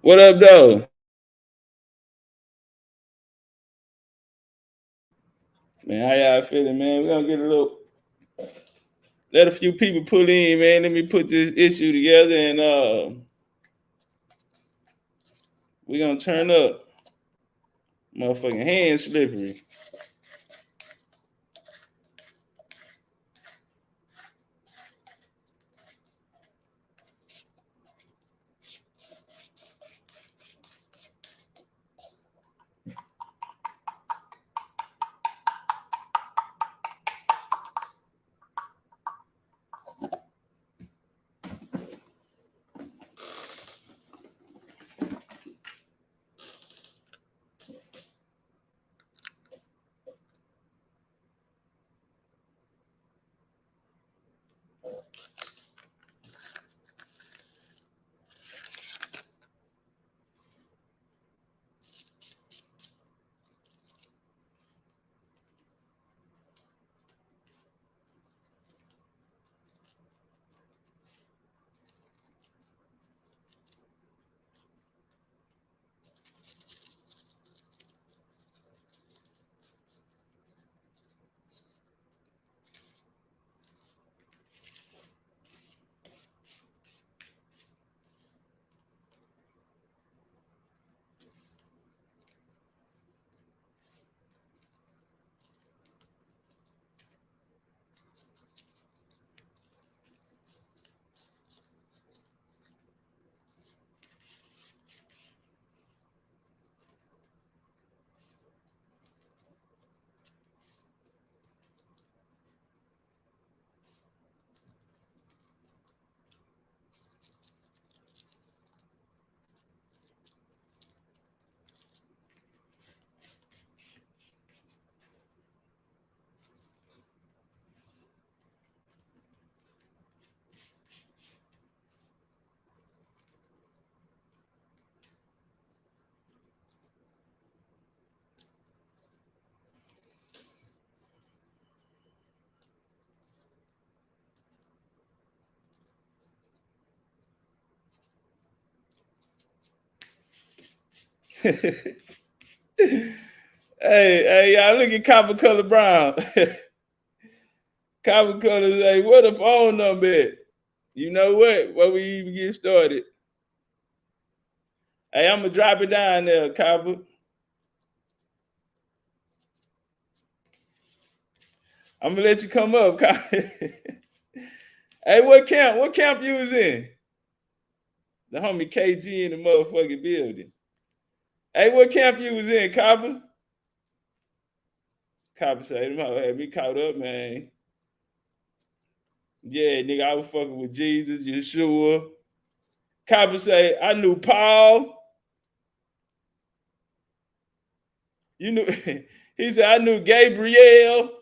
What up, though? Man, how y'all feeling, man? We're gonna get a little, let a few people pull in, man. Let me put this issue together, and we're gonna turn up. Motherfucking hand slippery. Hey, y'all look at Copper Color Brown. Copper Color, hey, where the phone number at? You know what? Where we even get started? Hey, I'm gonna drop it down there, Copper. I'm gonna let you come up, Copper. Hey, what camp you was in? The homie KG in the motherfucking building. Hey, what camp you was in, Copper? Copper said, had me caught up, man. Yeah, nigga, I was fucking with Jesus, Yeshua. Copper say, I knew Paul. You knew, he said, I knew Gabriel.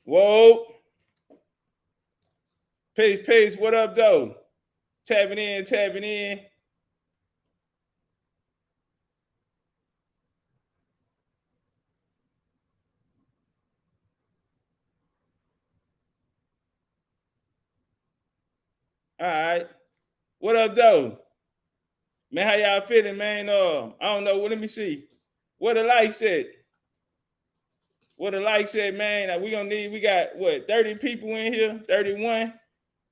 Whoa. Peace. What up, though? Tapping in. All right. What up, though? Man, how y'all feeling, man? I don't know. Well, let me see. What the like said? What the like said, man? We got what, 30 people in here? 31?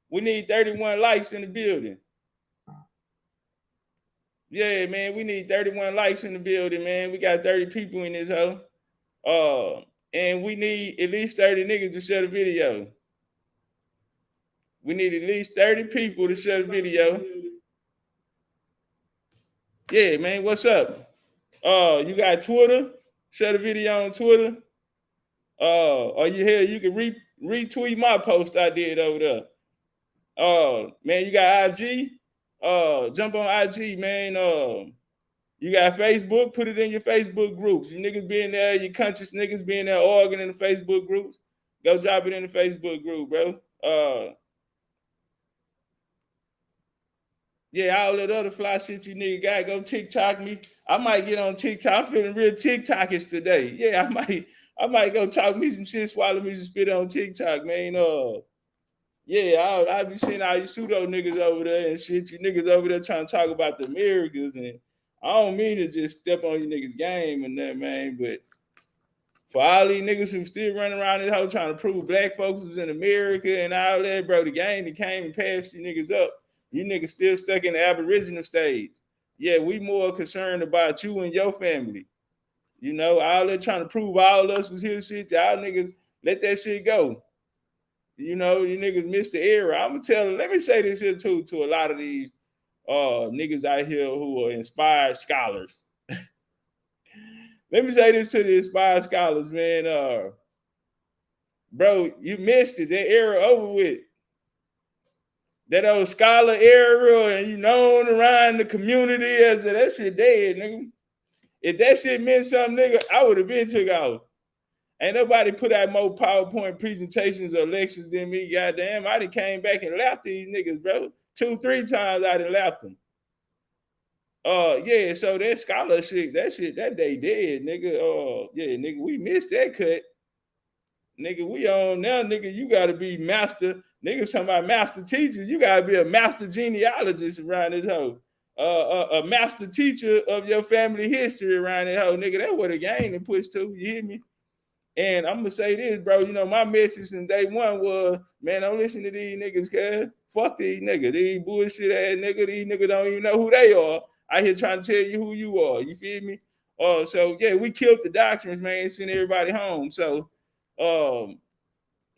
We need 31 likes in the building. Yeah, man, we need 31 likes in the building, man. We got 30 people in this hoe. And we need at least 30 niggas to share the video. We need at least 30 people to share the video. Yeah, man, what's up? You got Twitter? Share the video on Twitter. Or you can retweet my post I did over there. Man, you got IG? Jump on IG, man. You got Facebook, put it in your Facebook groups. You niggas be in there, you conscious niggas be in there arguing in the Facebook groups. Go drop it in the Facebook group, bro. Yeah, all that other fly shit you nigga got, go TikTok me. I might get on TikTok. I'm feeling real TikTokish today. Yeah, I might go talk me some shit, swallow me some spit on TikTok, man. Yeah, I be seeing all you pseudo niggas over there and shit. You niggas over there trying to talk about the Americas, and I don't mean to just step on you niggas' game and that, man, but for all these niggas who still running around this hoe trying to prove black folks was in America and all that, bro, the game that came and passed you niggas up. You niggas still stuck in the Aboriginal stage. Yeah, we more concerned about you and your family. You know, all that trying to prove all us was here shit. Y'all niggas let that shit go. You know, you niggas missed the era. I'm gonna let me say this here too to a lot of these niggas out here who are inspired scholars. Let me say this to the inspired scholars, man. Bro, you missed it. That era over with. That old scholar era, and you known around the community as that shit dead, nigga. If that shit meant something, nigga, I would have been took out. Ain't nobody put out more PowerPoint presentations or lectures than me, goddamn. I done came back and laughed these niggas, bro. 2-3 times I done laughed them. Yeah, so that scholarship, that day dead, nigga. Yeah, nigga, we missed that cut. Nigga, we on now, nigga, you gotta be master. Niggas talking about master teachers. You gotta be a master genealogist around this hoe. A master teacher of your family history around this hoe, nigga. That's what the game and push to. You hear me? And I'm gonna say this, bro. You know, my message since day one was, man, don't listen to these niggas, cuz. Fuck these niggas. These bullshit ass niggas. These niggas don't even know who they are. I here trying to tell you who you are. You feel me? So yeah, we killed the doctrines, man. Send everybody home. So,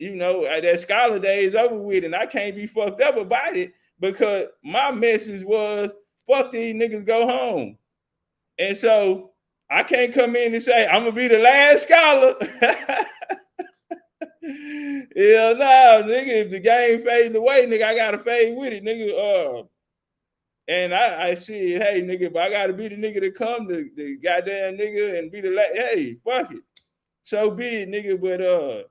you know, that scholar day is over with, and I can't be fucked up about it because my message was, fuck these niggas, go home. And so I can't come in and say, I'm gonna be the last scholar. Hell no, nigga. If the game fading away, nigga, I gotta fade with it, nigga. And I said, hey, nigga, but I gotta be the nigga to come, the goddamn nigga, and be the hey, fuck it. So be it, nigga. But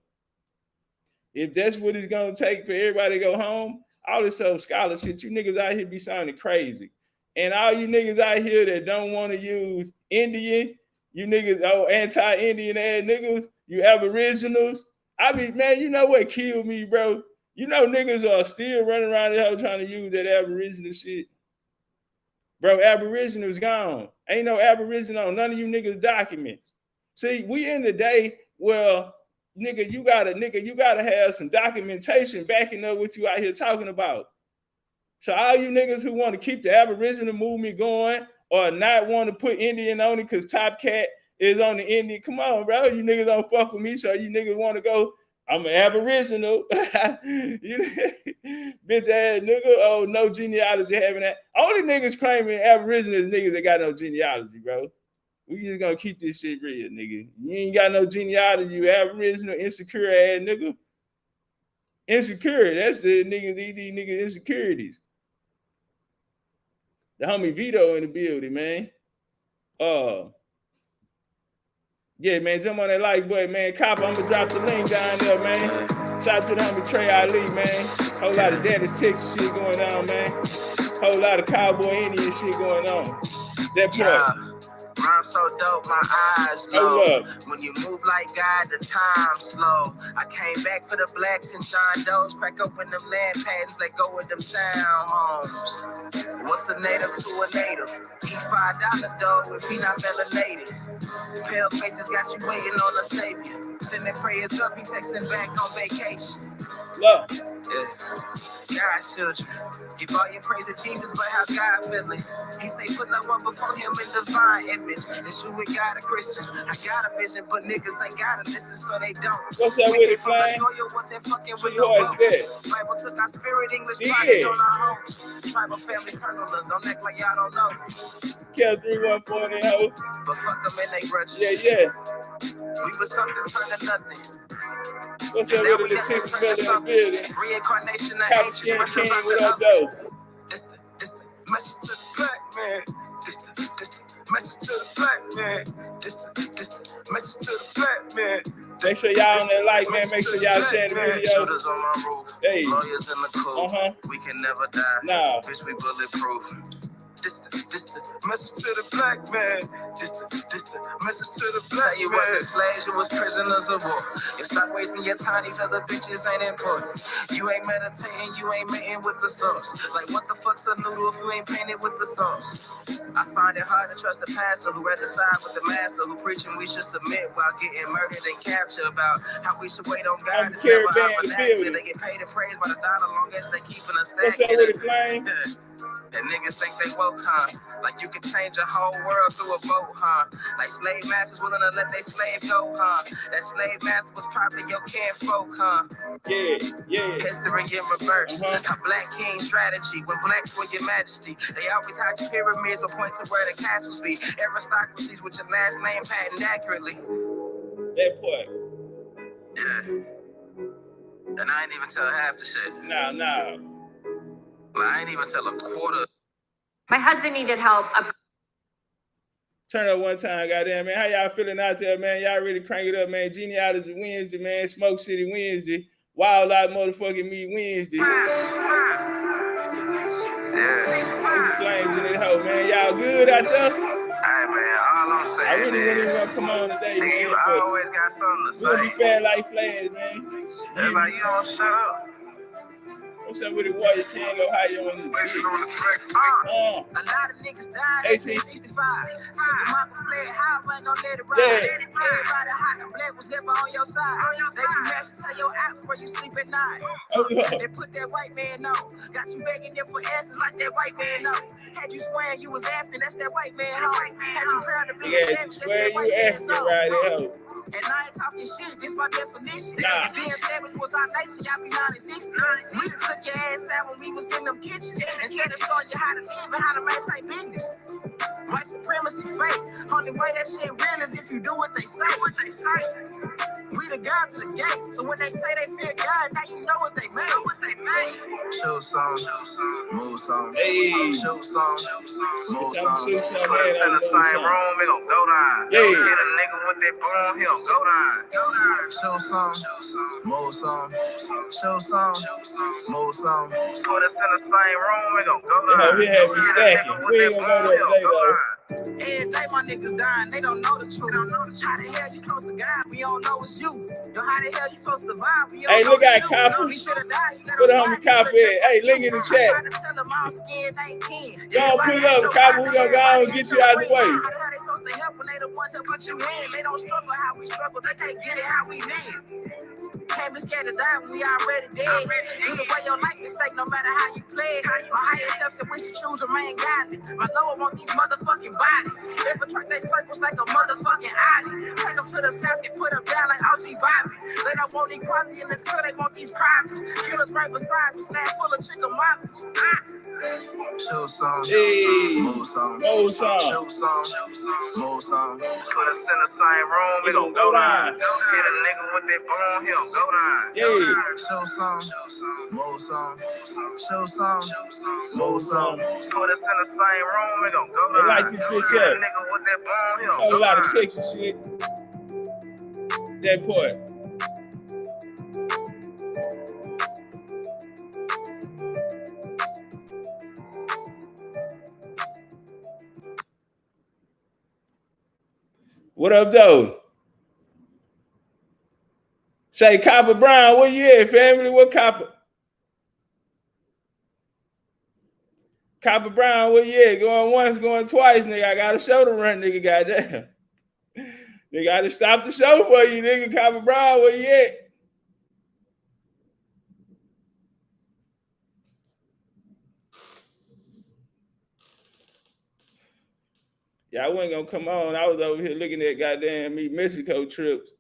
if that's what it's gonna take for everybody to go home, all this old scholar shit, you niggas out here be sounding crazy. And all you niggas out here that don't want to use Indian, you niggas, anti-Indian ass niggas, you aboriginals. I mean, man, you know what killed me, bro? You know niggas are still running around the hell trying to use that aboriginal shit. Bro, aboriginal's gone. Ain't no aboriginal on none of you niggas' documents. See, we in the day where nigga, you gotta have some documentation backing up what you out here talking about. So all you niggas who want to keep the aboriginal movement going or not want to put Indian on it because Top Cat is on the Indian, come on, bro. You niggas don't fuck with me, so you niggas want to go, I'm an aboriginal. Bitch ass nigga. Oh, no genealogy having that. Only niggas claiming aboriginal is niggas that got no genealogy, bro. We just gonna keep this shit real, nigga. You ain't got no genealogy, you aboriginal, insecure ass nigga. Insecure, that's the niggas, these niggas insecurities. The homie Vito in the building, man. Yeah, man, jump on that like button, man. Copper, I'm gonna drop the link down there, man. Shout out to the homie Trey Ali, man. Whole lot of Dallas, Texas shit going on, man. Whole lot of cowboy Indian shit going on. That part. Rhyme so dope, my eyes low. When you move like God, the time slow. I came back for the blacks and John Doe's. Crack open them land patents, let go with them townhomes. What's a native to a native? Eat $5 dough if he not melanated. Pale faces got you waiting on a savior. Sending prayers up, he texting back on vacation. Look. Yeah. God's children. Give all your praise to Jesus, but how God feeling? He say put no one before him in divine image. It's you and God are Christians. I got a vision, but niggas ain't gotta listen, so they don't. What's that with it, flying? Wasn't fucking with no Bible took our spirit, English project on our homes. Tribal family turn on us, don't act like y'all don't know. Kill 314 in ho. But fuck them and they grudges. Yeah. We was something turned to nothing. What's up with the Texas brother in the building? Reincarnation of ancient King, what up, though? This the message to the black man. This the message to the black man. This the message to the black man. Make sure y'all on that like, man. Make sure y'all share the video. Shooters on my roof. Hey. Lawyers in the court. We can never die. Nah. Bitch, we bulletproof. This the message to the black man. This the message to the black man. You wasn't slaves, you was prisoners of war. You stop wasting your time, these other bitches ain't important. You ain't meditating, you ain't meeting with the source. Like what the fuck's a noodle if you ain't painted with the sauce? I find it hard to trust the pastor who rather side with the master who preaching we should submit while getting murdered and captured about how we should wait on God. It's never opportunity. They get paid and praised by the dollar long as they keeping us stacked. What's up with it, Flame? And niggas think they woke, huh? Like you can change a whole world through a vote, huh? Like slave masters willing to let their slave go, huh? That slave master was probably your kinfolk, huh? Yeah. History in reverse. A black king strategy. When blacks were your majesty, they always hide your pyramids but point to where the castles be. Aristocracies with your last name patent accurately. That part. Yeah. And I ain't even tell half the shit. No. I ain't even tell a quarter. My husband needed help. Turn up one time, goddamn, man. How y'all feeling out there, man? Y'all ready to crank it up, man? Genealogy Wednesday, man. Smoke City Wednesday. Wild Out motherfucking Meat Wednesday. Yeah. Flames in this hoe, man. Y'all good out there? Hey, man, all I'm saying I really wouldn't even come on today, man. You always got something to say. We'll be fat like Flash, man. It's like you don't shut up. What's up with the Warrior King Ohio on this bitch? A lot of niggas died in 1965. So your mama fled, how I ain't gonna let it ride. Everybody hot and black was never on your side. They you have to tell your apps where you sleep at night. They put that white man on. Got you begging them for answers like that white man on. Had you swearing you was African, that's that white man home. Had you proud to be a savage, that's that white man home. Right. And I ain't talking shit, this my definition. Nah. Being savage was our nation, y'all be non-existent. We done took your ass out when we was in them kitchens. Instead of showing you how to live and how to maintain business. White supremacy fake. Only way that shit real is if you do what they say. We the God to the gate. So when they say they fear God, now you know what they made. Shoot some, move some, Hey. shoot some, move some. Shoot some, Put man. us in the same room, we gon' go down. Yeah. Get a nigga with that boom, he gon' go down. Shoot some, move some, shoot some, move some. Put us in the same room, we gon' go down. We have me stacking. We ain't gonna go there today, though. Every day my niggas dying, they don't know the truth. How the hell you close to God? We don't know it's you. Yo, how the hell you supposed to survive? We don't Hey, know look at it's Copper. you. He should have died. Put on the Copper. Hey, link in the chat. I tried to tell him all skin ain't kin. Y'all pull up, Copper. We gonna go out and get you out the way. How the hell they supposed to help when they the ones that put you in? They don't struggle how we struggle. They can't get it how we need. Can't be scared to die when we already dead. Either way, your life mistake, no matter how you play. My higher self said we should choose remain godly. My lower want these motherfucking bodies. Infiltrate they circles like a motherfucking island. Take them to the south and put them down like OG Bobby. They don't want equality in this club, they want these problems. Killers right beside me, snap full of chicken models. Shoot some, move some, shoot some, move some. Put us in the same room, we gon' go down. Get a nigga with that boom, he gon' go down. Yeah. Shoot some, move some, shoot some, move some. Put us in the same room, we gon' go down. Like this bitch Get a up. nigga with that boom, he gon' A go lot of down. Texas shit. That part. What up, though? Say, Copper Brown, where you at, family? What Copper? Copper Brown, where you at? Going once, going twice, nigga. I got a show to run, nigga. Goddamn. They got to stop the show for you, nigga. Copper Brown, where you at? Yeah, I wasn't gonna come on. I was over here looking at goddamn me Mexico trips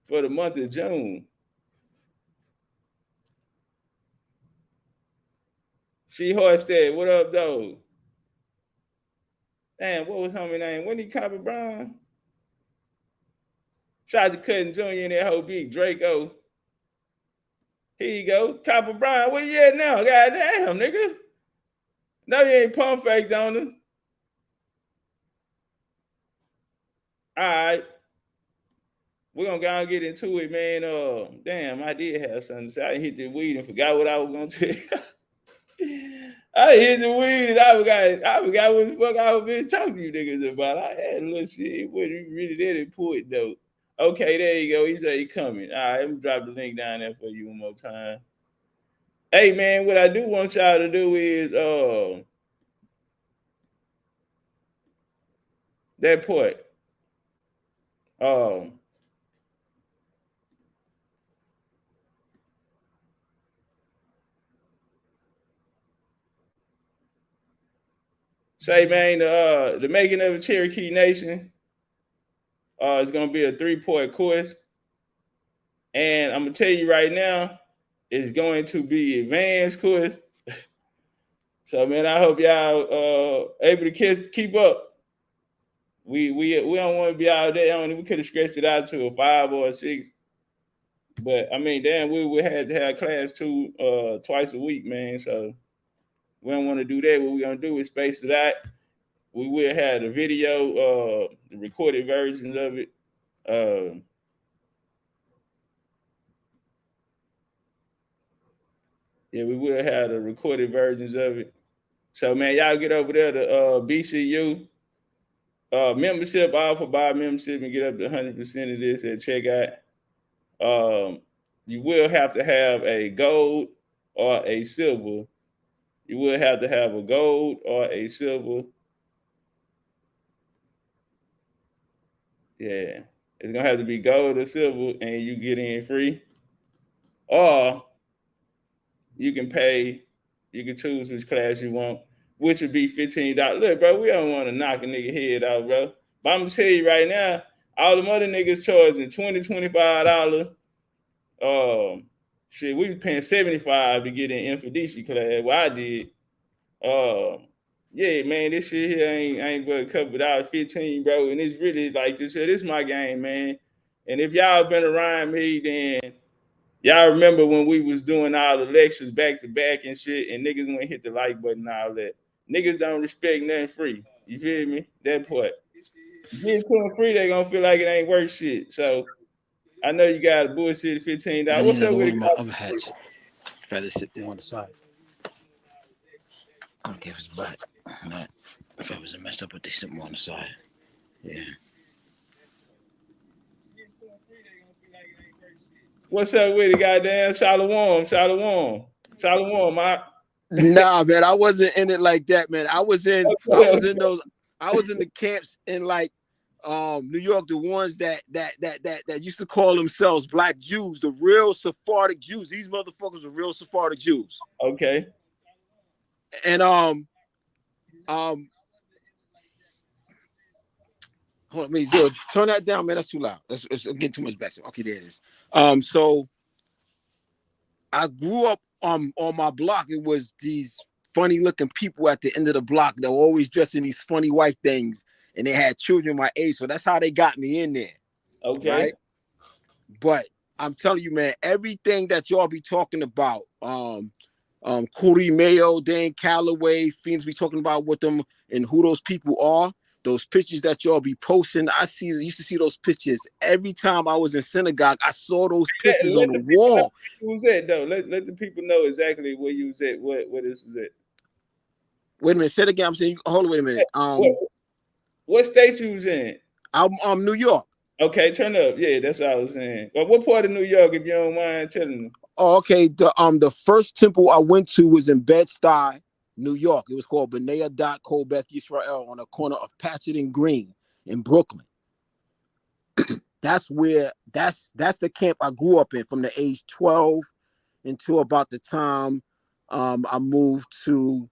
for the month of June. She Horsted, what up, though? Damn, what was homie name? Wasn't he Copper Brown? Shout out to Cousin Junior and that whole big Draco. Here you go. Copper Brown, where you at now? Goddamn, nigga. No, you ain't pump fake, don't you? All right. We're gonna go and get into it, man. Damn, I did have something to say. I hit the weed and forgot what I was gonna tell you. I hit the weed and I forgot what the fuck I was been talking to you niggas about. I had a little shit. It wasn't really that important though. Okay, there you go. He said he coming. All right, let me drop the link down there for you one more time. Hey man, what I do want y'all to do is that part. Say, man, the making of a Cherokee Nation is gonna be a 3-part course, and I'm gonna tell you right now, it's going to be advanced course. So, man, I hope y'all able to keep up. We don't want to be out there. We could have stretched it out to a 5 or a 6, but I mean, damn, we would have to have class 2 twice a week, man. So we don't want to do that. What we're gonna do is space it out. We will have the video, the recorded versions of it. Yeah, we will have the recorded versions of it. So, man, y'all get over there to BCU. Membership, offer buy membership and get up to 100% of this at checkout. You will have to have a gold or a silver. You will have to have a gold or a silver. Yeah, it's gonna have to be gold or silver, and you get in free. Or you can pay. You can choose which class you want, which would be $15. Look, bro, we don't want to knock a nigga head out, bro. But I'm gonna tell you right now, all the other niggas charging $20, $25. Shit, we was paying $75 to get in Infodici class. Well, I did. Yeah, man, this shit here ain't but a couple dollars, $15, bro. And it's really like this. This is my game, man. And if y'all been around me, then Y'all remember when we was doing all the lectures back to back and shit, and niggas went hit the like button and all that. Niggas don't respect nothing free. You feel me? That part. You give it to them free, they gonna feel like it ain't worth shit. So I know you got a bullshit $15. I need What's up another with one it? of my other hats. I'd rather sit there on the side. I don't care if it's black. Not if I was a mess up, but they sit more on the side. Yeah. What's up with it, goddamn? Shalom, my. Nah, man, I wasn't in it like that, man. I was in the camps in like New York, the ones that used to call themselves Black Jews, the real Sephardic Jews. These motherfuckers were real Sephardic Jews. Okay. And hold on, me, Zero, turn that down, man. That's too loud. It's getting too much back. Okay, there it is. So I grew up on my block. It was these funny looking people at the end of the block that were always dressed in these funny white things, and they had children my age. So that's how they got me in there. Okay. Right. But I'm telling you, man, everything that y'all be talking about, Corey Mayo, Dan Calloway, Fiends be talking about what them and who those people are. Those pictures that y'all be posting, used to see those pictures every time I was in synagogue. I saw those pictures on the wall. Who's that though? Let the people know exactly where you was at. What this was at. Wait a minute, say it again. I'm saying, hold on, wait a minute. What state you was in? I'm New York. Okay, turn up. Yeah, that's what I was saying. Well, what part of New York, if you don't mind telling me? Oh, okay. The first temple I went to was in Bed-Stuy, New York. It was called B'nai Adat Kol Beth Yisrael on the corner of Patchett and Green in Brooklyn. That's the camp I grew up in from the age 12 until about the time I moved to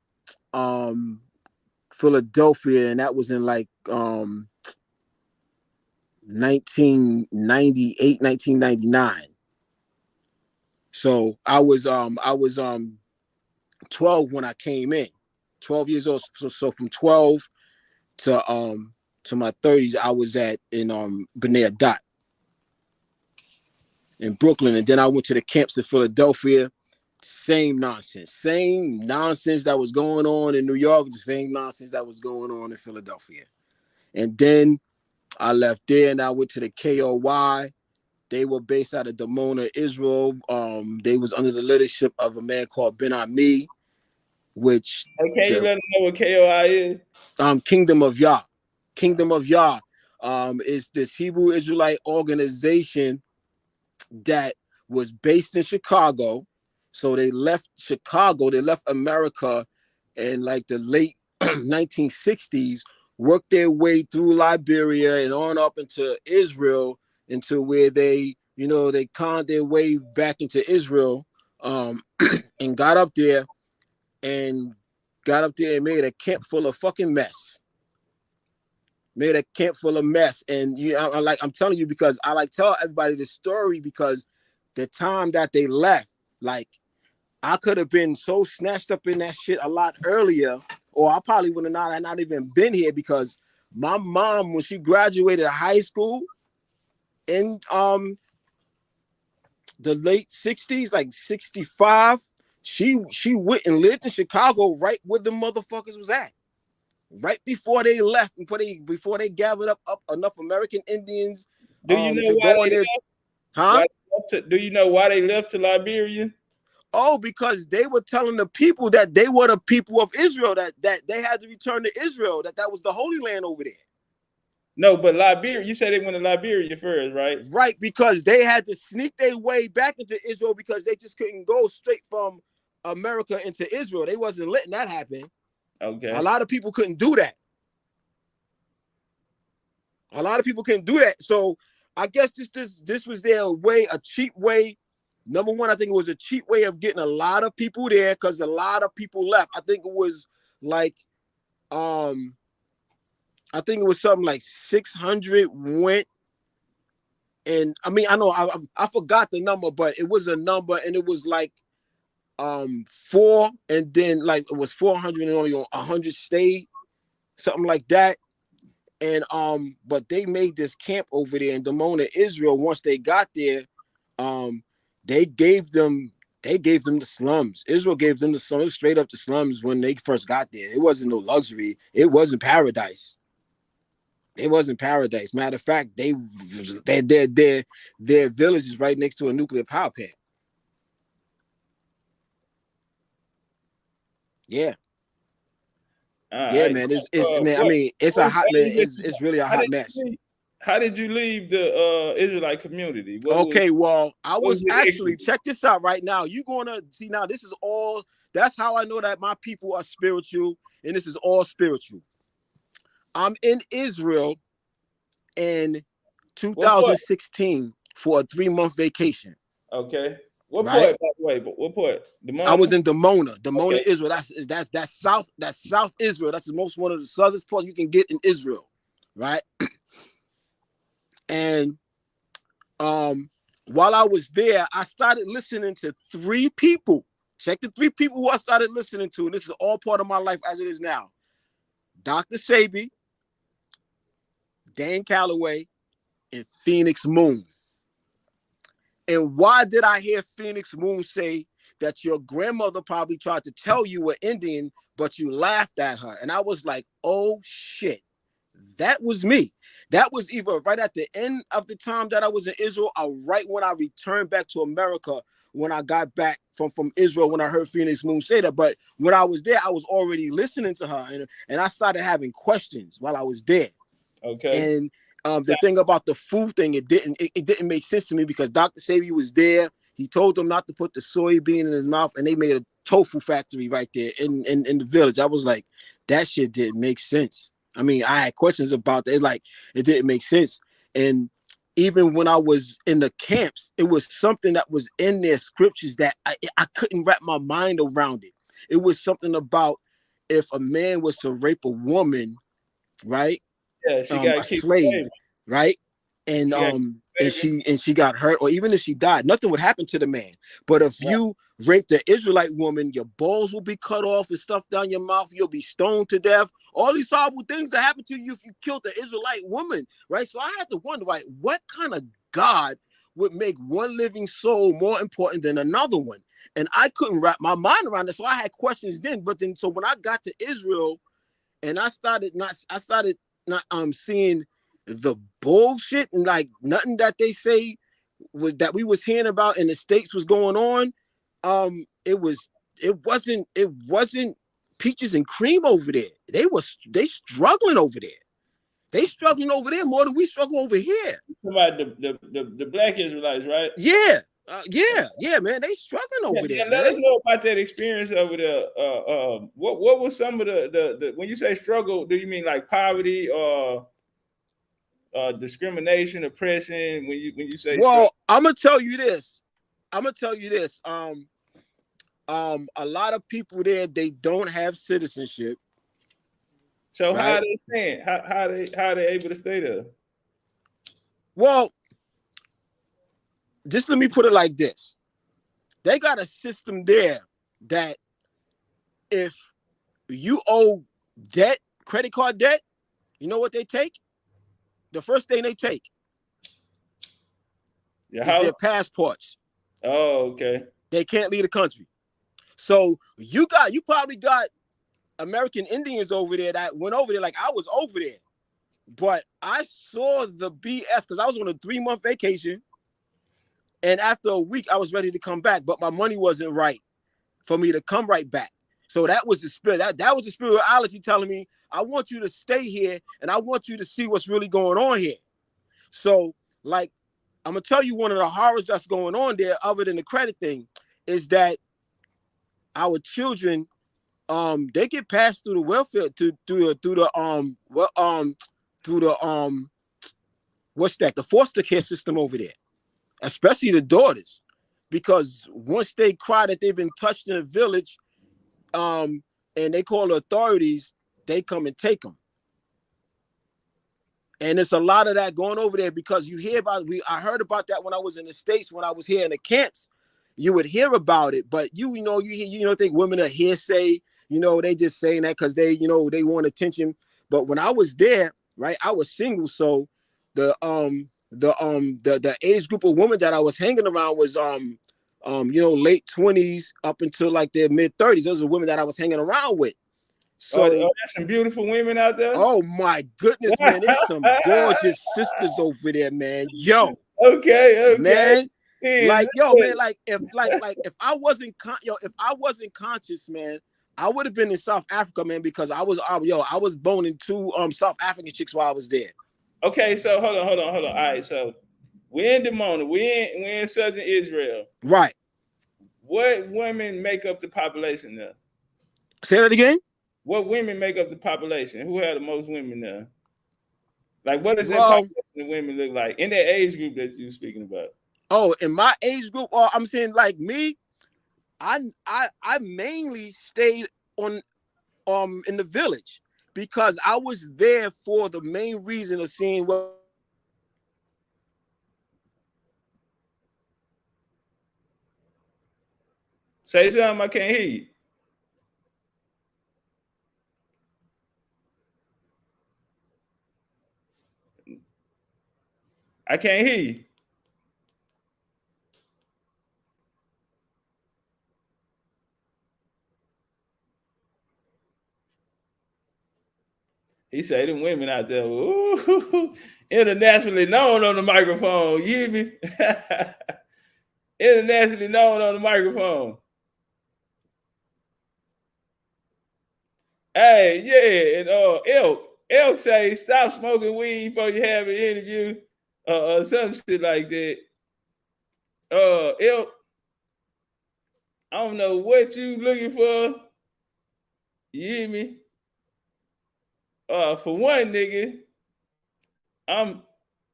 Philadelphia, and that was in like 1998, 1999. So I was 12 when I came in, 12 years old. So from 12 to my 30s, I was in B'nai Adat in Brooklyn, and then I went to the camps in Philadelphia. Same nonsense that was going on in New York, the same nonsense that was going on in Philadelphia. And then I left there and I went to the KOY. They were based out of Dimona, Israel. They was under the leadership of a man called Ben Ami, which okay, you let them know what KOI is. Kingdom of Yah. Kingdom of Yah is this Hebrew Israelite organization that was based in Chicago. So they left Chicago, they left America in like the late 1960s, worked their way through Liberia and on up into Israel, into where they conned their way back into Israel, and got up there and made a camp full of fucking mess. And I'm telling you because I tell everybody this story because the time that they left, like I could have been so snatched up in that shit a lot earlier, or I probably would have not even been here because my mom, when she graduated high school in the late 60s, like 65, she went and lived in Chicago right where the motherfuckers was at. Right before they left, before they gathered up enough American Indians. Do you know why they left? Huh? Do you know why they left to Liberia? Oh, because they were telling the people that they were the people of Israel, that they had to return to Israel, that was the Holy Land over there. No, but Liberia, you said they went to Liberia first, right? Right, because they had to sneak their way back into Israel because they just couldn't go straight from America into Israel. They wasn't letting that happen. Okay. A lot of people couldn't do that. So I guess this was their way, a cheap way. Number one, I think it was a cheap way of getting a lot of people there because a lot of people left. I think it was like, something like 600 went. And I mean, I know I forgot the number, but it was a number and it was like 4, and then like it was 400 and only 100 stayed, something like that. And but they made this camp over there in Dimona, Israel. Once they got there, they gave them the slums. Israel gave them the slums, straight up the slums when they first got there. It wasn't no luxury. It wasn't paradise. It wasn't paradise. Matter of fact, their village is right next to a nuclear power plant. Yeah. Yeah, man. It's man. I mean, it's a hot man. It's really a hot mess. How did you leave the Israelite community? Okay, well, I was actually, check this out right now. You gonna see now, this is all, that's how I know that my people are spiritual, and this is all spiritual. I'm in Israel in 2016 for a 3-month vacation. Okay. What part, by the way? What part? Dimona? I was in Dimona, okay. Israel. That's South Israel. That's the most one of the southern parts you can get in Israel, right? And while I was there, I started listening to 3 people. Check the 3 people who I started listening to, and this is all part of my life as it is now. Dr. Sabi, Dan Calloway, and Phoenix Moon. And why did I hear Phoenix Moon say that your grandmother probably tried to tell you were Indian, but you laughed at her? And I was like, oh shit, that was me. That was either right at the end of the time that I was in Israel, or right when I returned back to America, when I got back from Israel, when I heard Phoenix Moon say that. But when I was there, I was already listening to her, and I started having questions while I was there. Okay. And the thing about the food thing, it didn't make sense to me, because Dr. Sabi was there. He told them not to put the soybean in his mouth, and they made a tofu factory right there in the village. I was like, that shit didn't make sense. I mean, I had questions about that. Like, it didn't make sense. And even when I was in the camps, it was something that was in their scriptures that I couldn't wrap my mind around it. It was something about if a man was to rape a woman, right? Yeah, she got a slave, right? And she got hurt, or even if she died, nothing would happen to the man. But if you raped the Israelite woman, your balls will be cut off and stuff down your mouth. You'll be stoned to death. All these horrible things that happen to you if you killed the Israelite woman, right? So I had to wonder, right, what kind of God would make one living soul more important than another one? And I couldn't wrap my mind around it. So I had questions then. But then, so when I got to Israel, and I started not seeing the bullshit, and like nothing that they say was that we was hearing about in the States was going on. It wasn't peaches and cream over there. They struggling over there. They struggling over there more than we struggle over here. About the black Israelites, right? Yeah. Yeah, man. They struggling over there. Let us know about that experience over there. What was some of the when you say struggle, do you mean like poverty or discrimination, oppression? When you say struggle? I'm gonna tell you this. A lot of people there, they don't have citizenship. So right? How are they staying? How are they able to stay there? Well, just let me put it like this. They got a system there that if you owe debt, credit card debt, you know what they take? The first thing they take is their passports. Oh, okay. They can't leave the country. So you probably got American Indians over there that went over there like I was over there. But I saw the BS because I was on a 3-month vacation. And after a week, I was ready to come back, but my money wasn't right for me to come right back. So that was the spirit. That was the spirituality telling me, I want you to stay here and I want you to see what's really going on here. So, like, I'm gonna tell you one of the horrors that's going on there, other than the credit thing, is that our children, they get passed through the welfare the foster care system over there. Especially the daughters, because once they cry that they've been touched in a village, and they call the authorities, they come and take them. And it's a lot of that going over there because you hear about. I heard about that when I was in the States, when I was here in the camps. You would hear about it, but you think women are hearsay. They just saying that because they want attention. But when I was there, right, I was single, so the age group of women that I was hanging around was late 20s up until like their mid 30s. Those are women that I was hanging around with. So there's some beautiful women out there. Oh my goodness, man! There's some gorgeous sisters over there, man. Yo, okay, man. Yeah, like yo, man. Like if I wasn't conscious, man, I would have been in South Africa, man, because I was boning two South African chicks while I was there. Okay, so hold on. All right, so we're in Dimona, we're in southern Israel. Right. What women make up the population there? Say that again. What women make up the population? Who have the most women there? Like, what does that population of women look like in that age group that you're speaking about? Oh, in my age group, I'm saying like me, I mainly stayed on in the village because I was there for the main reason of seeing what. Say something, I can't hear you. I can't hear you. He said them women out there, ooh, internationally known on the microphone. You hear me? Internationally known on the microphone. Hey, yeah, and Elk say stop smoking weed before you have an interview, some shit like that. Elk, I don't know what you looking for. You hear me? For one, nigga, I'm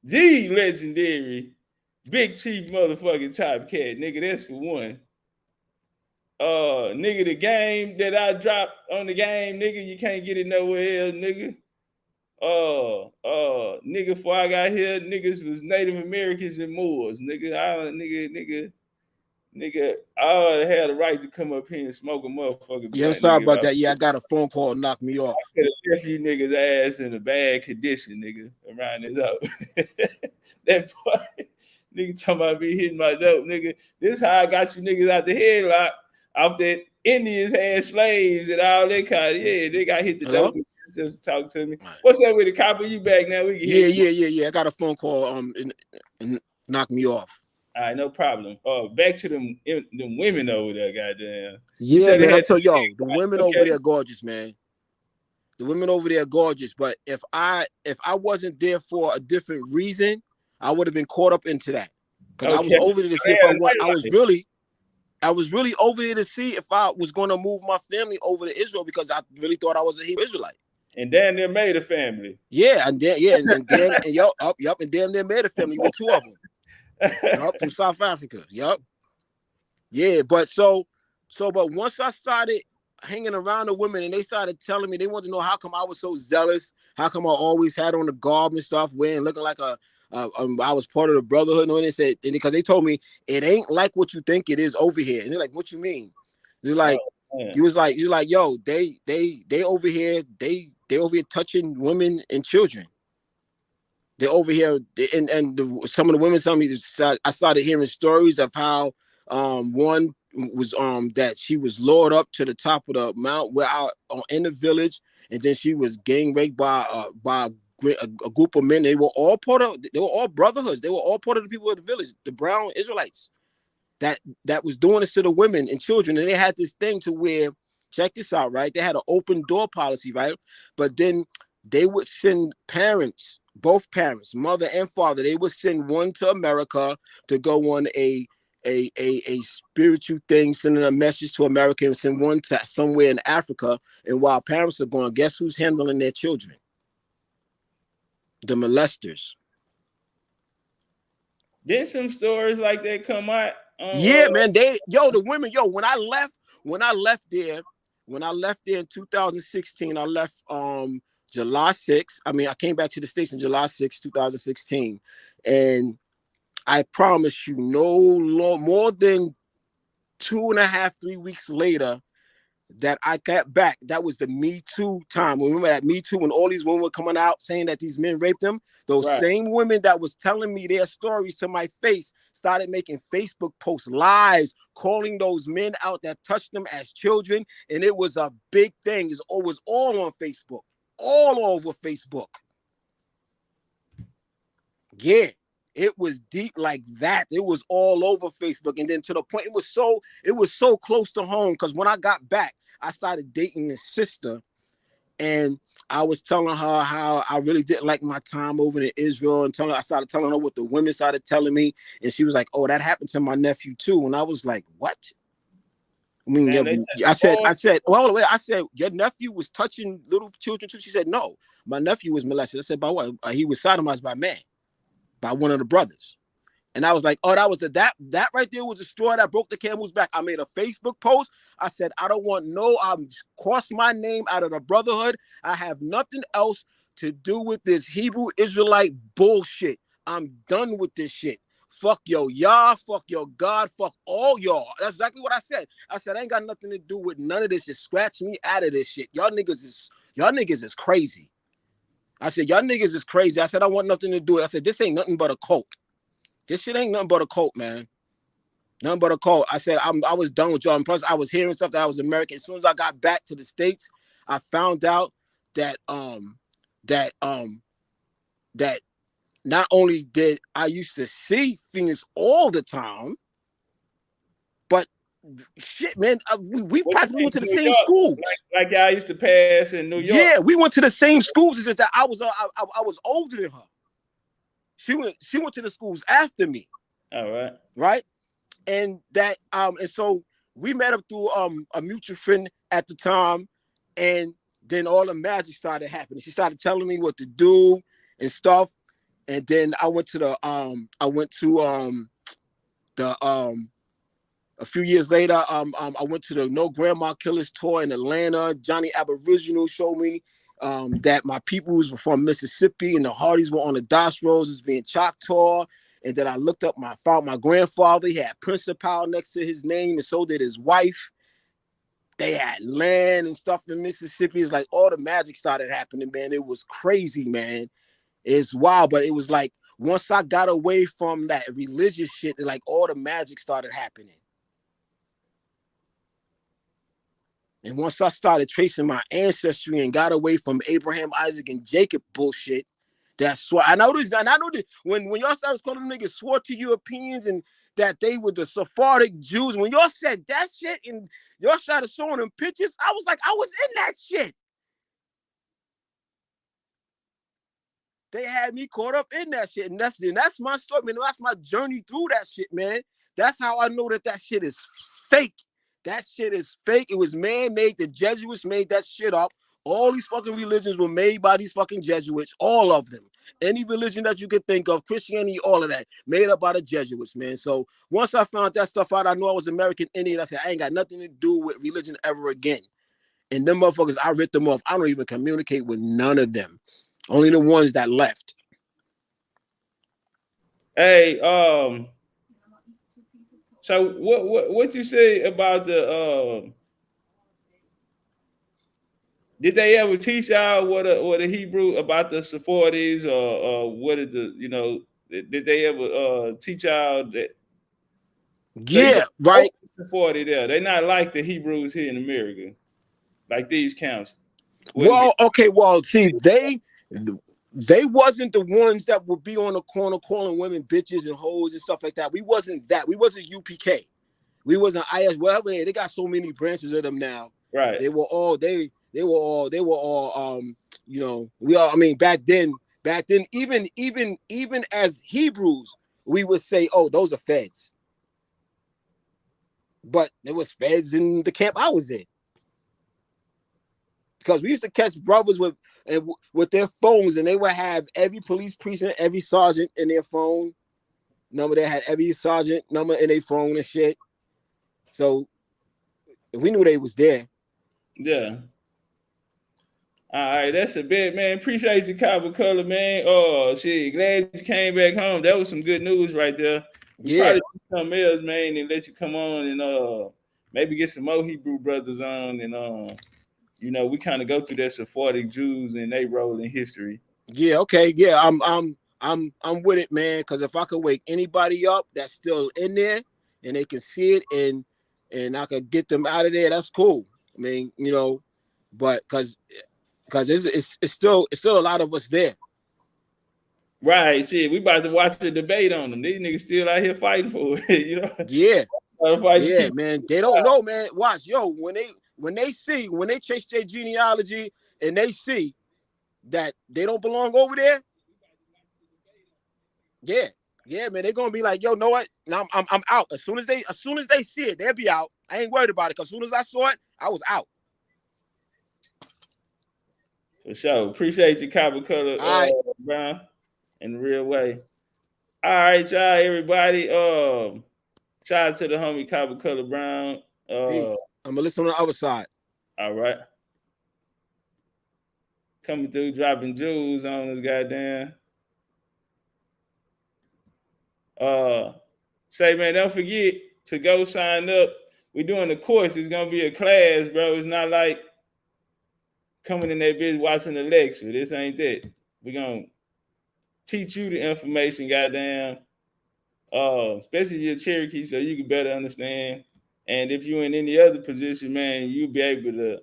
the legendary Big Chief motherfucking Top Cat, nigga. That's for one. Nigga, the game that I dropped on the game, nigga, you can't get it nowhere else, nigga. Nigga, before I got here, niggas was Native Americans and Moors, nigga. I had the right to come up here and smoke a motherfucker. Yeah, I'm sorry about that. Yeah, I got a phone call and knocked me off. I could have left you niggas' ass in a bad condition, nigga, around this up. That boy, nigga talking about me hitting my dope, nigga. This is how I got you niggas out the headlock. Out that Indians had slaves and all that kind of, yeah, they got hit the dope. Just talk to me. Right. What's up with the copper? You back now? We can yeah. I got a phone call and knocked me off. All right, no problem. Back to them women over there, goddamn. Yeah, man, I tell y'all, the women over there are gorgeous, man. The women over there are gorgeous, but if I wasn't there for a different reason, I would have been caught up into that. Because I was over there to see if I want. I was really over here to see if I was going to move my family over to Israel because I really thought I was a Hebrew Israelite. And damn near made a family. Yeah, and damn near made a family with two of them. From South Africa. Yup. Yeah, but but once I started hanging around the women and they started telling me, they wanted to know how come I was so zealous, how come I always had on the garb and stuff, wearing looking like I was part of the brotherhood, and they said, and because they told me it ain't like what you think it is over here, and they're like, what you mean? They're like, you're like, yo, they over here, they over here touching women and children. They're over here, some of the women tell me, I started hearing stories of how one was that she was lured up to the top of the mount where out in the village, and then she was gang raped by a group of men. They were all brotherhoods. They were all part of the people of the village, the brown Israelites that was doing this to the women and children. And they had this thing to where, check this out, right? They had an open door policy, right? But then they would send parents, both parents, mother and father, they would send one to America to go on a spiritual thing, sending a message to America, and send one to somewhere in Africa. And while parents are going, guess who's handling their children? The molesters. Did some stories like that come out? Yeah, man. The women, when I left there in 2016, I left July 6th. I mean, I came back to the States in July 6th, 2016. And I promise you, more than 2.5, 3 weeks later, that I got back, that was the Me Too time. Remember that Me Too when all these women were coming out saying that these men raped them? Those same women that was telling me their stories to my face started making Facebook posts, lies, calling those men out that touched them as children. And it was a big thing. It was all on Facebook, all over Facebook. Yeah, it was deep like that. It was all over Facebook. And then to the point, it was so close to home, because when I got back, I started dating his sister. And I was telling her how I really didn't like my time over in Israel, and I started telling her what the women started telling me. And she was like, "Oh, that happened to my nephew too." And I was like, "What?" I mean, I said, well, wait, I said, "Your nephew was touching little children too?" She said, "No, my nephew was molested." I said, "By what?" He was sodomized by a man, by one of the brothers. And I was like, "Oh, that was that right there was the straw that broke the camel's back." I made a Facebook post. I said, "I don't want I'm cross my name out of the brotherhood. I have nothing else to do with this Hebrew Israelite bullshit. I'm done with this shit. Fuck your Yah, fuck your God, fuck all y'all." That's exactly what I said. I said, "I ain't got nothing to do with none of this. Just scratch me out of this shit. Y'all niggas is crazy." I said, "Y'all niggas is crazy." I said, "I want nothing to do with it." I said, "This ain't nothing but a cult. This shit ain't nothing but a cult, man. Nothing but a cult." I said, I was done with y'all. And plus, I was hearing stuff that I was American. As soon as I got back to the States, I found out that that not only did I used to see things all the time, but shit, man, we practically went to the same schools. Like I used to pass in New York. Yeah, we went to the same schools. It's just that I was older than her. She went to the schools after me. All right. Right. And that and so we met up through a mutual friend at the time, and then all the magic started happening. She started telling me what to do and stuff. And then I went to a few years later, I went to the No Grandma Killers tour in Atlanta. Johnny Aboriginal showed me that my peoples were from Mississippi, and the Hardys were on the Das Roses being Choctaw. And then I looked up found my grandfather. He had Principal next to his name, and so did his wife. They had land and stuff in Mississippi. It's like all the magic started happening, man. It was crazy, man. It's wild, but it was like once I got away from that religious shit, like all the magic started happening. And once I started tracing my ancestry and got away from Abraham, Isaac, and Jacob bullshit, that's why I know this. And I know that when y'all started calling them niggas swore to Europeans and that they were the Sephardic Jews, when y'all said that shit and y'all started showing them pictures, I was like, I was in that shit. They had me caught up in that shit, and that's my story, man. That's my journey through that shit, man. That's how I know that shit is fake. That shit is fake. It was man-made. The Jesuits made that shit up. All these fucking religions were made by these fucking Jesuits. All of them. Any religion that you could think of, Christianity, all of that, made up by the Jesuits, man. So once I found that stuff out, I knew I was American Indian. I said, I ain't got nothing to do with religion ever again. And them motherfuckers, I ripped them off. I don't even communicate with none of them. Only the ones that left. Hey, so what you say about the did they ever teach y'all what a Hebrew about the Sephardics or what is did they ever teach y'all that? Yeah, right. Sephardi there. They're not like the Hebrews here in America, like these camps. Well, okay, well, see, they wasn't the ones that would be on the corner calling women bitches and hoes and stuff like that. We wasn't that. We wasn't UPK. We wasn't IS. Well, they got so many branches of them now. Right. They were all we all, I mean, back then, even as Hebrews, we would say, oh, those are feds. But there was feds in the camp I was in. Because we used to catch brothers with their phones, and they would have every police precinct, every sergeant in their phone number. They had every sergeant number in their phone and shit. So we knew they was there. Yeah. All right, that's a bit, man. Appreciate you, Copper Color, man. Oh, shit, glad you came back home. That was some good news right there. We probably do something else, man, and let you come on and maybe get some more Hebrew brothers on, and we kind of go through that Sephardic Jews and they role in history. Yeah, okay, yeah. I'm with it, man. Because if I could wake anybody up that's still in there and they can see it and I could get them out of there, that's cool. I mean, you know, but because it's still a lot of us there. Right, shit. We about to watch the debate on them. These niggas still out here fighting for it, you know. Yeah, Yeah, man. They don't know, man. Watch, yo, when they change their genealogy and they see that they don't belong over there, yeah, man, they're gonna be like, yo, know what? Now I'm out. As soon as they see it, they'll be out. I ain't worried about it. Cause as soon as I saw it, I was out. For sure. Appreciate your copper color, right. Brown, in the real way. All right, y'all, everybody. Shout out to the homie Copper Color Brown. Peace. I'm gonna listen on the other side. All right. Coming through, dropping jewels on us, goddamn. Say, man, don't forget to go sign up. We're doing a course. It's gonna be a class, bro. It's not like coming in that bitch watching the lecture. This ain't that. We're gonna teach you the information, goddamn. Especially your Cherokee, so you can better understand. And if you're in any other position, man, you'll be able to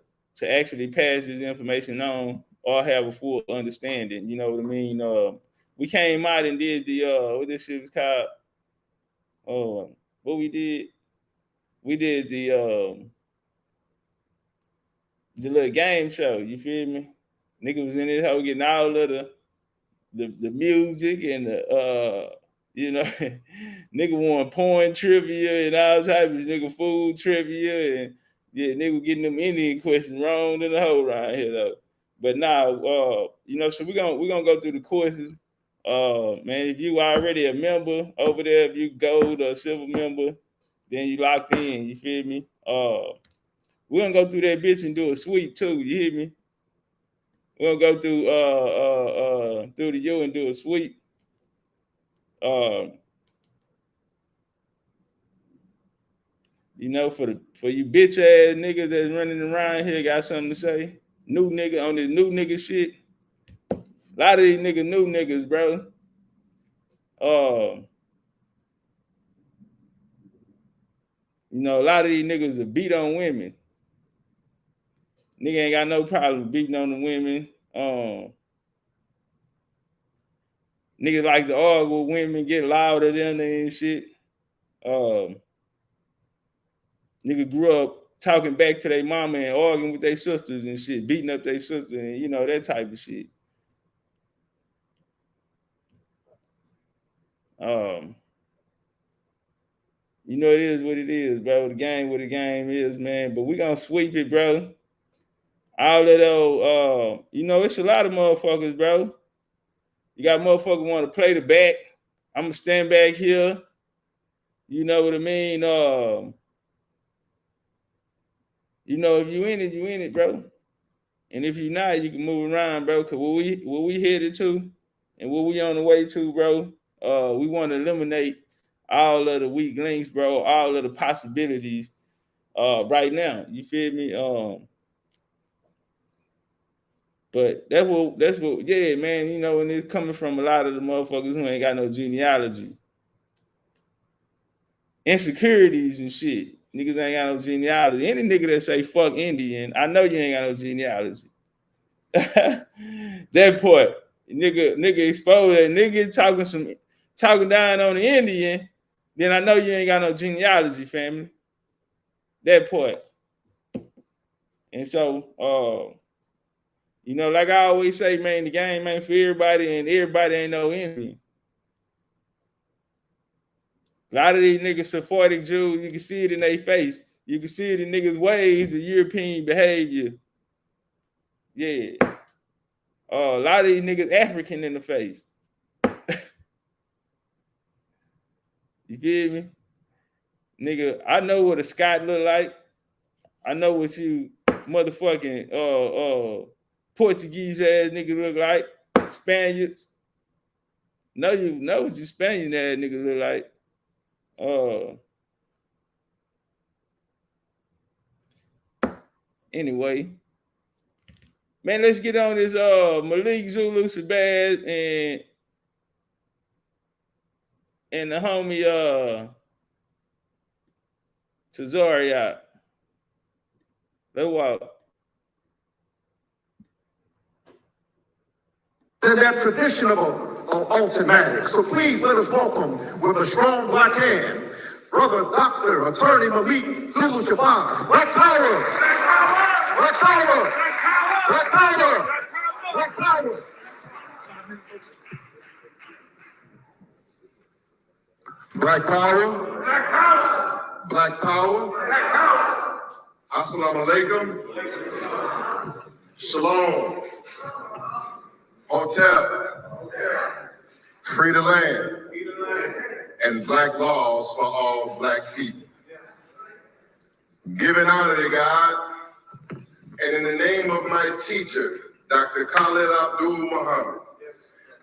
actually pass this information on or have a full understanding. You know what I mean? We came out and did the what this shit was called. What we did the little game show. You feel me? Nigga was in this hoe getting all of the music and the you know, nigga won porn trivia and all types of nigga food trivia, and yeah, nigga getting them Indian questions wrong in the whole around here though. But now, you know, so we're gonna go through the courses. Man, if you already a member over there, if you gold or silver member, then you locked in. You feel me? We're gonna go through that bitch and do a sweep too. You hear me? We're gonna go through the U and do a sweep. You know, for you bitch ass niggas that's running around here, got something to say. New nigga on this new nigga shit. A lot of these niggas new niggas, bro. You know, a lot of these niggas are beat on women. Nigga ain't got no problem beating on the women. Niggas like to argue with women, get louder than they and shit. Nigga grew up talking back to their mama and arguing with their sisters and shit, beating up their sister and, you know, that type of shit. You know, it is what it is, bro. The game what the game is, man. But we gonna sweep it, bro. All of those, you know, it's a lot of motherfuckers, bro. You got motherfuckers want to play the back. I'm gonna stand back here. You know what I mean? You know, if you in it, you in it, bro. And if you're not, you can move around, bro. Cause what we headed to and what we on the way to, bro, we want to eliminate all of the weak links, bro, all of the possibilities right now. You feel me? But that's what, yeah, man, you know, and it's coming from a lot of the motherfuckers who ain't got no genealogy. Insecurities and shit. Niggas ain't got no genealogy. Any nigga that say fuck Indian, I know you ain't got no genealogy. That part. Nigga exposed that nigga talking down on the Indian, then I know you ain't got no genealogy, family. That part. And so you know, like I always say, man, the game ain't for everybody, and everybody ain't no Indian. A lot of these niggas Sephardic Jews, you can see it in their face. You can see it in niggas' ways of European behavior. Yeah. A lot of these niggas African in the face. You feel me? Nigga, I know what a Scot look like. I know what you motherfucking Portuguese ass nigga look like. Spaniards. No, you know what you Spaniard ass nigga look like. Anyway, man, let's get on this Malik Zulu Shabazz and the homie Tazaryach. Let's walk. In that traditional automatic. So please let us welcome with a strong black hand, Brother Dr. Attorney Malik Zulu Shabazz. Black power! Black power! Black power! Black power! Black power! Black power! Black power! Black power! Assalamu alaikum. Shalom. Hotel, free the land, and black laws for all black people. Giving honor to God, and in the name of my teacher, Dr. Khalid Abdul Muhammad,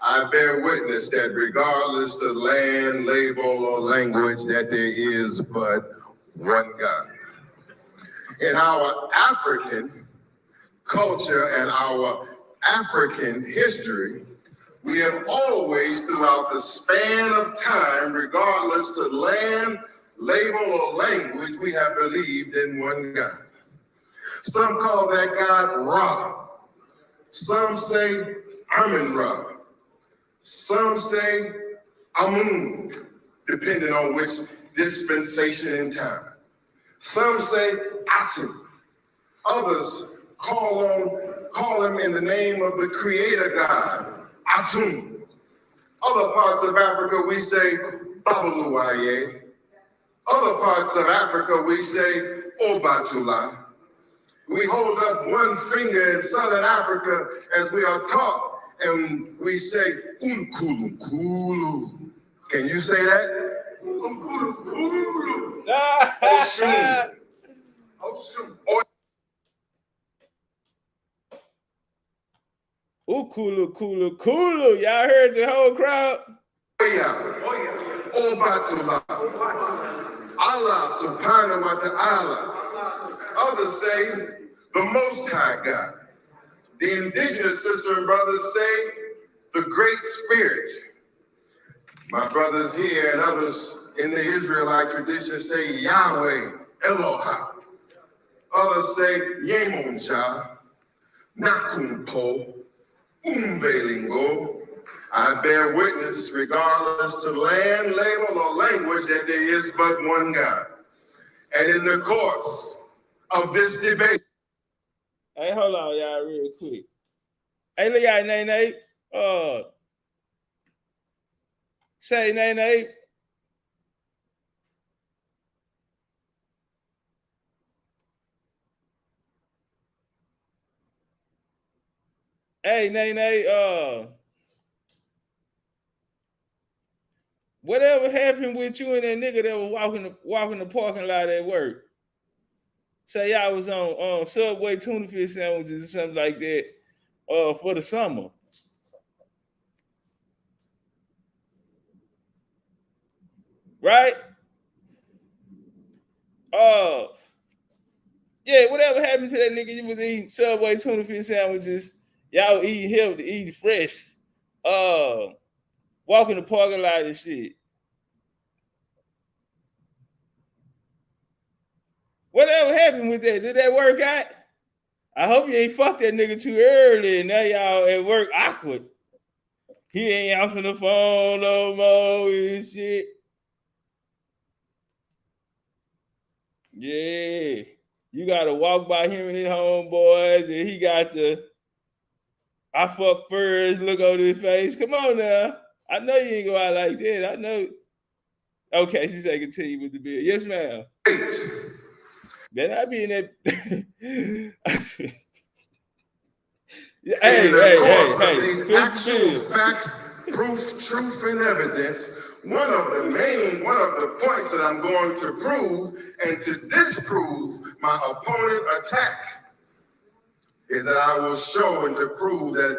I bear witness that regardless of land, label, or language, that there is but one God. In our African culture and our African history, we have always, throughout the span of time, regardless to land, label, or language, we have believed in one God. Some call that God Ra. Some say Amun-Ra. Some say Amun, depending on which dispensation in time. Some say Atum. Others call him in the name of the creator God, Atum. Other parts of Africa, we say Babaluaye. Other parts of Africa, we say Obatula. We hold up one finger in Southern Africa as we are taught, and we say Unkulunkulu. Can you say that? Unkulunkulu. Oshun. Oshun. Kulu, kulu, kulu. Y'all heard the whole crowd? Obatullah. Allah subhanahu wa ta'ala. Others say the Most High God. The indigenous sister and brothers say the Great Spirit. My brothers here and others in the Israelite tradition say Yahweh, Eloha. Others say Yemoncha, Nakumpo, Umvelingo. I bear witness, regardless to land, label, or language, that there is but one God. And in the course of this debate. Hey, hold on, y'all, real quick. Hey, look at Nene. Say Nene. Hey, Nene, whatever happened with you and that nigga that was walking the parking lot at work? Say y'all was on Subway tuna fish sandwiches or something like that for the summer. Right? Yeah, whatever happened to that nigga? You was eating Subway tuna fish sandwiches. Y'all eating healthy, eating fresh. Walking the parking lot and shit. Whatever happened with that? Did that work out? I hope you ain't fucked that nigga too early and now y'all at work awkward. He ain't answering the phone no more and shit. Yeah. You gotta walk by him and his homeboys and he got the I fuck first look on his face. Come on now. I know you ain't go out like that. I know. Okay, she said continue with the bill. Yes, ma'am. Then I be in that. hey. These actual facts, proof, truth, and evidence. One of the points that I'm going to prove and to disprove my opponent attack is that I will show and to prove that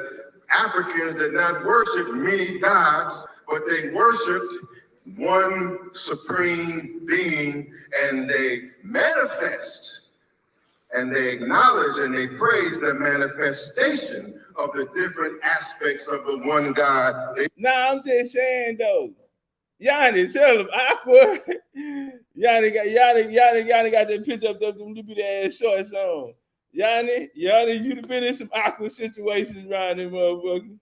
Africans did not worship many gods, but they worshiped one supreme being, and they manifest and they acknowledge and they praise the manifestation of the different aspects of the one God. Nah, I'm just saying though, Yanni, tell him Aqua. Yanni got that picture up there with them little ass shorts on. Yanni, you'd have been in some awkward situations around them motherfuckers.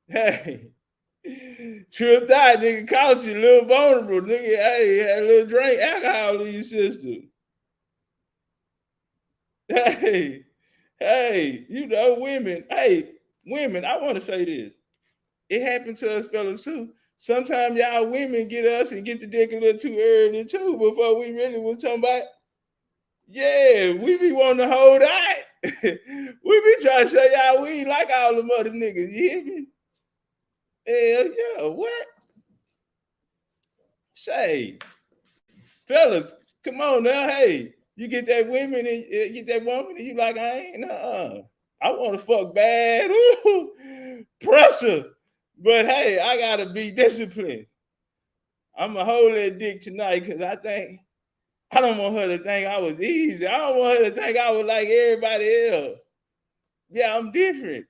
Hey, tripped out, nigga, caught you a little vulnerable, nigga. Hey, had a little drink alcohol in your system. Hey, you know, women, I want to say this. It happened to us fellas too. Sometimes y'all women get us and get the dick a little too early too before we really was talking about. Yeah, we be wanting to hold out. We be trying to show y'all we ain't like all them other niggas. You hear me? Hell yeah, what? Say, fellas, come on now. Hey, you get that woman and get that woman and you like, I ain't I want to fuck bad. Ooh, pressure. But hey, I gotta be disciplined. I'ma hold that dick tonight because I don't want her to think I was easy. I don't want her to think I was like everybody else. Yeah, I'm different.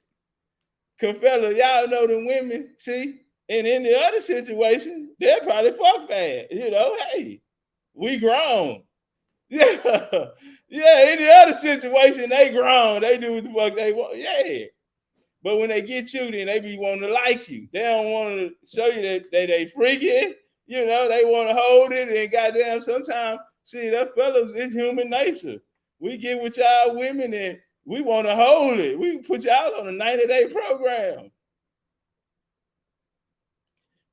Cause fellas, y'all know them women, see, and in the other situation, they'll probably fuck bad. You know, hey, we grown. Yeah. Yeah, in the other situation, they grown. They do what the fuck they want. Yeah. But when they get you, then they be wanting to like you. They don't want to show you that they freaky. You know, they want to hold it. And goddamn, sometimes, see, that fellas, it's human nature. We get with y'all women and we want to hold it. We put y'all on a 90-day program.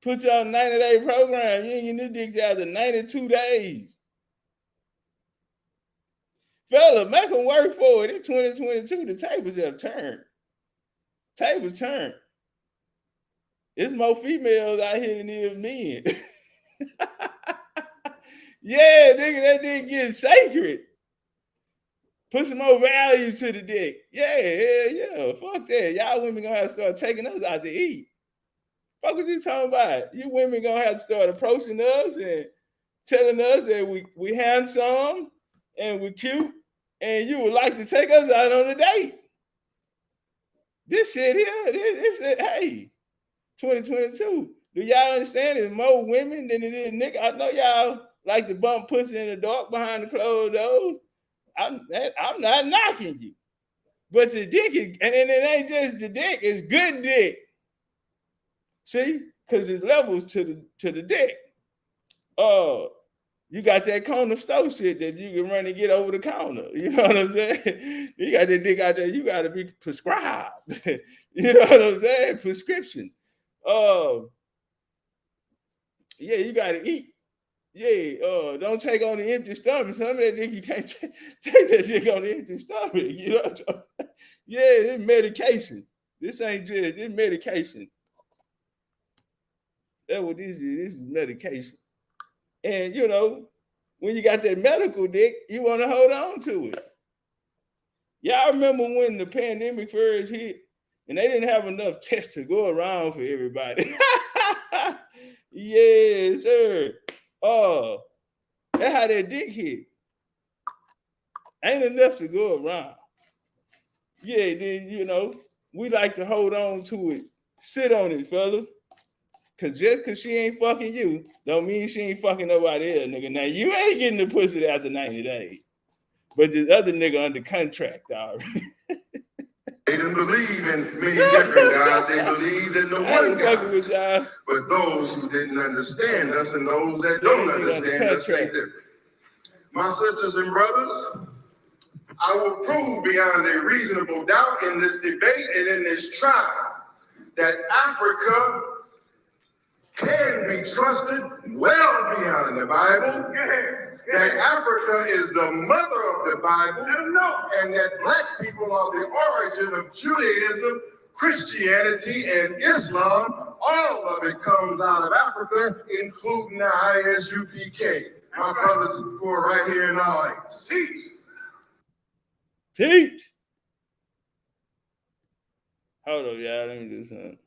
Put you on a 90-day program. You ain't getting this dick after 92 days. Fella, make them work for it. It's 2022. The tables have turned. Tables turned. It's more females out here than there is men. Yeah, nigga, that dick getting sacred. Put some more value to the dick. Yeah. Fuck that. Y'all women gonna have to start taking us out to eat. Fuck what you talking about? You women gonna have to start approaching us and telling us that we handsome and we cute and you would like to take us out on a date. This shit here, this shit, hey, 2022. Do y'all understand there's more women than it is nigga? I know y'all like to bump pussy in the dark behind the closed doors. I'm not knocking you. But the dick is, and it ain't just the dick, it's good dick. See? Because there's levels to the dick. You got that corner store shit that you can run and get over the counter. You know what I'm saying? You got that dick out there, you got to be prescribed. You know what I'm saying? Prescription. Yeah, you got to eat. Yeah, don't take on the empty stomach. Some of that dick you can't take that dick on the empty stomach. You know what I'm talking about? Yeah, this medication. This ain't just, this medication. That's what this is. This is medication. And you know, when you got that medical dick, you want to hold on to it. Y'all remember when the pandemic first hit and they didn't have enough tests to go around for everybody? Yeah, sure. That's how that dick hit. Ain't enough to go around. Yeah, then you know, we like to hold on to it. Sit on it, fella. Cause just cause she ain't fucking you, don't mean she ain't fucking nobody else, nigga. Now you ain't getting the pussy after 90 days. But this other nigga under contract already. They didn't believe in many different gods. They believed in the one God. But those who didn't understand us and those that don't understand us say different. My sisters and brothers, I will prove beyond a reasonable doubt in this debate and in this trial that Africa can be trusted well beyond the Bible, that Africa is the mother of the Bible, and that Black people are the origin of Judaism, Christianity, and Islam. All of it comes out of Africa, including the ISUPK. My brothers who are right here in the audience. Teach. Hold up, y'all. Let me do something.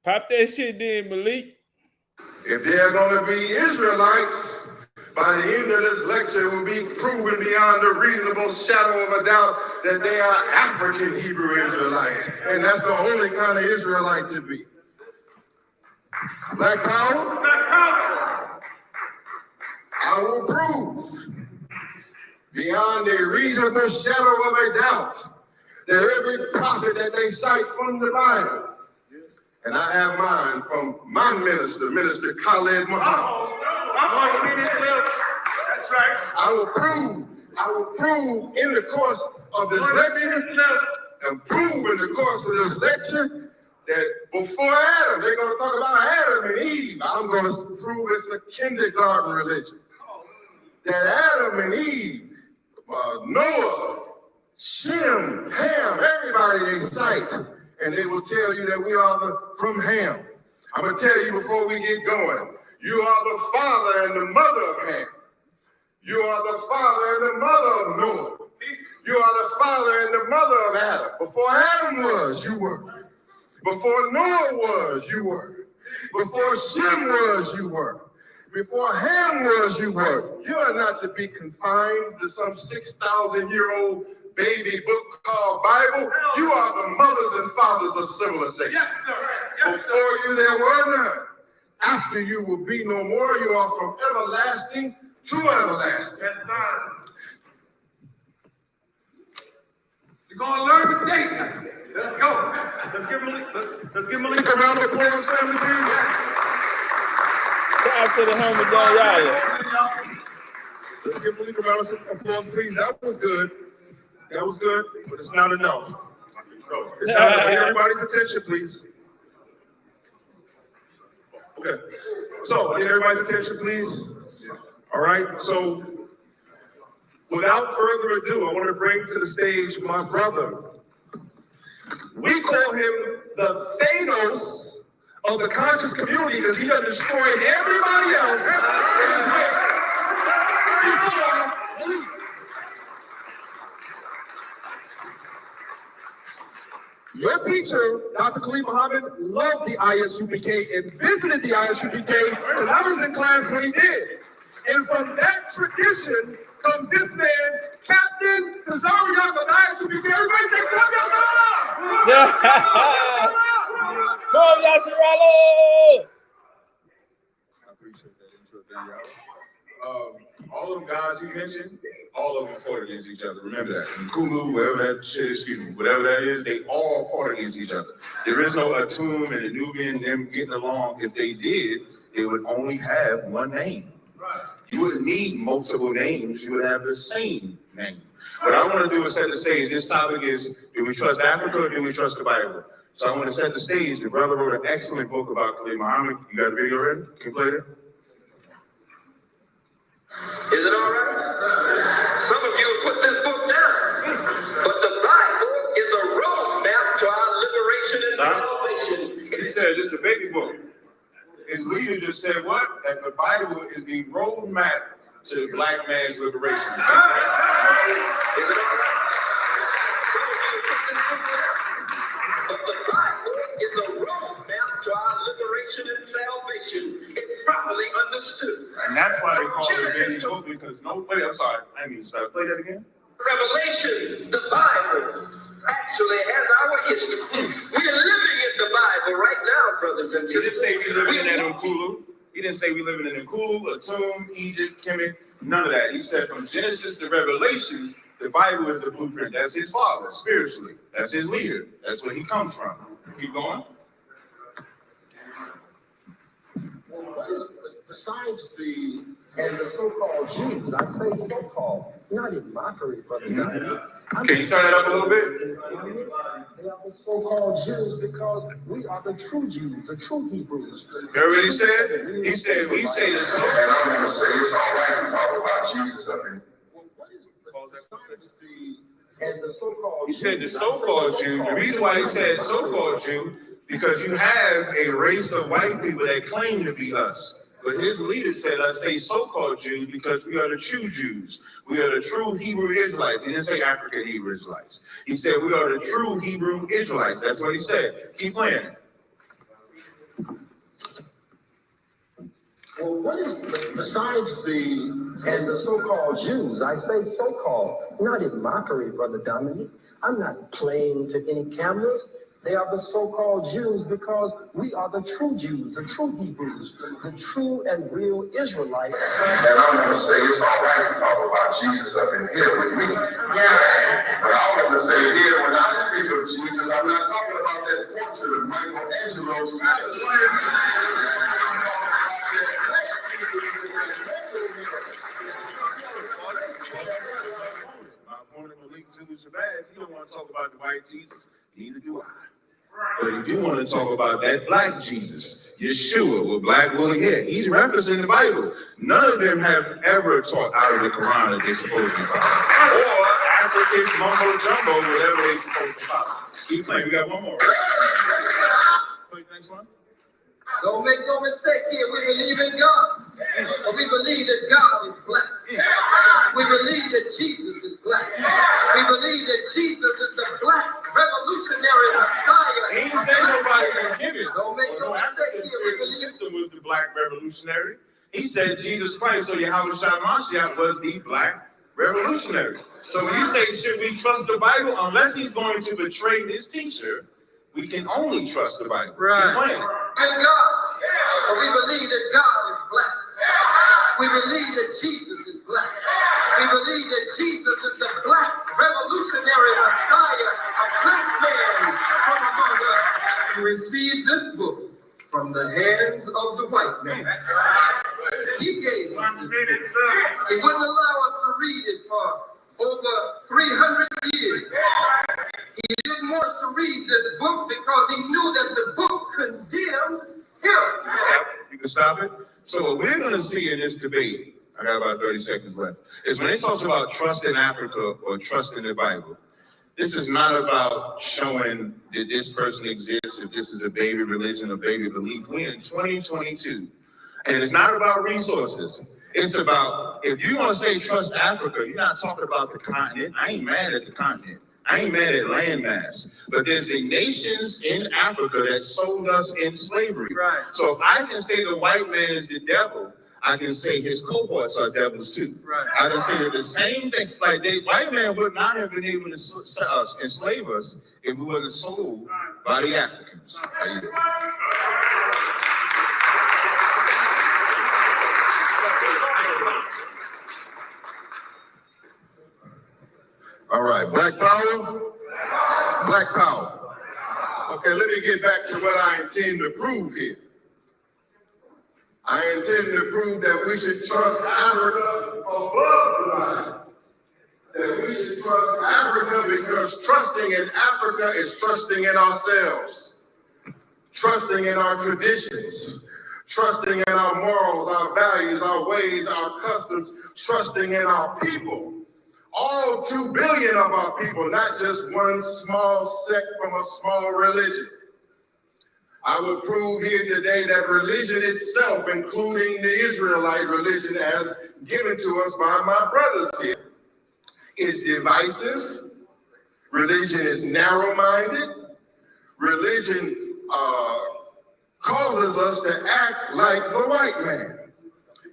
Pop that shit then, Malik. If they're going to be Israelites, by the end of this lecture, it will be proven beyond a reasonable shadow of a doubt that they are African Hebrew Israelites. And that's the only kind of Israelite to be. Black power? Black power. I will prove beyond a reasonable shadow of a doubt that every prophet that they cite from the Bible, and I have mine from my minister, Minister Khalid Muhammad. That's right. I will prove in the course of this lecture, and prove in the course of this lecture that before Adam, they're going to talk about Adam and Eve. I'm going to prove it's a kindergarten religion. That Adam and Eve, Noah, Shem, Ham, everybody they cite, and they will tell you that we are from Ham. I'm going to tell you before we get going, you are the father and the mother of Ham. You are the father and the mother of Noah. You are the father and the mother of Adam. Before Adam was, you were. Before Noah was, you were. Before Shem was, you were. Before Ham was, you were. You are not to be confined to some 6,000-year-old baby book called Bible. You are the mothers and fathers of civilization. Yes, sir. Yes, sir. Before you there were none. After you will be no more. You are from everlasting to everlasting. Yes, sir. You're going to learn today. Let's go. Let's give Malik a round of applause, family, please. Shout out to the homie Don Yala. Let's give Malik a round of applause, please. That was good. That was good, but it's not enough. It's not enough. Get everybody's attention, please. Okay. So, I need everybody's attention, please. All right. So, without further ado, I want to bring to the stage my brother. We call him the Thanos of the conscious community because he done destroyed everybody else in his way. Your teacher, Dr. Khalid Muhammad, loved the ISUPK and visited the ISUPK because I was in class when he did. And from that tradition comes this man, Captain Tazaryach of ISUPK. Everybody say, come on, Come Yasiralo! I appreciate that intro, y'all. All of them guys he mentioned, all of them fought against each other. Remember that. And Kulu, whatever that shit is, whatever that is, they all fought against each other. There is no Atum and the Nubian and them getting along. If they did, they would only have one name. Right. You wouldn't need multiple names. You would have the same name. What I want to do is set the stage. This topic is, do we trust Africa or do we trust the Bible? So I want to set the stage. The brother wrote an excellent book about Khalid Muhammad. You got a video ready? Can you play it? Is it all right? Some of you have put this book down. But the Bible is a roadmap to our liberation and salvation. He said it's a baby book. His leader just said what? That the Bible is the roadmap to black man's liberation. Is it all right? But the Bible is a roadmap to our liberation and salvation, if properly understood. And that's why they call it a baby book, because I'm sorry, I mean, stop. Play that again. Revelation, the Bible, actually has our history. We are living in the Bible right now, brothers and He didn't sisters. say we living in Nkulu. He didn't say we living in Nkulu, Atum, Egypt, Kemet, none of that. He said from Genesis to Revelation, the Bible is the blueprint. That's his father, spiritually. That's his leader. That's where he comes from. Keep going. Besides the so-called Jews, I say so-called, not in mockery, brother. Can you turn it up a little bit? They are the so-called Jews because we are the true Jews, the true Hebrews. You heard what he said? He said, we say the so. And I'm going to say it's all right to talk about Jesus up in. Well, what is besides the so-called He said the so-called Jew. The reason why he said so-called Jew, because you have a race of white people that claim to be us. But his leader said, let's say so-called Jews because we are the true Jews. We are the true Hebrew Israelites. He didn't say African Hebrew Israelites. He said we are the true Hebrew Israelites. That's what he said. Keep playing. Well, what is, besides the so-called Jews, I say so-called, not in mockery, Brother Dominic. I'm not playing to any cameras. They are the so-called Jews because we are the true Jews, the true Hebrews, the true and real Israelites. And I'm going to say it's all right to talk about Jesus up in here with me. Yeah. But I want to say here, when I speak of Jesus, I'm not talking about that portrait of Michelangelo's. My opponent, Malik Zulu Shabazz, he don't want to talk about the white Jesus. Neither do I. But he do want to talk about that black Jesus, Yeshua, with black woolly hair. He's referencing the Bible. None of them have ever taught out of the Quran that they're supposed to be following. Or African mumbo jumbo, whatever they're supposed to follow. Keep playing. We got one more. Play the next one. Don't make no mistake here. We believe in God. But we believe that God is black. We believe that Jesus is black. We believe that Jesus is the black revolutionary Messiah. He ain't say nobody can give it. Don't make no mistake here. We believe System was the black revolutionary. He said Jesus Christ, so Yahweh Shai Mashiach was the black revolutionary. So when you say, should we trust the Bible? Unless he's going to betray his teacher, we can only trust the Bible. right. And God. But we believe that God is black. We believe that Jesus is black. We believe that Jesus is the black revolutionary Messiah, a black man from among us. We received this book from the hands of the white man. He gave us this book. He wouldn't allow us to read it for over 300 years. He didn't want us to read this book because he knew that the book condemned him. You can stop it. So what we're going to see in this debate, I got about 30 seconds left, is when they talk about trust in Africa or trust in the Bible, this is not about showing that this person exists, if this is a baby religion or baby belief. We're in 2022. And it's not about resources. It's about, if you want to say trust Africa, you're not talking about the continent. I ain't mad at the continent. I ain't mad at landmass. But there's the nations in Africa that sold us in slavery. Right. So if I can say the white man is the devil, I can say his cohorts are devils too. Right. I can say the same thing. Like the white man would not have been able to enslave us if we wasn't sold by the Africans. All right, black power, black power. Okay, let me get back to what I intend to prove here. I intend to prove that we should trust Africa above the line. That we should trust Africa because trusting in Africa is trusting in ourselves, trusting in our traditions, trusting in our morals, our values, our ways, our customs, trusting in our people. All 2 billion of our people, not just one small sect from a small religion. I will prove here today that religion itself, including the Israelite religion as given to us by my brothers here, is divisive. Religion is narrow-minded. Religion causes us to act like the white man.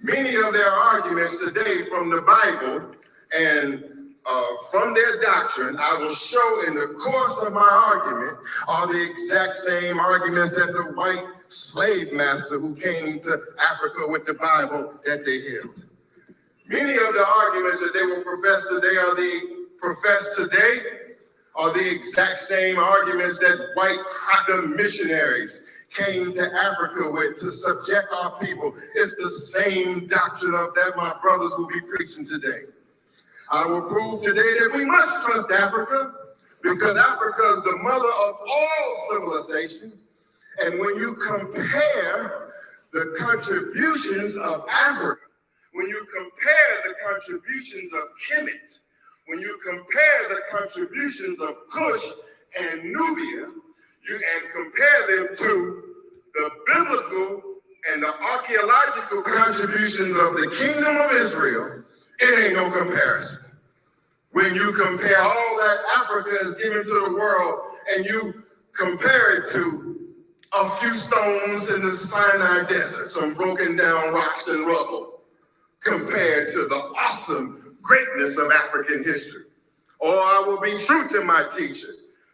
Many of their arguments today from the Bible and from their doctrine, I will show in the course of my argument, are the exact same arguments that the white slave master who came to Africa with the Bible that they held. Many of the arguments that they will profess today are the exact same arguments that white cracker missionaries came to Africa with to subject our people. It's the same doctrine of that my brothers will be preaching today. I will prove today that we must trust Africa because Africa is the mother of all civilization. And when you compare the contributions of Africa, when you compare the contributions of Kemet, when you compare the contributions of Cush and Nubia, and compare them to the biblical and the archaeological contributions of the kingdom of Israel, it ain't no comparison. When you compare all that Africa has given to the world and you compare it to a few stones in the Sinai desert, some broken down rocks and rubble, compared to the awesome greatness of African history. Or I will be true to my teacher.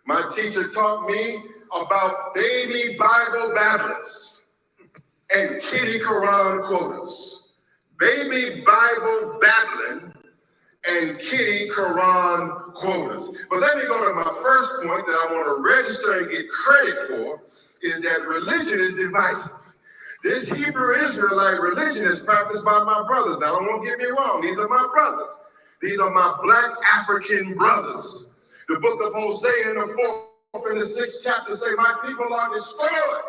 My teacher taught me about baby Bible babblers and kitty Quran quotas. Baby Bible babbling and kitty Quran quotas. But let me go to my first point that I want to register and get credit for, is that religion is divisive. This Hebrew Israelite religion is practiced by my brothers. Now, don't get me wrong, these are my brothers. These are my black African brothers. The book of Hosea in the 4th and the 6th chapter say, my people are destroyed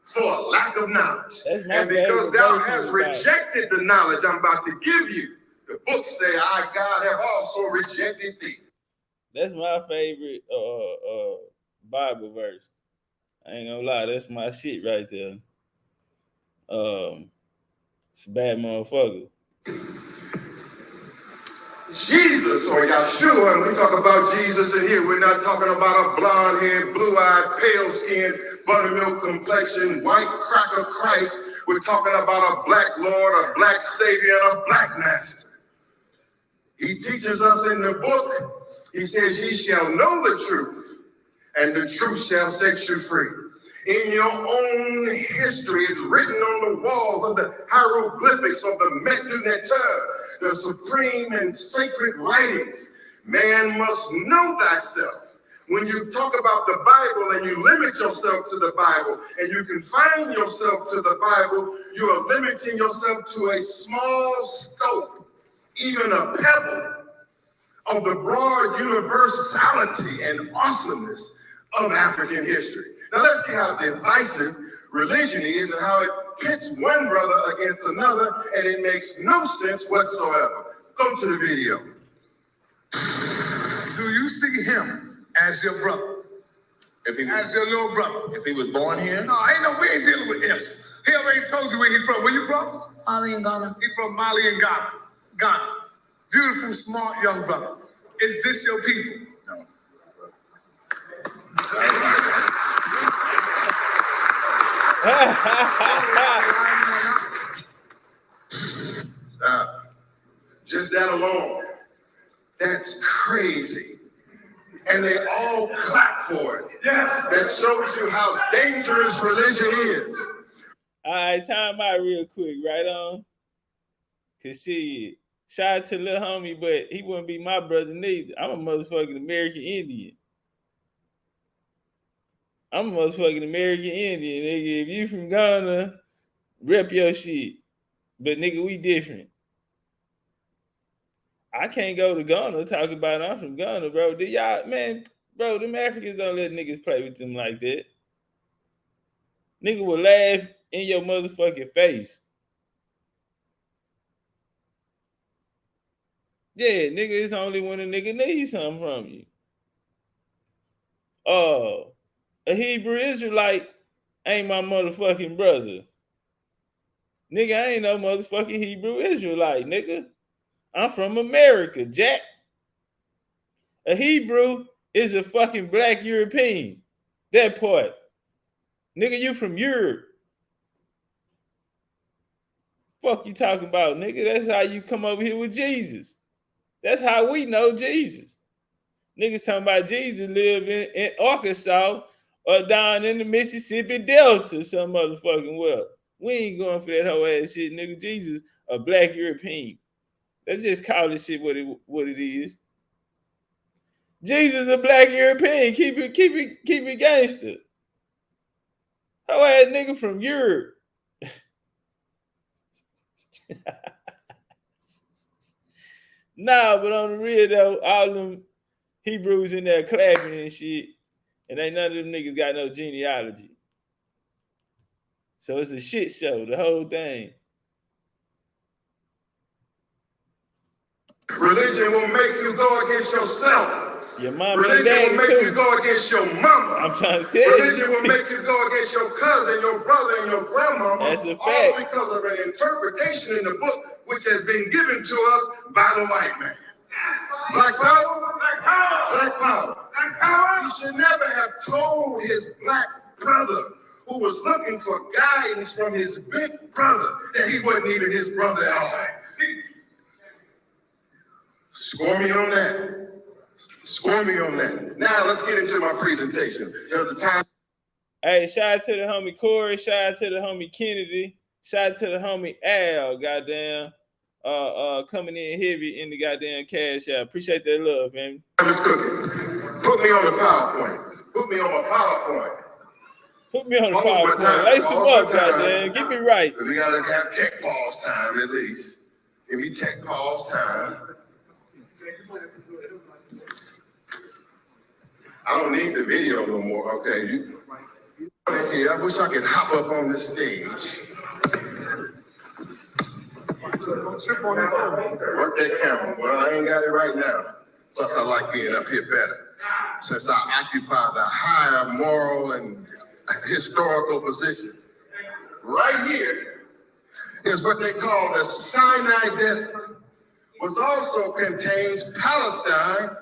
for lack of knowledge. And because thou hast rejected the knowledge I'm about to give you, the book say, I, God, have also rejected thee. That's my favorite Bible verse. I ain't gonna lie, that's my shit right there. It's a bad motherfucker. Jesus, or Yahshua, and we talk about Jesus in here, we're not talking about a blonde-haired, blue-eyed, pale-skinned, buttermilk complexion, white cracker Christ. We're talking about a black Lord, a black Savior, and a black Master. He teaches us in the book, he says, ye shall know the truth, and the truth shall set you free. In your own history, it's written on the walls of the hieroglyphics of the Medu Neter, the supreme and sacred writings. Man must know thyself. When you talk about the Bible and you limit yourself to the Bible and you confine yourself to the Bible, you are limiting yourself to a small scope, even a pebble, of the broad universality and awesomeness of African history. Now let's see how divisive religion is and how it pits one brother against another, and it makes no sense whatsoever. Go to the video. Do you see him as your brother? As your little brother? If he was born here? No, we ain't dealing with ifs. He already told you where he from. Where you from? Mali and Ghana. He from Mali and Ghana. Ghana. Beautiful, smart young brother. Is this your people? No. Just that alone, that's crazy. And they all clap for it. Yes. That shows you how dangerous religion is. All right, time out real quick, right on. Cause shit, shout out to little homie, but he wouldn't be my brother neither. I'm a motherfucking American Indian. I'm a motherfucking American Indian, nigga. If you from Ghana, rep your shit. But nigga, we different. I can't go to Ghana talk about I'm from Ghana, bro. Them Africans don't let niggas play with them like that. Nigga will laugh in your motherfucking face. Yeah, nigga, it's only when a nigga needs something from you. A Hebrew Israelite ain't my motherfucking brother. Nigga, I ain't no motherfucking Hebrew Israelite, nigga. I'm from America, Jack. A Hebrew is a fucking black European. That part. Nigga, you from Europe. Fuck you talking about, nigga? That's how you come over here with Jesus. That's how we know Jesus. Niggas talking about Jesus live in Arkansas or down in the Mississippi Delta some motherfucking well. We ain't going for that whole ass shit, nigga. Jesus, a black European. Let's just call this shit what it is. Jesus, a black European. Keep it gangster. How ass nigga from Europe? Nah, but on the real though, all them Hebrews in there clapping and shit, and ain't none of them niggas got no genealogy. So it's a shit show, the whole thing. Religion will make you go against yourself. Your mama Religion will make you go against your mama. I'm trying to tell you. Religion will make you go against your cousin, your brother, and your grandmama. That's a fact. All because of an interpretation in the book which has been given to us by the white man. Black power? Black power. Black power. Black power. He should never have told his black brother who was looking for guidance from his big brother, that he wasn't even his brother at all. Score me on that. Score me on that. Now let's get into my presentation. There was a time. Hey, shout out to the homie Corey, shout out to the homie Kennedy, shout out to the homie Al, goddamn, coming in heavy in the goddamn cash out. Appreciate that love, man. I'm just cooking. Put me on the PowerPoint. Put me on my PowerPoint. Put me on the PowerPoint. Lace them up, goddamn. Get me right. We gotta have tech pause time at least. Give me tech pause time. I don't need the video no more. Okay, you here. I wish I could hop up on the stage. Work that camera. Well, I ain't got it right now. Plus, I like being up here better, since I occupy the higher moral and historical position. Right here is what they call the Sinai Desert, which also contains Palestine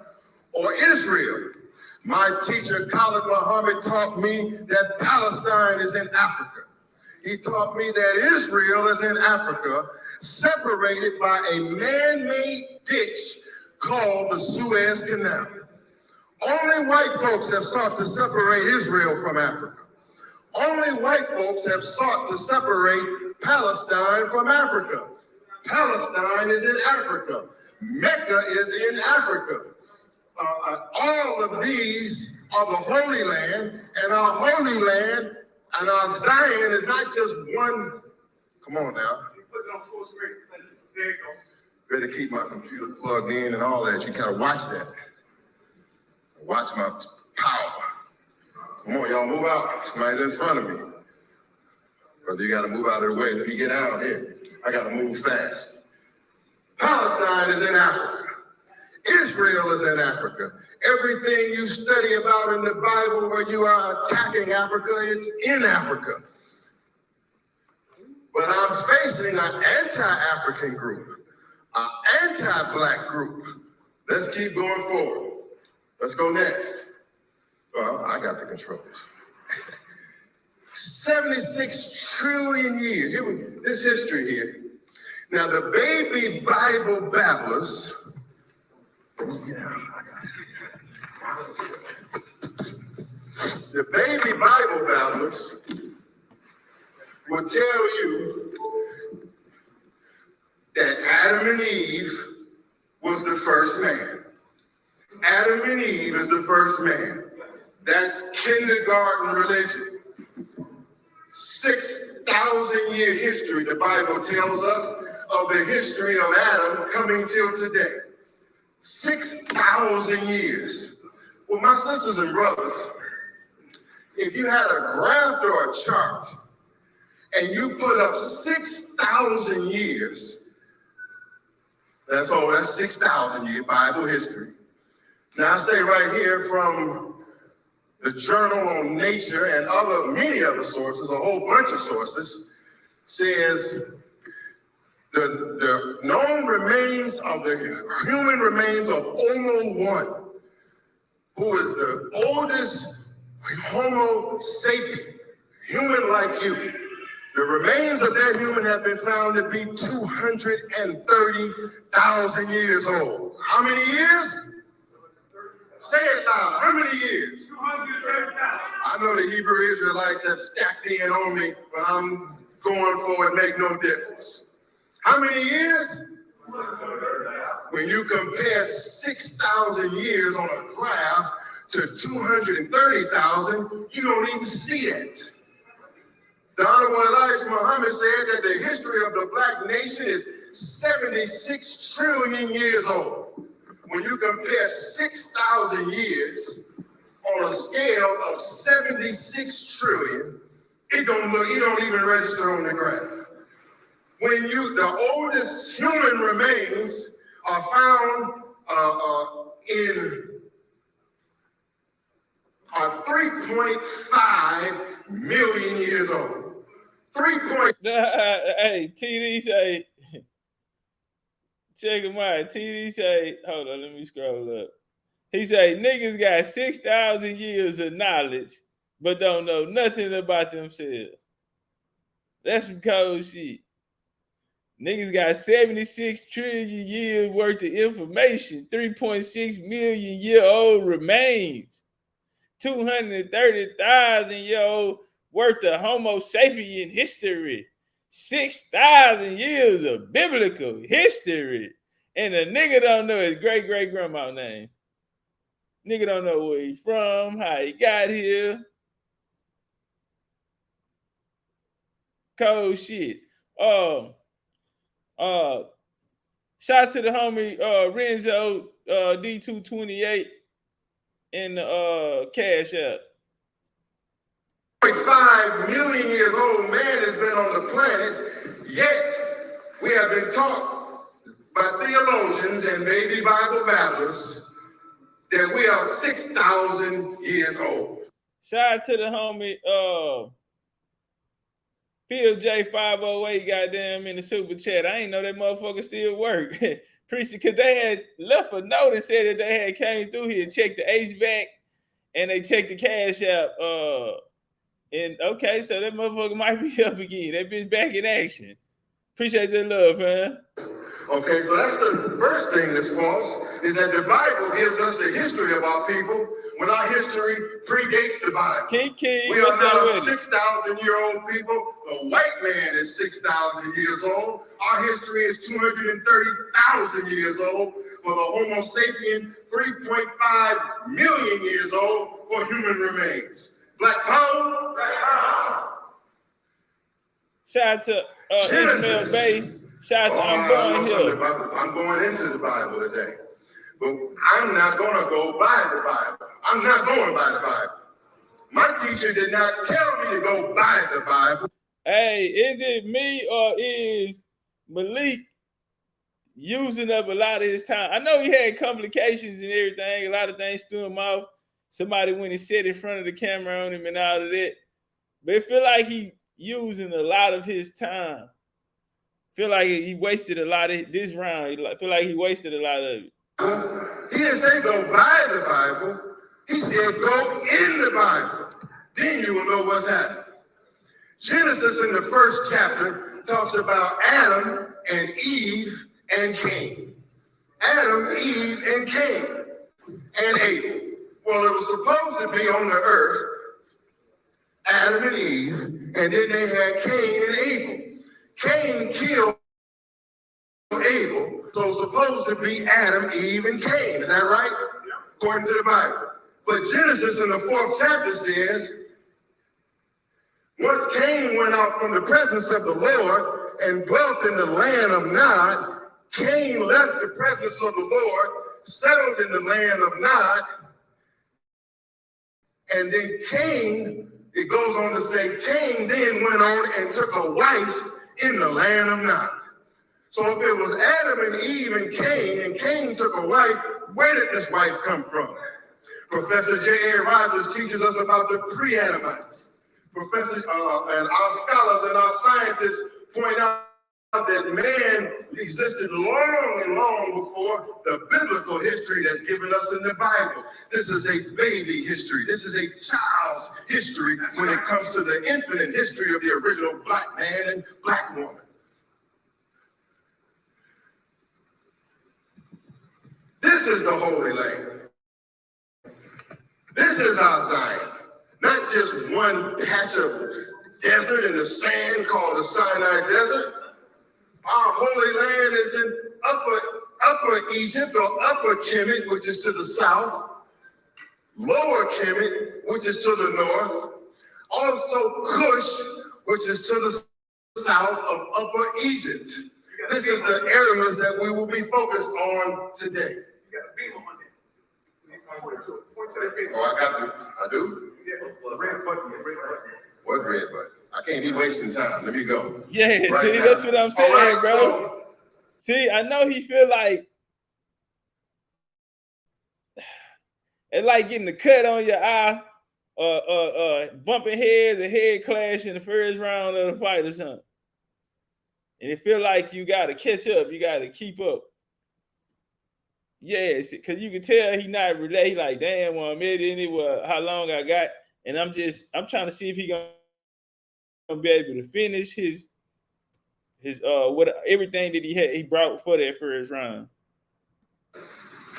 or Israel. My teacher, Khalid Muhammad, taught me that Palestine is in Africa. He taught me that Israel is in Africa, separated by a man-made ditch called the Suez Canal. Only white folks have sought to separate Israel from Africa. Only white folks have sought to separate Palestine from Africa. Palestine is in Africa. Mecca is in Africa. All of these are the Holy Land, and our Holy Land and our Zion is not just one. Come on now. Put it on full screen. There you go. Better keep my computer plugged in and all that. You gotta watch that. Watch my power. Come on, y'all, move out. Somebody's in front of me. Brother, you gotta move out of the way. Let me get out here. I gotta move fast. Palestine is in Africa. Israel is in Africa. Everything you study about in the Bible where you are attacking Africa, it's in Africa. But I'm facing an anti-African group, an anti-Black group. Let's keep going forward. Let's go next. Well, I got the controls. 76 trillion years. Here we go. This history here. Now, the baby Bible babblers. The baby Bible babblers will tell you that Adam and Eve was the first man. Adam and Eve is the first man. That's kindergarten religion. 6,000 year history, the Bible tells us, of the history of Adam coming till today. 6,000 years. Well, my sisters and brothers, if you had a graph or a chart and you put up 6,000 years, that's 6,000 year Bible history. Now I say right here from the Journal on Nature and many other sources, a whole bunch of sources, says the known remains of the human remains of Homo 1, who is the oldest Homo sapien, human like you. The remains of that human have been found to be 230,000 years old. How many years? Say it loud. How many years? 230,000. I know the Hebrew Israelites have stacked in on me, but I'm going for it, make no difference. How many years? When you compare 6,000 years on a graph to 230,000, you don't even see it. The Honorable Elijah Muhammad said that the history of the Black nation is 76 trillion years old. When you compare 6,000 years on a scale of 76 trillion, it don't even register on the graph. When the oldest human remains are found are 3.5 million years old. Hey, TD say, check him out. TD say, hold on, let me scroll up. He say, niggas got 6,000 years of knowledge, but don't know nothing about themselves. That's some cold shit. Niggas got 76 trillion years worth of information, 3.6 million year old remains, 230,000 year old worth of Homo sapien history, 6,000 years of biblical history, and a nigga don't know his great great grandma name. Nigga don't know where he's from, how he got here. Cold shit. Shout out to the homie Renzo D228 in the Cash App. 5 million years old man has been on the planet, yet we have been taught by theologians and baby Bible babblers that we are 6,000 years old. Shout out to the homie Phil J508 goddamn in the super chat. I ain't know that motherfucker still work. Appreciate, because they had left a note and said that they had came through here, checked the HVAC, and they checked the Cash App. And okay, so that motherfucker might be up again. They've been back in action. Appreciate that love, man. Okay, so that's the first thing that's false, is that the Bible gives us the history of our people when our history predates the Bible. We are now 6,000-year-old people. The white man is 6,000 years old. Our history is 230,000 years old. For the Homo sapien, 3.5 million years old for human remains. Black power. Black power. Shout out to Ishmael Bay. Shout out to I'm going into the Bible today. But I'm not going to go by the Bible. I'm not going by the Bible. My teacher did not tell me to go by the Bible. Hey, is it me or is Malik using up a lot of his time? I know he had complications and everything. A lot of things threw him off. Somebody when he sat in front of the camera on him and all of that. But it feel like he using a lot of his time. Feel like he wasted a lot of this round. I feel like he wasted a lot of it. He didn't say go by the Bible. He said go in the Bible. Then you will know what's happening. Genesis in the first chapter talks about Adam and Eve and Cain. Adam, Eve, and Cain and Abel. Well, it was supposed to be on the earth, Adam and Eve, and then they had Cain and Abel. Cain killed Abel, so it's supposed to be Adam, Eve, and Cain. Is that right? According to the Bible. But Genesis in the 4th chapter says, once Cain went out from the presence of the Lord and dwelt in the land of Nod, Cain left the presence of the Lord, settled in the land of Nod, and then Cain, it goes on to say, Cain then went on and took a wife in the land of Nod. So if it was Adam and Eve and Cain took a wife, where did this wife come from? Professor J.A. Rogers teaches us about the pre-Adamites. Professor and our scholars and our scientists point out that man existed long and long before the biblical history that's given us in the Bible. This is a baby history. This is a child's history when it comes to the infinite history of the original black man and black woman. This is the Holy Land. This is our Zion. Not just one patch of desert in the sand called the Sinai Desert. Our Holy Land is in upper Egypt or upper Kemet, which is to the south, lower Kemet, which is to the north, also Cush, which is to the south of upper Egypt. This is the areas that we will be focused on today. Oh, I got the, I do? The red button, What red button? I can't be wasting time. Let me go. Yeah, right, see, now. That's what I'm saying, right, bro. So, see, I know he feel like it's like getting the cut on your eye, bumping heads, a head clash in the first round of the fight or something. And it feel like you got to catch up. You got to keep up. Yeah, because you can tell he not related. He like, damn, well, I'm in it. Well, how long I got? And I'm trying to see if he gonna be able to finish his what everything that he brought for that first round.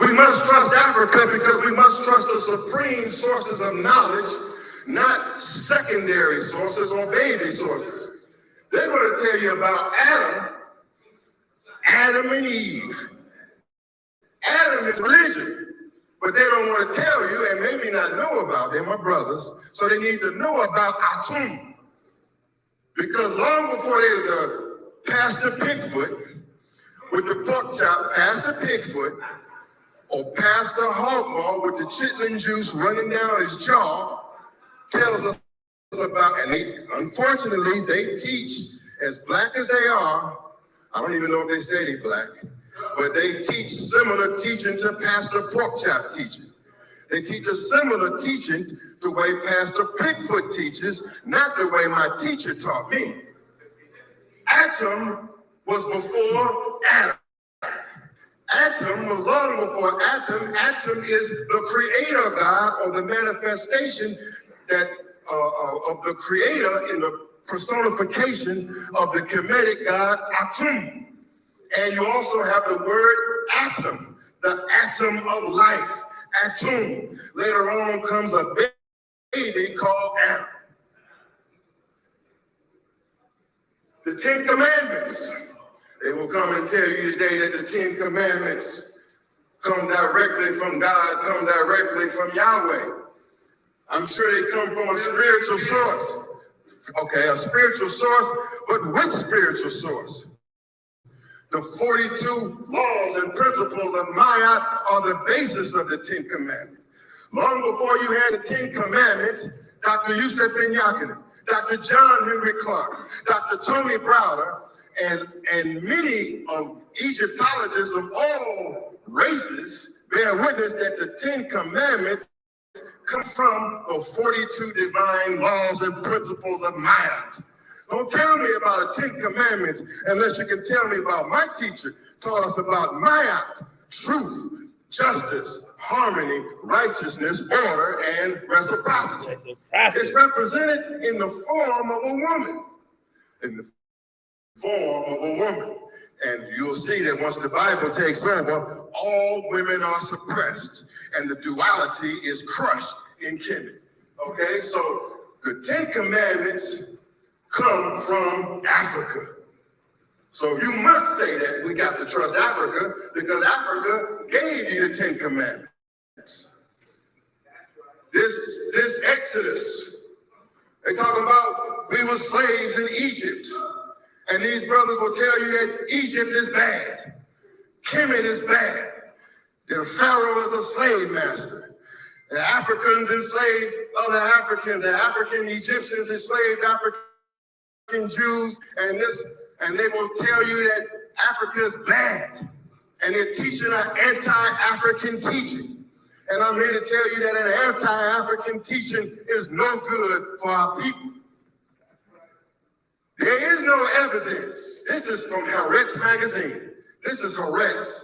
We must trust Africa because we must trust the supreme sources of knowledge, not secondary sources or baby sources. They're going to tell you about Adam and Eve. Adam is religion, but they don't want to tell you and maybe not know about them, my brothers, so they need to know about Atum. Because long before they were Pastor Pigfoot, with the pork chop, Pastor Pigfoot, or Pastor Hogmaw with the chitlin juice running down his jaw, tells us about, and unfortunately, they teach, as black as they are, I don't even know if they say they black, but they teach similar teaching to Pastor Porkchop teaching. They teach a similar teaching the way Pastor Pigfoot teaches, not the way my teacher taught me. Atom was before Adam. Atom was long before Atom. Atom is the creator God, or the manifestation that of the creator in the personification of the Kemetic God Atum. And you also have the word atom, the atom of life, Atum. Later on comes a baby called Adam. The 10 Commandments. They will come and tell you today that the 10 Commandments come directly from God, come directly from Yahweh. I'm sure they come from a spiritual source. Okay, a spiritual source, but which spiritual source? The 42 laws and principles of Ma'at are the basis of the 10 Commandments. Long before you had the 10 Commandments, Dr. Yusuf Ben Yakinen, Dr. John Henry Clark, Dr. Tony Browder, and many of Egyptologists of all races bear witness that the 10 Commandments come from the 42 divine laws and principles of Ma'at. Don't tell me about the 10 Commandments unless you can tell me about my teacher taught us about Ma'at, truth, justice, harmony, righteousness, order, and reciprocity. It's represented in the form of a woman. In the form of a woman. And you'll see that once the Bible takes over, all women are suppressed and the duality is crushed in Kemet. Okay, so the 10 Commandments come from Africa. So you must say that we got to trust Africa because Africa gave you the 10 Commandments. This Exodus, they talk about we were slaves in Egypt. And these brothers will tell you that Egypt is bad. Kemet is bad. The Pharaoh is a slave master. The Africans enslaved other Africans. The African Egyptians enslaved African Jews. And they will tell you that Africa is bad. And they're teaching an anti-African teaching. And I'm here to tell you that an anti-African teaching is no good for our people. There is no evidence. This is from Haaretz magazine. This is Haaretz.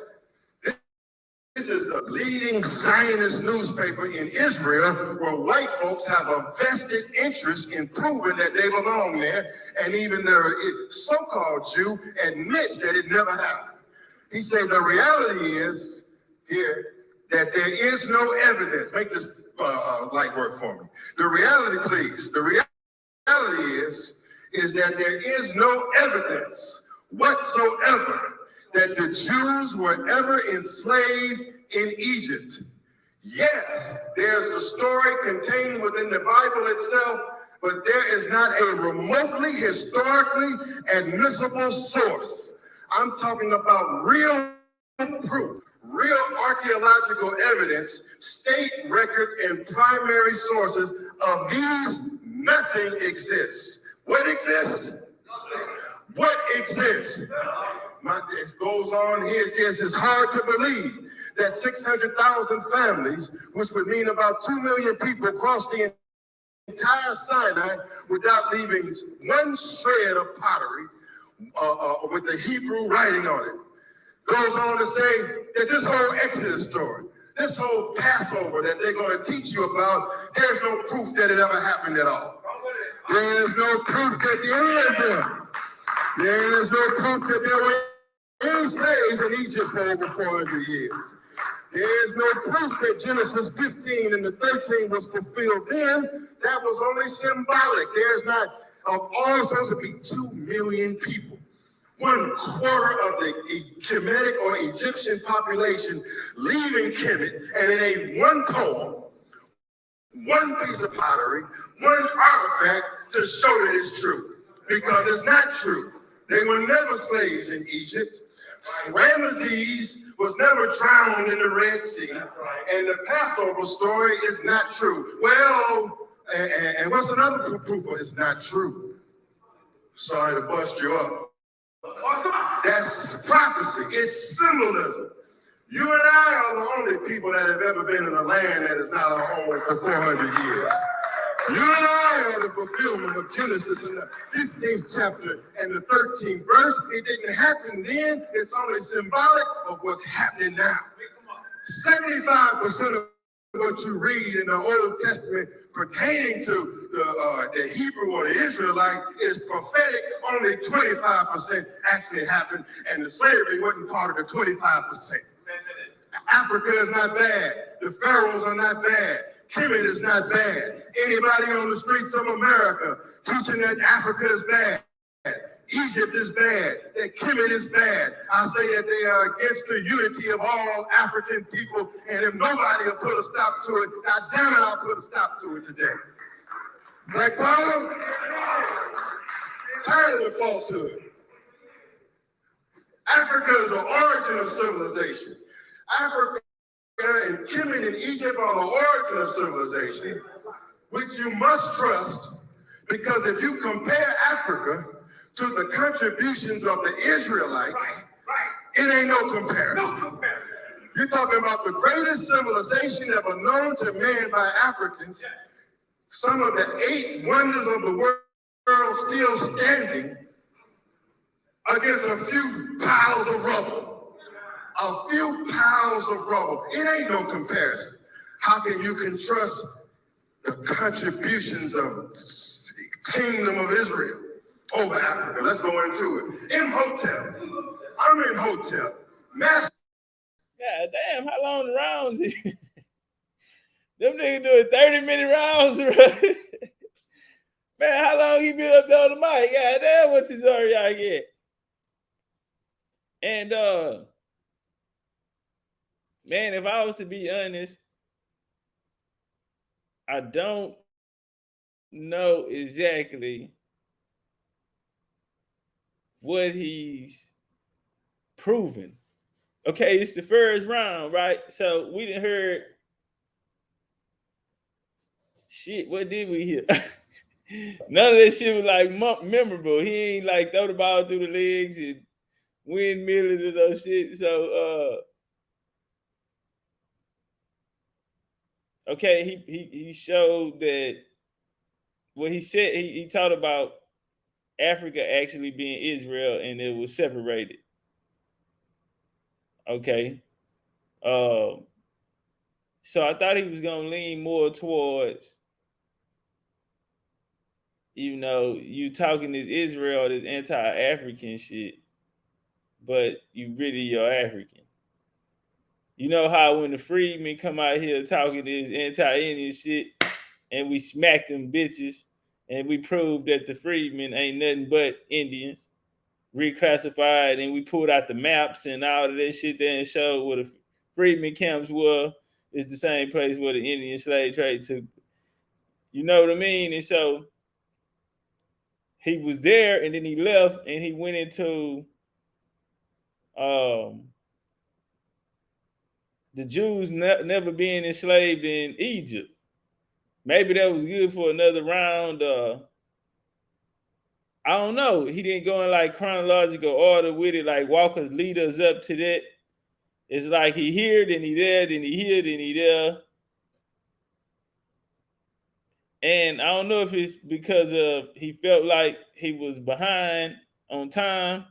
This is the leading Zionist newspaper in Israel where white folks have a vested interest in proving that they belong there. And even the so-called Jew admits that it never happened. He said the reality is here that there is no evidence. Make this light work for me. The reality, please. The reality is that there is no evidence whatsoever that the Jews were ever enslaved in Egypt. Yes, there's the story contained within the Bible itself, but there is not a remotely historically admissible source. I'm talking about real proof, real archaeological evidence, state records, and primary sources of these. Nothing exists. What exists? What exists? It goes on here, it says it's hard to believe that 600,000 families, which would mean about 2 million people, crossed the entire Sinai without leaving one shred of pottery with the Hebrew writing on it. Goes on to say that this whole Exodus story, This whole Passover that they're going to teach you about, there's no proof that it ever happened at all. There is no proof that there is no proof that there were any slaves in Egypt for over 400 years. There is no proof that Genesis 15 and the 13 was fulfilled then. That was only symbolic. There's not, of all supposed to be 2 million people. 1/4 of the Kemetic or Egyptian population leaving Kemet, and in one poem, one piece of pottery, one artifact to show that it's true. Because it's not true. They were never slaves in Egypt. Ramesses was never drowned in the Red Sea, and the Passover story is not true. Well, and what's another proof of it's not true? Sorry to bust you up. That's prophecy. It's symbolism. You and I are the only people that have ever been in a land that is not our home for 400 years. You and I are the fulfillment of Genesis in the 15th chapter and the 13th verse. It didn't happen then. It's only symbolic of what's happening now. 75% of what you read in the Old Testament pertaining to the Hebrew or the Israelite is prophetic. Only 25% actually happened, and the slavery wasn't part of the 25%. Africa is not bad. The pharaohs are not bad. Kemet is not bad. Anybody on the streets of America teaching that Africa is bad, Egypt is bad, that Kemet is bad, I say that they are against the unity of all African people, and if nobody will put a stop to it, God damn it, I'll put a stop to it today. Black power? Tired of the falsehood. Africa is the origin of civilization. Africa and Kemet and Egypt are the origin of civilization, which you must trust, because if you compare Africa to the contributions of the Israelites, it ain't no comparison. You're talking about the greatest civilization ever known to man by Africans, some of the 8 wonders of the world still standing against a few piles of rubble. A few piles of rubble. It ain't no comparison. How can you trust the contributions of the kingdom of Israel over Africa? Let's go into it. Imhotep. I'm Imhotep. Master. God damn, how long the rounds is? Them niggas doing 30-minute rounds, right? Man, how long he been up there on the mic? God damn, what's his Tazaryach get? And man, if I was to be honest, I don't know exactly what he's proven. Okay, it's the first round, right? So we done heard shit. What did we hear? None of that shit was like memorable. He ain't like throw the ball through the legs and windmill and those shit. So okay, he showed that what he said, he talked about Africa actually being Israel and it was separated. Okay. So I thought he was gonna lean more towards, you know, you talking this Israel, this anti-African shit, but you really are African. You know how when the freedmen come out here talking this anti-Indian shit and we smack them bitches and we prove that the freedmen ain't nothing but Indians, reclassified, and we pulled out the maps and all of that shit there and showed where the freedmen camps were. It's the same place where the Indian slave trade took. You know what I mean? And so he was there and then he left and he went into the Jews never being enslaved in Egypt. Maybe that was good for another round. I don't know. He didn't go in like chronological order with it, like Walker lead us up to that. It's like he here, then he there, then he here, then he there. And I don't know if it's because of he felt like he was behind on time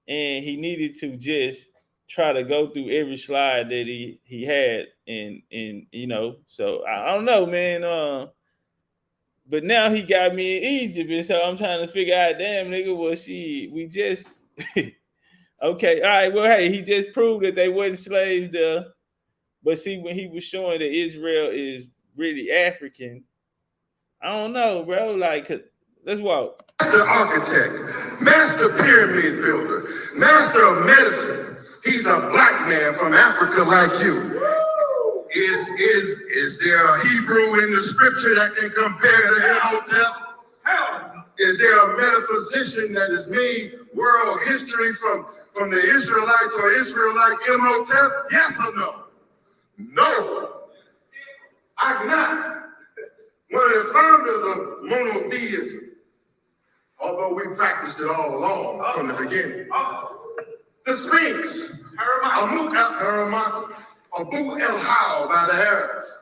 and he needed to just try to go through every slide that he had, and you know, so I don't know, man. But now he got me in Egypt, and so I'm trying to figure out, damn nigga, we just okay, all right, well, hey, he just proved that they wasn't slaves there. But see, when he was showing that Israel is really African, I don't know, bro. Like, let's walk. Master architect, master pyramid builder, master of medicine. He's a black man from Africa like you. Is there a Hebrew in the scripture that can compare to Imhotep? Is there a metaphysician that has made world history from the Israelites or Israelite Imhotep? Yes or no? No. I'm not. One of the founders of monotheism, although we practiced it all along from the beginning. The Sphinx, Abu el-Hal by the Arabs,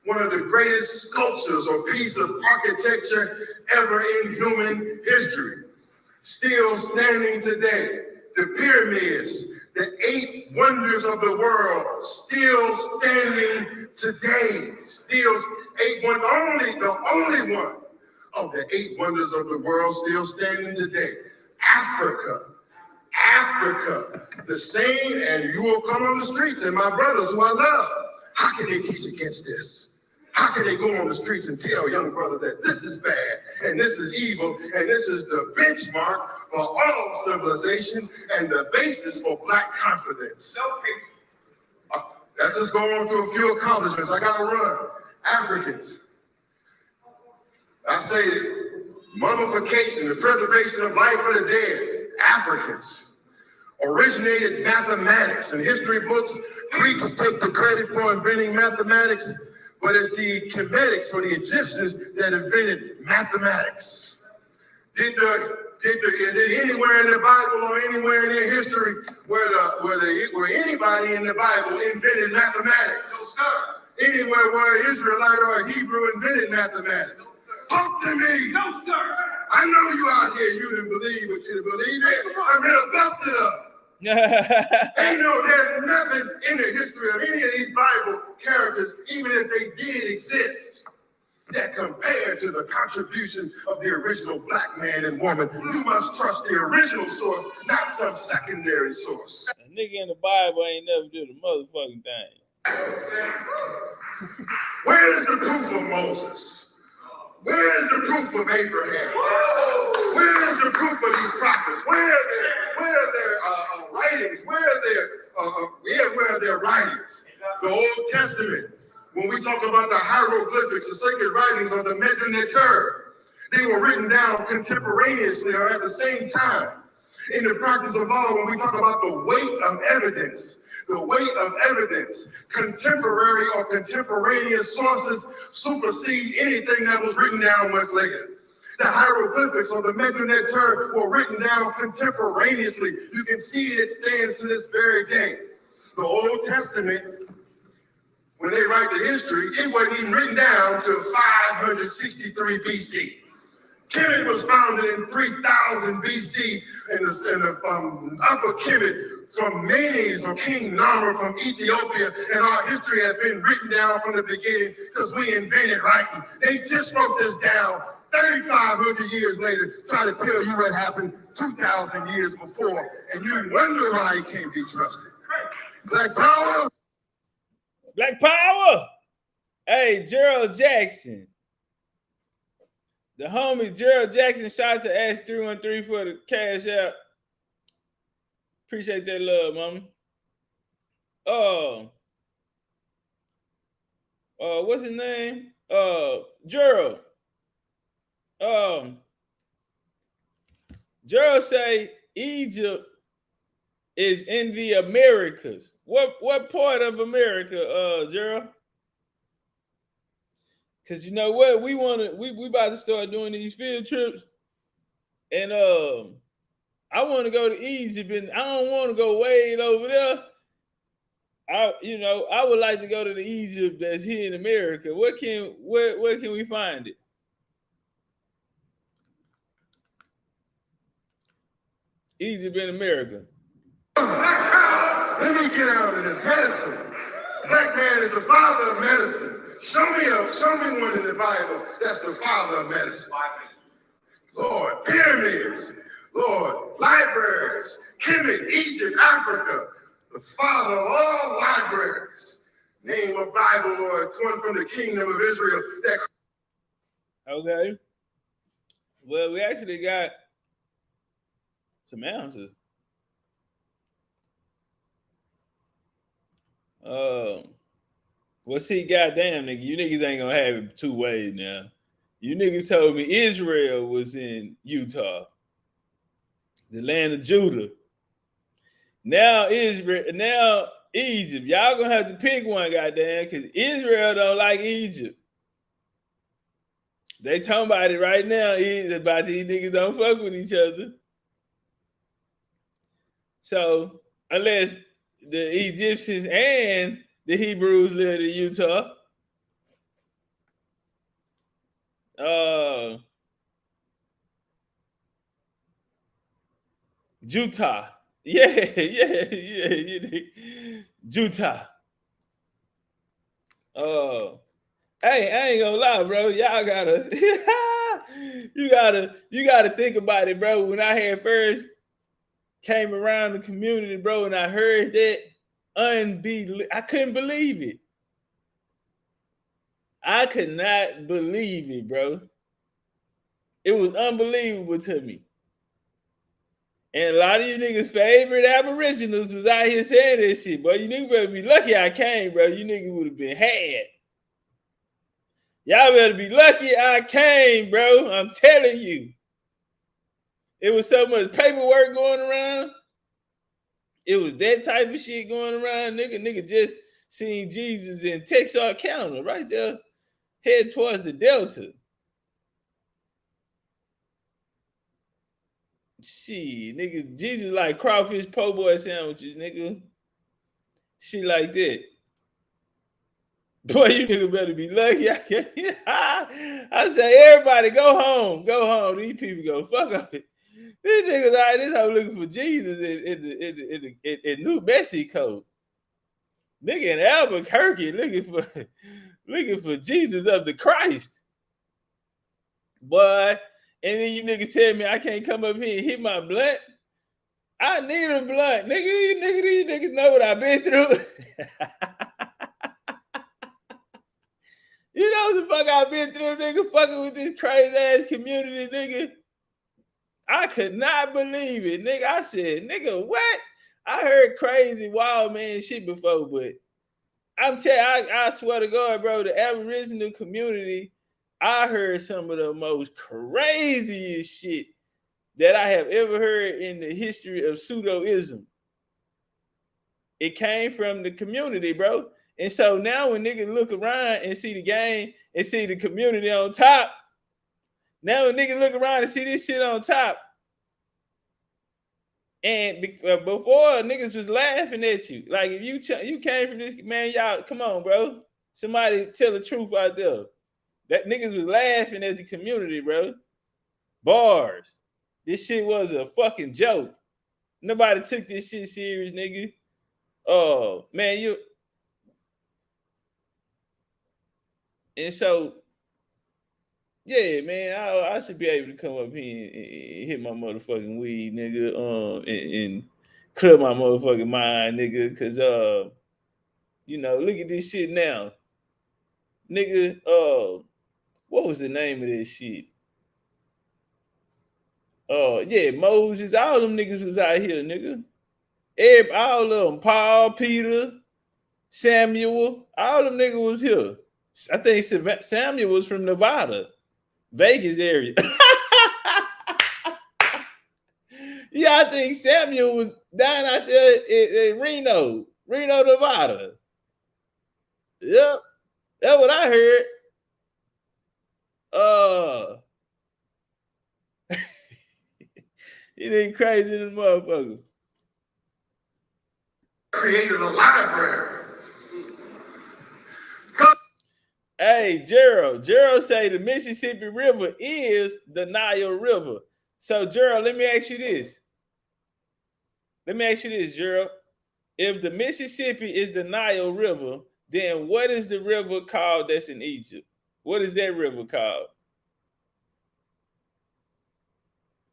one of the greatest sculptures or piece of architecture ever in human history, still standing today. The pyramids, the 8 wonders of the world, still standing today. Still 8 wonders, the only one of the 8 wonders of the world still standing today. Africa, the same, and you will come on the streets, and my brothers who I love, how can they teach against this? How can they go on the streets and tell young brothers that this is bad, and this is evil, and this is the benchmark for all civilization and the basis for black confidence? Let's just go on to a few accomplishments. I gotta run. Africans. I say mummification, the preservation of life for the dead. Africans originated mathematics. In history books, Greeks take the credit for inventing mathematics, but it's the Kemetics or the Egyptians that invented mathematics. Is it anywhere in the Bible or anywhere in their history where anybody in the Bible invented mathematics? No, sir. Anywhere where an Israelite or a Hebrew invented mathematics? Talk to me. No, sir. I know you out here, you didn't believe what you believe in. I'm real busted up. There's nothing in the history of any of these Bible characters, even if they did exist, that compared to the contribution of the original black man and woman. You must trust the original source, not some secondary source. A nigga in the Bible ain't never do the motherfucking thing. Where is the proof of Moses? Where is the proof of Abraham? Where is the proof of these prophets? Where are their writings? Where are their writings? The Old Testament. When we talk about the hieroglyphics, the sacred writings of the Medu-Neter, they were written down contemporaneously or at the same time. In the practice of law, when we talk about the weight of evidence, contemporary or contemporaneous sources supersede anything that was written down much later. The hieroglyphics or the Medu-Neter were written down contemporaneously. You can see it stands to this very day. The Old Testament, when they write the history, it wasn't even written down till 563 BC. Kemet was founded in 3000 BC in the Upper Kemet from Menes or King Narmer from Ethiopia, and our history has been written down from the beginning because we invented writing. They just wrote this down 3,500 years later, try to tell you what happened 2,000 years before, and you wonder why he can't be trusted. Black power. Black power. Hey, Gerald Jackson. The homie Gerald Jackson, shout out to Ash313 for the cash out. Appreciate that love, mama. What's his name? Gerald. Gerald say Egypt is in the Americas. What part of America, Gerald? Because you know what, we about to start doing these field trips, and I want to go to Egypt, and I don't want to go way over there. I would like to go to the Egypt that's here in America. Where can we find it? Egypt in America. Let me get out of this. Medicine. Black man is the father of medicine. Show me one in the Bible that's the father of medicine. Lord, pyramids. Lord, libraries. Kemet, Egypt, Africa. The father of all libraries. Name a Bible, Lord, one from the kingdom of Israel. Okay. Well, we actually got some answers. Well, see, goddamn, nigga, you niggas ain't gonna have it two ways now. You niggas told me Israel was in Utah, the land of Judah. Now now Egypt. Y'all gonna have to pick one, goddamn, because Israel don't like Egypt. They talking about it right now. About these niggas don't fuck with each other. So unless the Egyptians and the Hebrews lived in Utah. Utah. Yeah. Utah. Hey, I ain't gonna lie, bro. Y'all gotta you gotta think about it, bro. When I had first came around the community, bro, and I heard that, I couldn't believe it. I could not believe it, bro. It was unbelievable to me. And a lot of you niggas' favorite aboriginals was out here saying that shit, boy. You niggas better be lucky I came, bro. You niggas would have been had. Y'all better be lucky I came, bro. I'm telling you. It was so much paperwork going around. It was that type of shit going around. Nigga just seen Jesus in Texarkana right there, head towards the Delta. Shit, nigga, Jesus like crawfish po' boy sandwiches, nigga. Shit like that. Boy, you nigga better be lucky. I say, everybody go home. Go home. These people go, fuck up it. These niggas all right, this hoe looking for Jesus in New Mexico. Nigga in Albuquerque looking for Jesus of the Christ. Boy, and then you niggas tell me I can't come up here and hit my blunt. I need a blunt. Nigga, these niggas know what I've been through. You know what the fuck I've been through, nigga, fucking with this crazy ass community, nigga. I could not believe it, nigga. I said, nigga, what? I heard crazy wild man shit before, but I'm telling you, I swear to God, bro, the Aboriginal community, I heard some of the most craziest shit that I have ever heard in the history of pseudoism. It came from the community, bro. And so now when niggas look around and see the game and see the community on top, now when niggas look around and see this shit on top, and before niggas was laughing at you. Like if you came from this, man, y'all, come on, bro. Somebody tell the truth out there. That niggas was laughing at the community, bro. Bars. This shit was a fucking joke. Nobody took this shit serious, nigga. Oh, man, and so, yeah, man, I should be able to come up here and hit my motherfucking weed, nigga, and clear my motherfucking mind, nigga, because, look at this shit now. Nigga, what was the name of this shit? Yeah, Moses, all them niggas was out here, nigga. All of them, Paul, Peter, Samuel, all them niggas was here. I think Samuel was from Nevada, Vegas area. Yeah, I think Samuel was down out there in Reno, Nevada. Yep, that's what I heard. It ain't crazy than motherfucker. Created a library. Hey, Gerald say the Mississippi River is the Nile River. So, Gerald, let me ask you this, Gerald. if the Mississippi is the Nile River, then what is the river called that's in Egypt? What is that river called?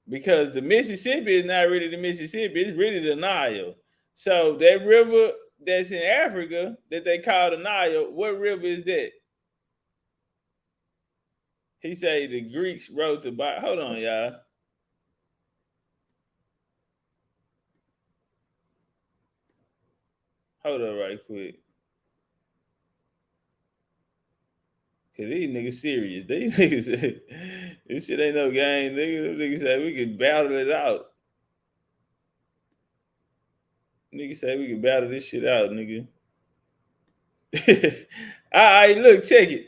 Because the Mississippi is not really the Mississippi, it's really the Nile. So that river that's in Africa that they call the Nile, what river is that? He say the Greeks wrote the Bible. Hold on, y'all. Hold on right quick. Cause these niggas serious. These niggas say, this shit ain't no game. Niggas say we can battle it out. Niggas say we can battle this shit out, nigga. All right, look, check it.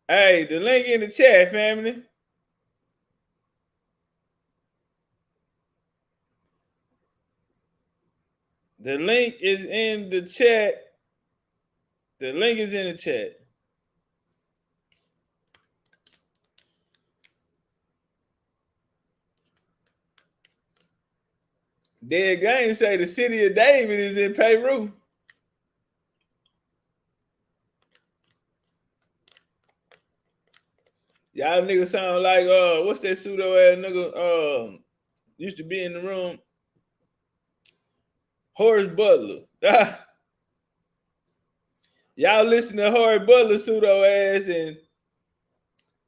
Hey, the link in the chat, family. The link is in the chat. The link is in the chat. Dead Game say the city of David is in Peru. Y'all niggas sound like what's that pseudo ass nigga used to be in the room? Horace Butler. Y'all listen to Horace Butler pseudo ass,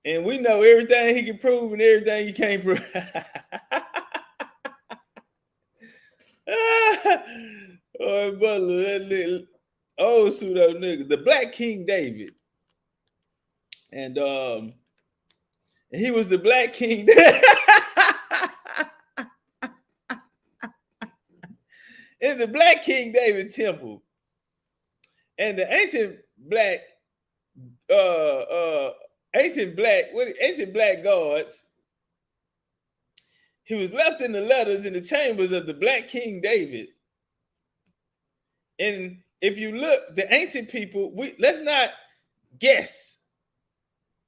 and we know everything he can prove and everything he can't prove. Horace Butler, that little old pseudo nigga, the Black King David. And he was the Black King. In the Black King David temple. And the ancient black gods, he was left in the letters in the chambers of the Black King David. And if you look, the ancient people, let's not guess.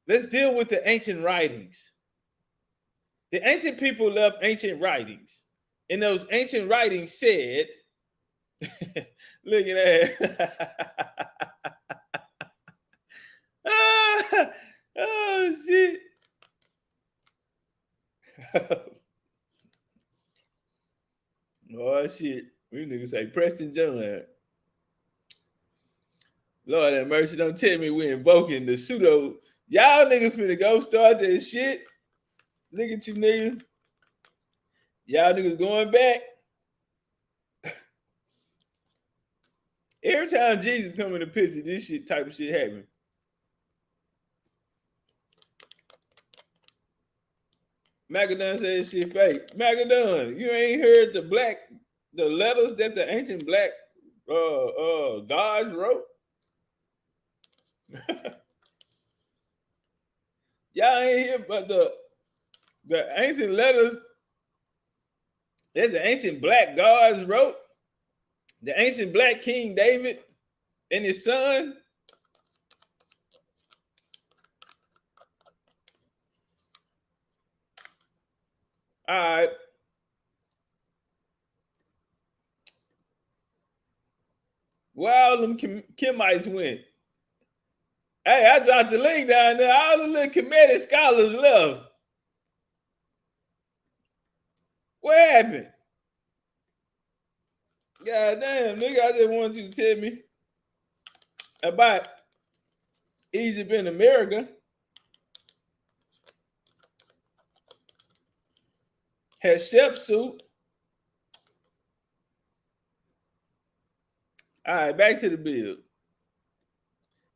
Let's deal with the ancient writings. The ancient people left ancient writings. And those ancient writings said, look at that. Oh, shit. Oh, shit. We niggas say Preston John. Lord have mercy. Don't tell me we're invoking the pseudo. Y'all niggas finna go start that shit. Look at you niggas. Y'all niggas going back. Every time Jesus come in the picture, this shit type of shit happen. Macadon said shit fake. Macadon, you ain't heard the letters that the ancient black gods wrote? Y'all ain't hear but the ancient letters that the ancient black gods wrote? The ancient Black King David and his son. All right. Where all them Kemites went? Hey, I dropped the link down there. All the little Kemetic scholars left. What happened? God damn, nigga, I just want you to tell me about Egypt in America. Hatshepsut. All right, back to the bill.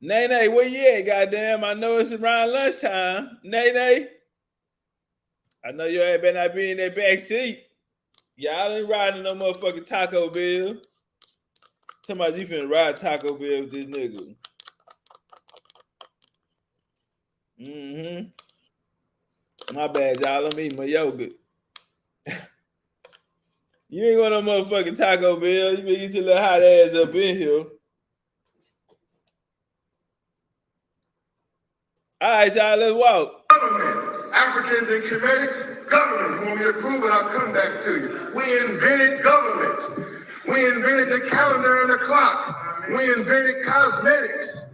Nay, where you at, goddamn? I know it's around lunchtime. Nay. I know your ass better not be in that back seat. Y'all ain't riding no motherfucking Taco Bell. Somebody you finna ride Taco Bell with this nigga. My bad, y'all. I'm eating my yogurt. You ain't going no motherfucking Taco Bell. You better get your little hot ass up in here. All right, y'all, let's walk. Government. Africans and Kemetics, government. You want me to prove it? I'll come back to you. We invented government. We invented the calendar and the clock. We invented cosmetics.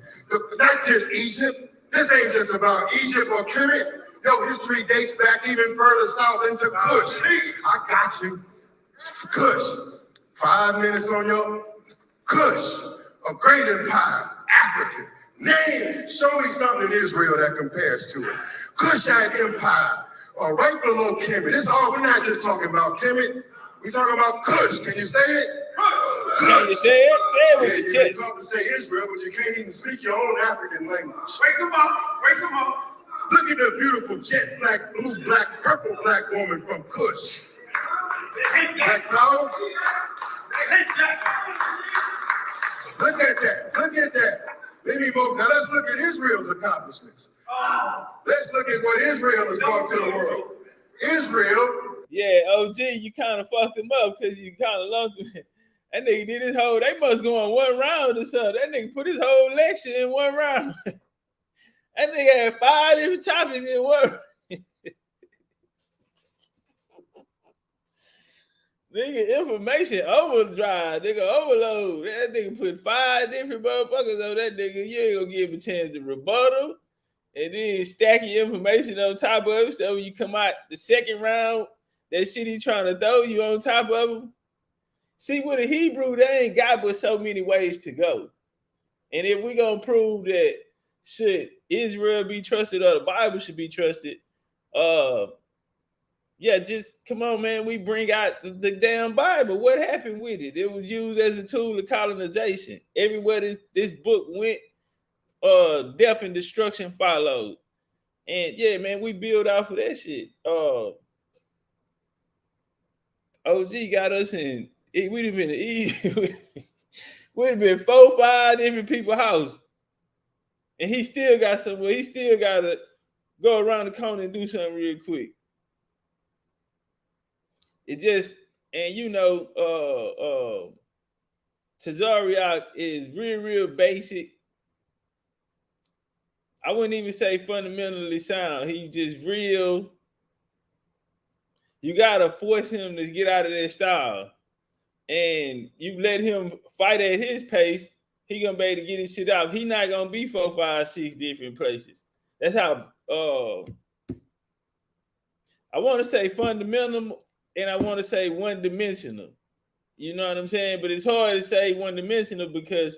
Not just Egypt. This ain't just about Egypt or Kemet. Yo, history dates back even further south into Kush. I got you. Kush. 5 minutes on your Kush. A great empire. African. Name. Show me something in Israel that compares to it. Kushite Empire. Right below Kemet. This all, we're not just talking about Kemet. We're talking about Kush. Can you say it? Kush. Can you say it? Say it with You your can chest. talk to say Israel, but you can't even speak your own African language. Wake them up. Wake them up. Look at the beautiful jet black, blue black, purple black woman from Kush. Black power. Look at that. Look at that. Let me move. Now let's look at Israel's accomplishments. Let's look at what Israel has brought to the world. Israel. Yeah, OG, you kind of fucked him up because you kind of lumped him. That nigga did his whole, they must go on one round or something. That nigga put his whole lecture in one round. That nigga had 5 different topics in one. Nigga, information overdrive, nigga, overload. That nigga put 5 different motherfuckers on that nigga. You ain't gonna give him a chance to rebuttal. And then stack your information on top of it. So when you come out the second round, that shit he trying to throw you on top of him. See, with a Hebrew, they ain't got but so many ways to go. And if we gonna prove that should Israel be trusted or the Bible should be trusted, yeah, just come on, man. We bring out the damn Bible. What happened with it? It was used as a tool of colonization. Everywhere this book went, death and destruction followed. And yeah, man, we build off of that shit. OG got us in. We'd have been we'd have been 4 or 5 different people's house, and he still got somewhere. He still got to go around the corner and do something real quick. It just, and you know, Tazaryach is real basic. I wouldn't even say fundamentally sound. He just real. You gotta force him to get out of that style. And you let him fight at his pace, he gonna be able to get his shit out. He not gonna be 4, 5, 6 different places. That's how I want to say fundamental and I want to say one-dimensional. You know what I'm saying? But it's hard to say one-dimensional because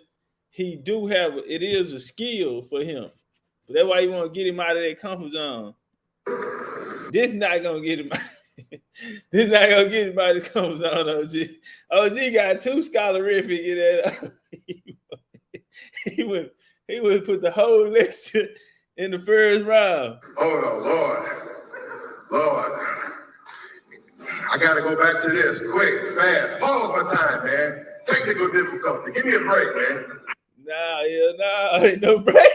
he do have, it is a skill for him. But that's why you want to get him out of that comfort zone. This not gonna get him out. This not gonna get him out of the comfort zone, OG. OG got too scholarific in that. He would put the whole lecture in the first round. Oh no, Lord. I gotta go back to this quick, fast. Pause my time, man. Technical difficulty. Give me a break, man. Nah, ain't no break.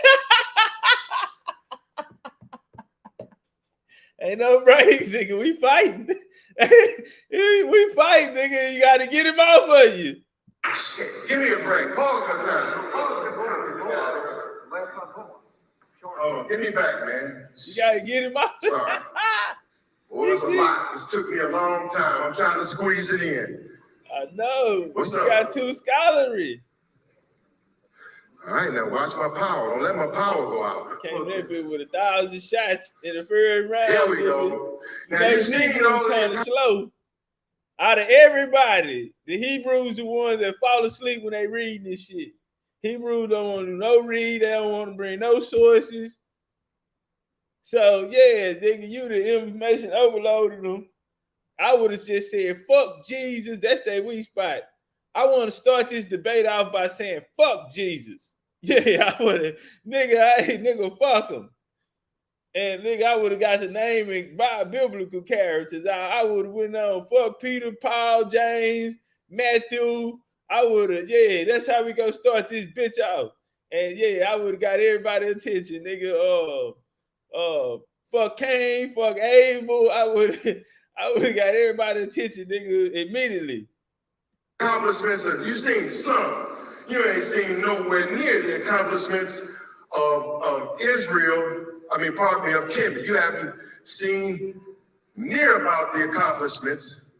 Ain't no breaks, nigga. We fighting. We fighting, nigga. You gotta get him off of you. Shit. Give me a break. Pause my time. Oh, get me back, man. You gotta get him off. Sorry. Boy, that's a lot. This took me a long time. I'm trying to squeeze it in. I know. What's you up? Got too scholarly. All right, now watch my power. Don't let my power go out. Came that bit with 1,000 shots in the first round. There we go. Now you see, kind of slow. Out of everybody, the Hebrews the ones that fall asleep when they read this shit. Hebrews don't want to do no read. They don't want to bring no sources. So yeah, nigga, you the information overloaded them. I would have just said, fuck Jesus. That's their weak spot. I want to start this debate off by saying, fuck Jesus. Yeah, I would have, nigga, fuck him. And nigga, I would have got the name in biblical characters. I would have went on, fuck Peter, Paul, James, Matthew. I would have, yeah, that's how we gonna start this bitch out. And yeah, I would have got everybody's attention, nigga. Fuck Cain, fuck Abel. I would have got everybody's attention, nigga, immediately. Accomplishments of, you've seen some. You ain't seen nowhere near the accomplishments of Israel, of Kemet. You haven't seen near about the accomplishments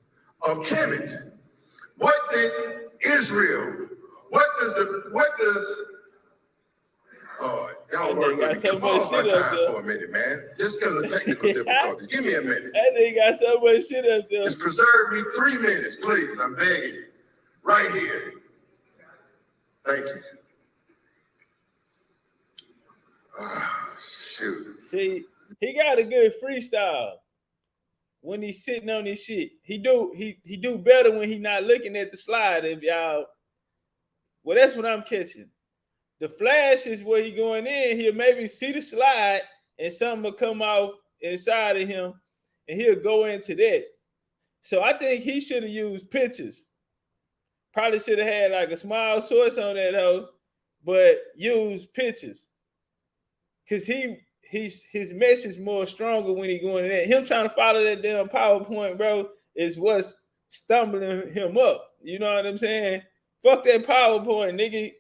of Kemet. What did Israel, y'all work with me. Come on my time for a minute, man. Just because of technical difficulties. Give me a minute. That nigga got so much shit up there. Just preserve me 3 minutes, please. I'm begging you. Right here. Thank you. Shoot. See, he got a good freestyle when he's sitting on his shit. He do better when he's not looking at the slide. If y'all, well, that's what I'm catching. The flash is where he going in. He'll maybe see the slide and something will come out inside of him and he'll go into that. So I think he should have used pictures. Probably should have had like a small source on that hoe, but use pictures. Cause his message more stronger when he going in there. Him trying to follow that damn PowerPoint, bro, is what's stumbling him up. You know what I'm saying? Fuck that PowerPoint, nigga.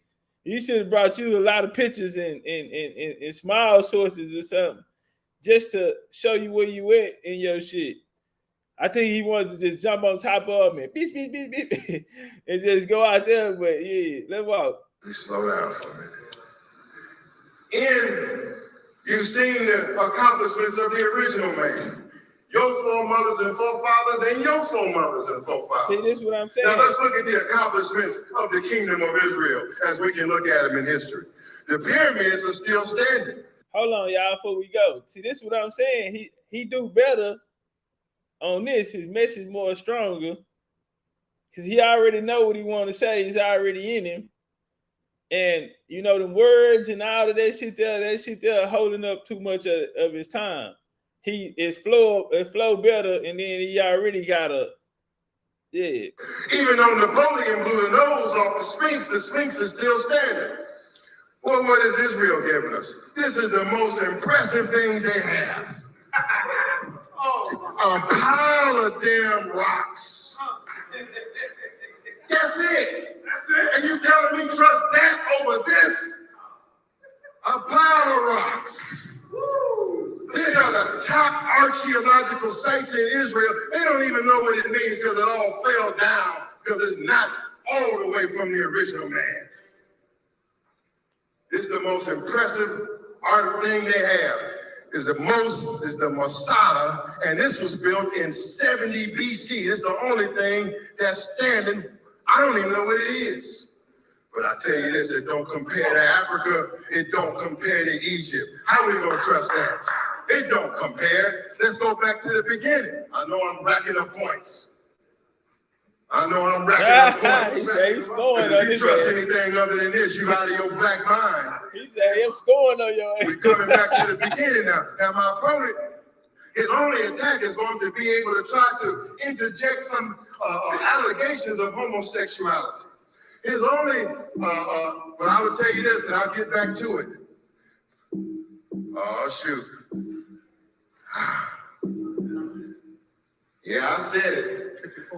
You should have brought you a lot of pictures and small sources or something just to show you where you at in your shit. I think he wanted to just jump on top of him and beep, beep, beep, beep, and just go out there. But yeah, let's walk. Let me slow down for a minute. You've seen the accomplishments of the original man. Your foremothers and forefathers and your foremothers and forefathers. See, this is what I'm saying. Now let's look at the accomplishments of the kingdom of Israel as we can look at them in history. The pyramids are still standing. Hold on, y'all, before we go. See, this is what I'm saying. He do better on this. His message more stronger because he already know what he want to say. He's already in him. And, you know, the words and all of that shit there holding up too much of his time. It flow better, and then he already got yeah. Even though Napoleon blew the nose off the Sphinx is still standing. Well, what is Israel giving us? This is the most impressive things they have. A pile of damn rocks. That's it. And you telling me trust that over this? A pile of rocks. These are the top archaeological sites in Israel. They don't even know what it means because it all fell down because it's not all the way from the original man. This is the most impressive art thing they have. Is the Masada, and this was built in 70 BC. It's the only thing that's standing. I don't even know what it is. But I tell you this, it don't compare to Africa. It don't compare to Egypt. How are we going to trust that? It don't compare. Let's go back to the beginning. I know I'm racking up points. He's scoring on if you trust anything other than this, you out of your black mind. He said, I'm scoring on your ass. We're coming back to the beginning now. Now, my opponent, his only attack is going to be able to try to interject some allegations of homosexuality. His only, but I will tell you this, and I'll get back to it. Oh, shoot. Yeah, I said it.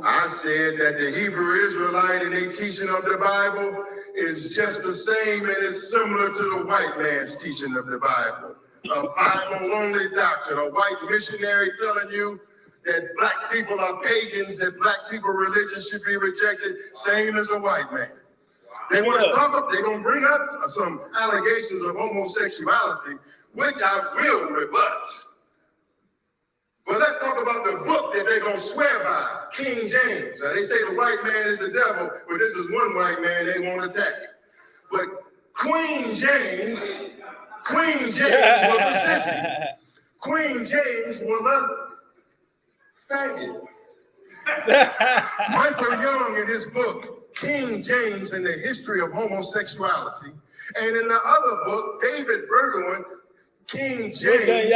I said that the Hebrew Israelite and their teaching of the Bible is just the same and is similar to the white man's teaching of the Bible. A Bible-only doctrine, a white missionary telling you that black people are pagans, that black people religion should be rejected, same as a white man. They want to talk up, they're going to bring up some allegations of homosexuality, which I will rebut. But let's talk about the book that they're going to swear by, King James. Now, they say the white man is the devil, but this is one white man they won't attack. But Queen James was a sissy. Queen James was a faggot. Michael Young, in his book, King James and the History of Homosexuality, and in the other book, David Bergwijn, King James,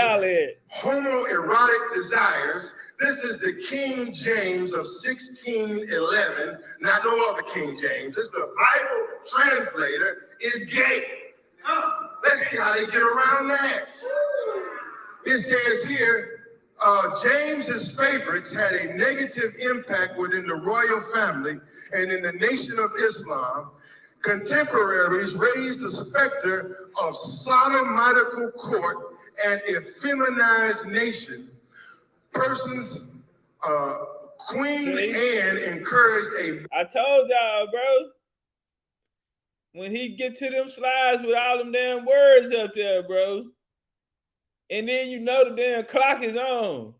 Homoerotic Desires. This is the King James of 1611, not no other King James. This the Bible translator is gay. Let's see how they get around that. It says here, James's favorites had a negative impact within the royal family and in the nation of Islam. Contemporaries raised the specter of sodomitical court and effeminized nation. Queen Anne encouraged I told y'all, bro. When he get to them slides with all them damn words up there, bro, and then you know the damn clock is on.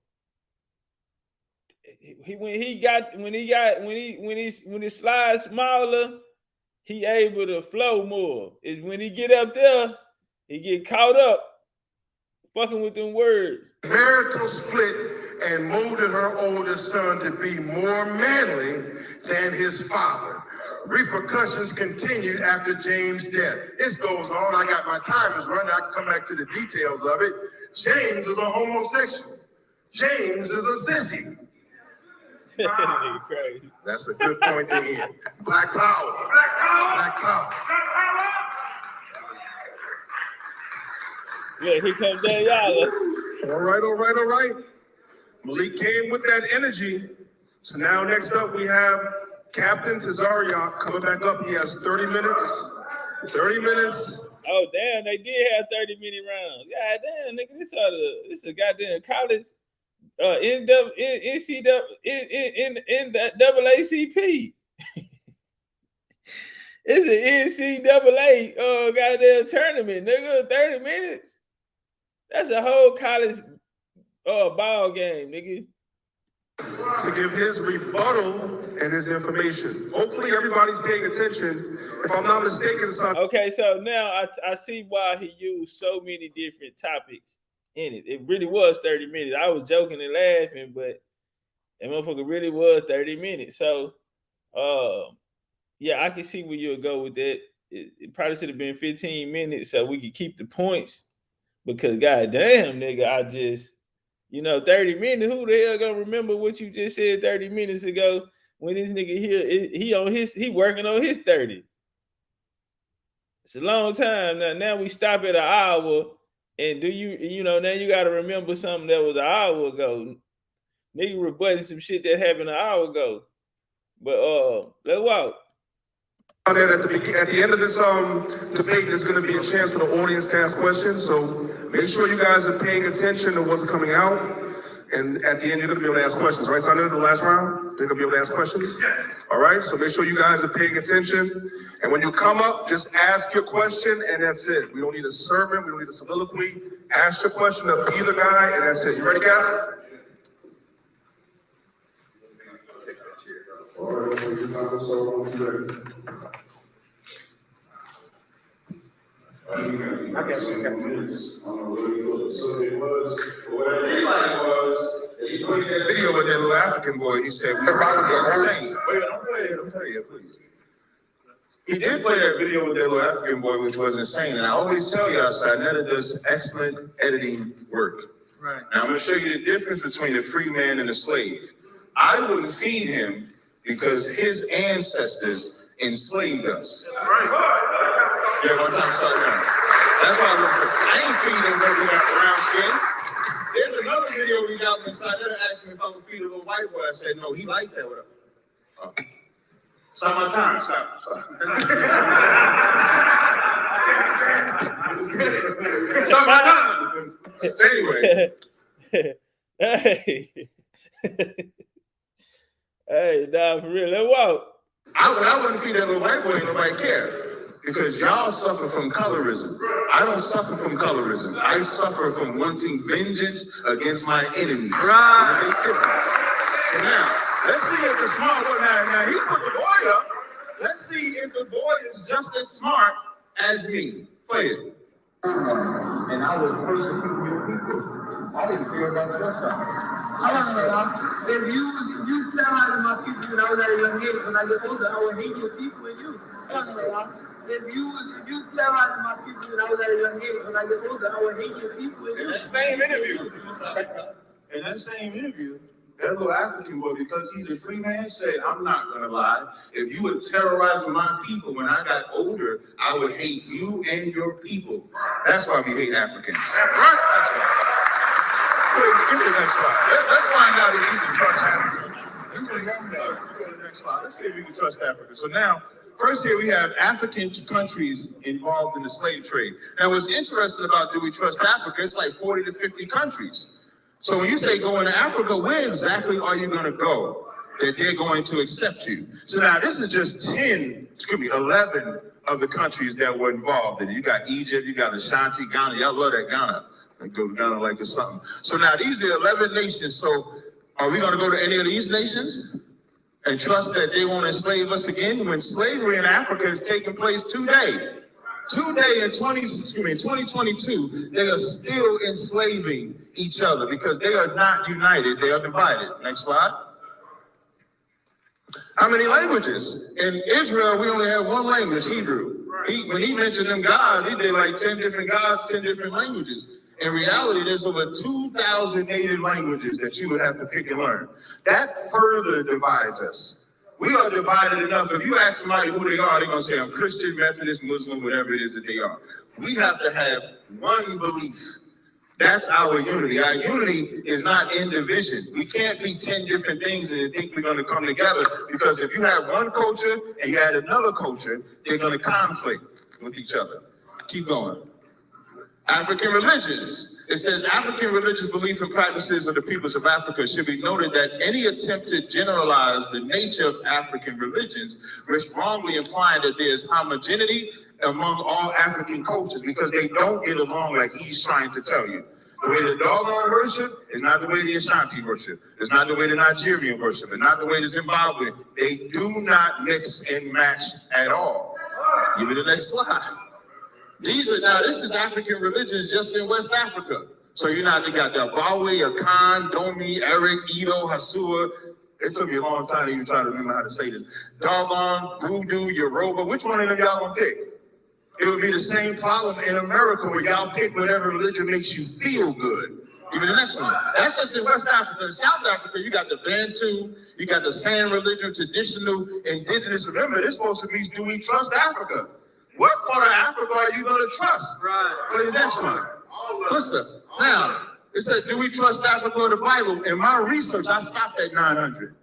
When he slides smaller, he able to flow more. Is when he get up there, he get caught up fucking with them words. Marital split and molded her oldest son to be more manly than his father. Repercussions continued after James' death. This goes on. I got my time is running. I can come back to the details of it. James is a homosexual. James is a sissy. Crazy. That's a good point to end. Black power. Black power. Black power. Yeah, here comes Daniela. All right. Malik came with that energy. So now next up we have Captain Tazaryach coming back up. He has 30 minutes. 30 minutes. Oh, damn, they did have 30-minute rounds. God damn, nigga, this is a goddamn college NAACP. It's an NCAA goddamn tournament, nigga. 30 minutes. That's a whole college ball game, nigga. To give his rebuttal and his information. Hopefully everybody's paying attention. If I'm not mistaken, son. Okay, so now I see why he used so many different topics in it. It really was 30 minutes. I was joking and laughing, but that motherfucker really was 30 minutes. So, yeah, I can see where you'll go with that. It probably should have been 15 minutes so we could keep the points. Because goddamn, nigga, I just, 30 minutes. Who the hell gonna remember what you just said 30 minutes ago when this nigga here, he working on his 30. It's a long time now. Now we stop at an hour, and now you gotta remember something that was an hour ago. Nigga rebutting some shit that happened an hour ago. But let's walk. At the end of this debate, there's going to be a chance for the audience to ask questions. So make sure you guys are paying attention to what's coming out. And at the end, you're going to be able to ask questions, right? So I know the last round, they're going to be able to ask questions? Yes. All right, so make sure you guys are paying attention. And when you come up, just ask your question, and that's it. We don't need a sermon. We don't need a soliloquy. Ask your question of either guy, and that's it. You ready, Captain? All right, so I guess we got minutes. I don't know what the subject was, but what I realized was that he played that Video with that little African boy, he said, we probably insane. Wait, I'm playing it, please. He did play that video with that little African boy, which was insane. And I always tell y'all, Sinetta does excellent editing work. Right. Now I'm gonna show you the difference between the free man and the slave. I wouldn't feed him because his ancestors enslaved us. Right. Yeah, one time start now. That's why I ain't feeding because we got brown skin. There's another video we got when Sinetta asked me if I would feed a little white boy. I said, no, he liked that. Stop my time. Stop. Stop my time. Anyway. Hey, nah, for real, let's walk. I wouldn't feed that little white boy, nobody care. Because y'all suffer from colorism. I don't suffer from colorism. I suffer from wanting vengeance against my enemies. Right. There's a difference. So now, let's see if the smart one, now he put the boy up. Let's see if the boy is just as smart as me. Play it. And I was persecuting your people. I didn't care about your side. I don't know. If you terrorizing my people when I was at a young age, when I get older, I will hate your people and you. I don't know. If you terrorizing my people when I was at a young age, when I get older, I will hate your people and you. In that same interview, that little African boy, because he's a free man, said, I'm not gonna lie. If you were terrorizing my people when I got older, I would hate you and your people. That's why we hate Africans. That's right. That's right. Give me the next slide. Let's find out if we can trust Africa. Let's go to the next slide. Let's see if we can trust Africa. So now, first here we have African countries involved in the slave trade. Now what's interesting about Do We Trust Africa, it's like 40 to 50 countries. So when you say go into Africa, where exactly are you gonna go that they're going to accept you? So now this is just 11 of the countries that were involved in it. You got Egypt, you got Ashanti, Ghana, y'all love that Ghana. I go to Ghana like it's something. So now these are 11 nations. So are we gonna go to any of these nations and trust that they won't enslave us again when slavery in Africa is taking place today? Today in 2022, they are still enslaving each other because they are not united, they are divided. Next slide. How many languages? In Israel, we only have one language, Hebrew. When he mentioned them gods, he did like 10 different gods, 10 different languages. In reality, there's over 2,000 native languages that you would have to pick and learn. That further divides us. We are divided enough. If you ask somebody who they are, they're going to say, I'm Christian, Methodist, Muslim, whatever it is that they are. We have to have one belief. That's our unity. Our unity is not in division. We can't be 10 different things and think we're going to come together, because if you have one culture and you add another culture, they're going to conflict with each other. Keep going. African religions. It says African religious belief and practices of the peoples of Africa. Should be noted that any attempt to generalize the nature of African religions risks wrongly implying that there's homogeneity among all African cultures, because they don't get along like he's trying to tell you. The way the Dogon worship is not the way the Ashanti worship. It's not the way the Nigerian worship. It's not the way the Zimbabwe. They do not mix and match at all. Give me the next slide. This is African religions just in West Africa. So you got the Bawe, Akan, Domi, Eric, Edo, Hasua. It took me a long time to even try to remember how to say this. Dogon, Voodoo, Yoruba. Which one of them y'all gonna pick? It would be the same problem in America where y'all pick whatever religion makes you feel good. Give me the next one. That's just in West Africa. In South Africa, you got the Bantu, you got the San religion, traditional, indigenous. Remember, this supposed to be, do we trust Africa? What part of Africa are you going to trust? Right. For the next one. Listen, now, it says, do we trust Africa or the Bible? In my research, I stopped at 900.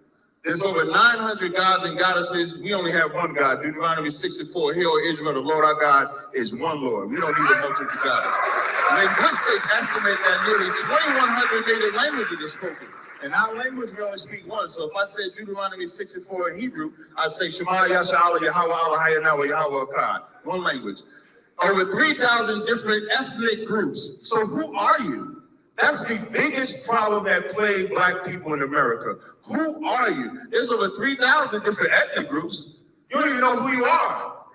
There's over 900 gods and goddesses. We only have one God. Deuteronomy 6:4. Hear, O Israel, the Lord our God is one Lord. We don't need a multitude of gods. Linguistics estimate that nearly 2,100 native languages are spoken. In our language, we only speak one. So if I said Deuteronomy 6:4 in Hebrew, I'd say Shema Yasha'Allah Yahweh Allah Hayanawa Yahweh Akkad. One language. Over 3,000 different ethnic groups. So who are you? That's the biggest problem that plagues Black people in America. Who are you? There's over 3,000 different ethnic groups. You don't even know who you are.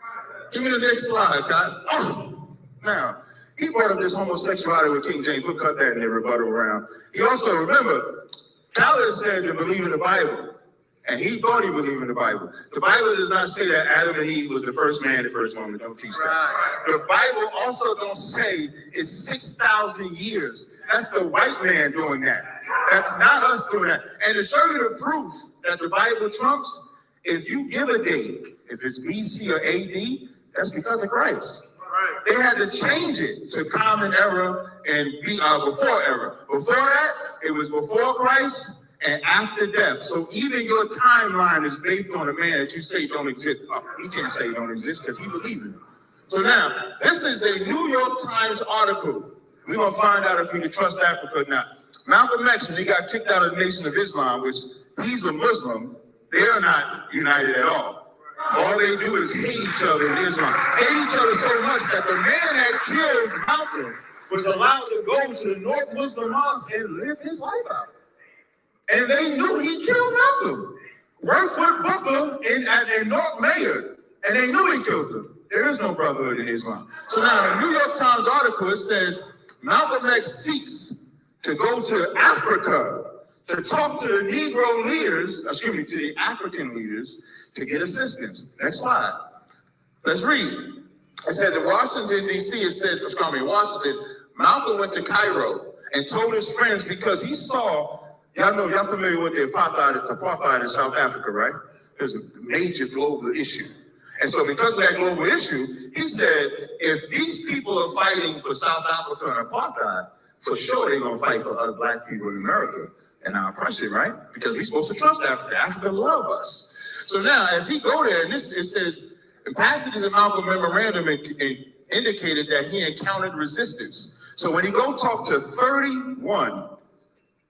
Give me the next slide, God. Oh, now, he brought up this homosexuality with King James. We'll cut that in the rebuttal round. He also, remember, Khaled said to believe in the Bible, and he thought he believed in the Bible. The Bible does not say that Adam and Eve was the first man, the first woman. Don't teach that. The Bible also don't say it's 6,000 years. That's the white man doing that. That's not us doing that. And to show you the proof that the Bible trumps, if you give a date, if it's BC or AD, that's because of Christ. They had to change it to common era and before era. Before that, it was before Christ and after death. So even your timeline is based on a man that you say don't exist. He can't say he don't exist because he believes in it. So now, this is a New York Times article. We're going to find out if we can trust Africa or not. Malcolm X, when he got kicked out of the Nation of Islam, which he's a Muslim, they're not united at all. All they do is hate each other in Islam. Hate each other so much that the man that killed Malcolm was allowed to go to the North Muslim Mosque and live his life out. And they knew he killed Malcolm. Worked with Booker in North Mayor, and they knew he killed him. There is no brotherhood in Islam. So now, in the New York Times article, it says, Malcolm X seeks to go to Africa to talk to the Negro leaders, to the African leaders, to get assistance. Next slide. Let's read. It says in Washington, D.C., Washington, Malcolm went to Cairo and told his friends because he saw, y'all familiar with the apartheid in South Africa, right? There's a major global issue. And so because of that global issue, he said, if these people are fighting for South Africa and apartheid, for sure they're going to fight for other Black people in America and our oppression, right? Because we're supposed to trust Africa. Africa love us. So now, as he go there, and it says, And passages in Malcolm memorandum indicated that he encountered resistance. So when he go talk to 31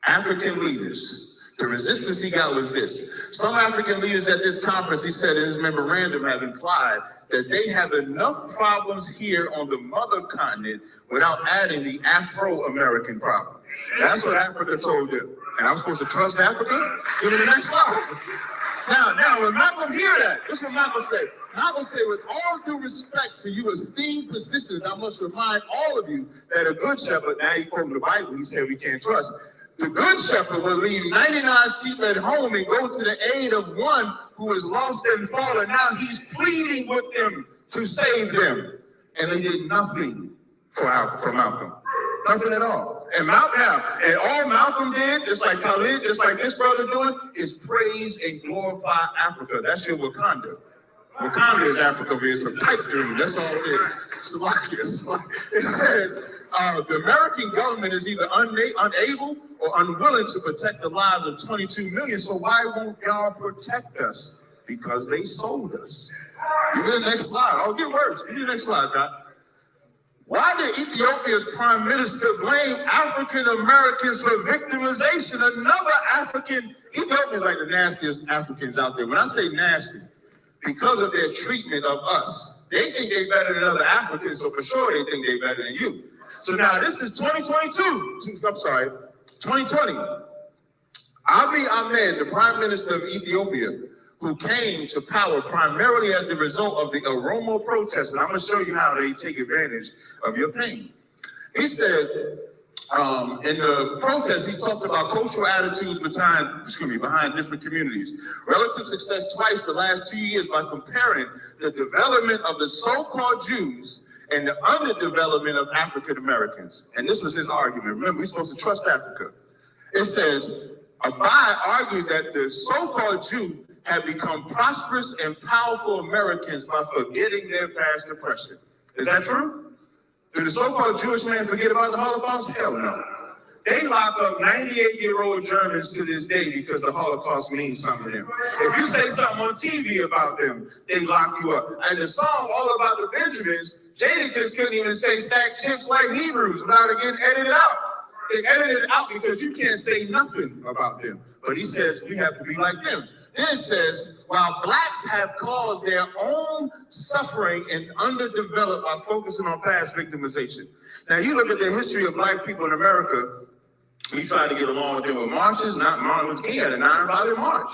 African leaders, the resistance he got was this. Some African leaders at this conference, he said in his memorandum, have implied that they have enough problems here on the mother continent without adding the Afro-American problem. That's what Africa told them. And I'm supposed to trust Africa? Give me the next slide. Now, when Malcolm hear that, this is what Malcolm said. Malcolm said, with all due respect to you esteemed positions, I must remind all of you that a good shepherd, now he quoted the Bible, he said we can't trust. The good shepherd will leave 99 sheep at home and go to the aid of one who is lost and fallen. Now he's pleading with them to save them. And they did nothing for Malcolm. Nothing at all. And all Malcolm did, just like Khalid, just like this brother doing, is praise and glorify Africa. That's your Wakanda. Wakanda is Africa, but it's a pipe dream. That's all it is. It says, the American government is either unable or unwilling to protect the lives of 22 million. So why won't y'all protect us? Because they sold us. Give me the next slide. I'll get worse. Give me the next slide, Doc. Why did Ethiopia's prime minister blame African Americans for victimization? Ethiopians like the nastiest Africans out there. When I say nasty, because of their treatment of us, they think they're better than other Africans, so for sure they think they're better than you. So now this is 2020. Abiy Ahmed, the prime minister of Ethiopia, who came to power primarily as the result of the Oromo protests, and I'm going to show you how they take advantage of your pain. He said, in the protests, he talked about cultural attitudes behind different communities. Relative success twice the last 2 years by comparing the development of the so-called Jews and the underdevelopment of African Americans. And this was his argument. Remember, we're supposed to trust Africa. It says, Abai argued that the so-called Jew have become prosperous and powerful Americans by forgetting their past oppression. Is that true? Did the so-called Jewish man forget about the Holocaust? Hell no. They lock up 98-year-old Germans to this day because the Holocaust means something to them. If you say something on TV about them, they lock you up. And the song All About the Benjamins, Jadakiss couldn't even say stack chips like Hebrews without it getting edited out. They edited it out because you can't say nothing about them. But he says we have to be like them. Then it says, while blacks have caused their own suffering and underdeveloped by focusing on past victimization. Now you look at the history of black people in America, we tried to get along with them with marches, not Martin Luther King had a 9-body march.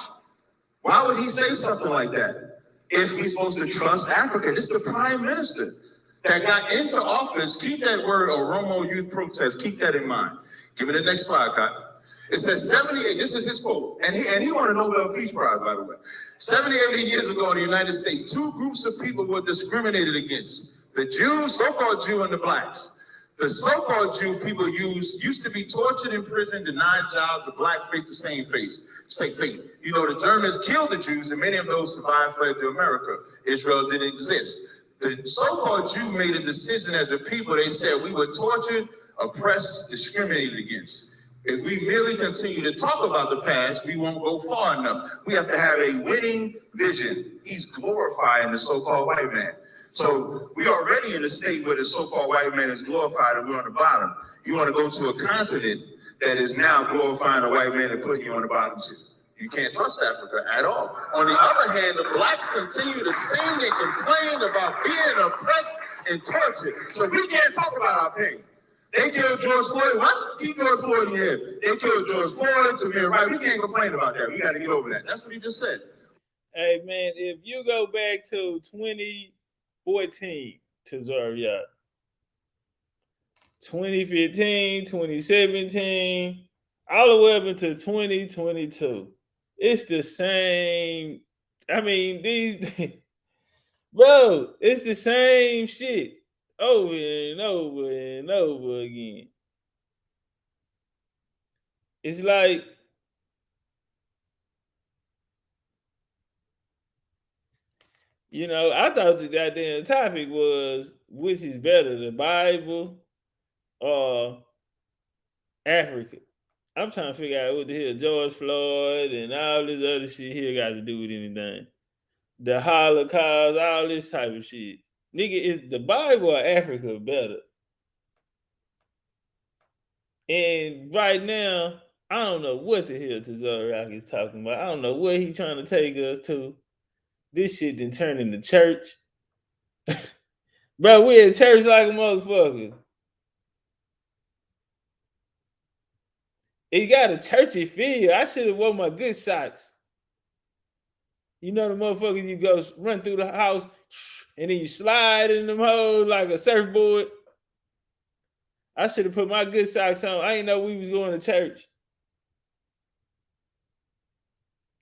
Why would he say something like that if he's supposed to trust Africa? This is the prime minister that got into office. Keep that word, Oromo youth protest, keep that in mind. Give me the next slide, Kyle. It says 78, this is his quote, and he won a Nobel Peace Prize, by the way. 70, 80 years ago in the United States, two groups of people were discriminated against. The Jews, so-called Jew, and the blacks. The so-called Jew people used to be tortured in prison, denied jobs. The black face the same fate. You know, the Germans killed the Jews, and many of those survived, fled to America. Israel didn't exist. The so-called Jew made a decision as a people. They said we were tortured, oppressed, discriminated against. If we merely continue to talk about the past, we won't go far enough. We have to have a winning vision. He's glorifying the so-called white man. So we're already in a state where the so-called white man is glorified and we're on the bottom. You want to go to a continent that is now glorifying a white man and putting you on the bottom too. You can't trust Africa at all. On the other hand, the blacks continue to sing and complain about being oppressed and tortured. So we can't talk about our pain. They killed George Floyd. Keep George Floyd in here. They killed George Floyd, Tamir Wright. We can't complain about that. We got to get over that. That's what he just said. Hey, man, if you go back to 2014, Tazaryach, 2015, 2017, all the way up into 2022, it's the same. I mean, bro, it's the same shit. Over and over and over again. It's like, you know, I thought the goddamn topic was which is better, the Bible or Africa. I'm trying to figure out what the hell George Floyd and all this other shit here got to do with anything. the Holocaust, all this type of shit. Nigga, is the Bible or Africa better? And right now, I don't know what the hell Tazaryach is talking about. I don't know where he's trying to take us to. This shit done turned into church. Bro, we at church like a motherfucker. It got a churchy feel. I should have worn my good socks. You know the motherfuckers you go run through the house and then you slide in them hoes like a surfboard. I should have put my good socks on. I didn't know we was going to church.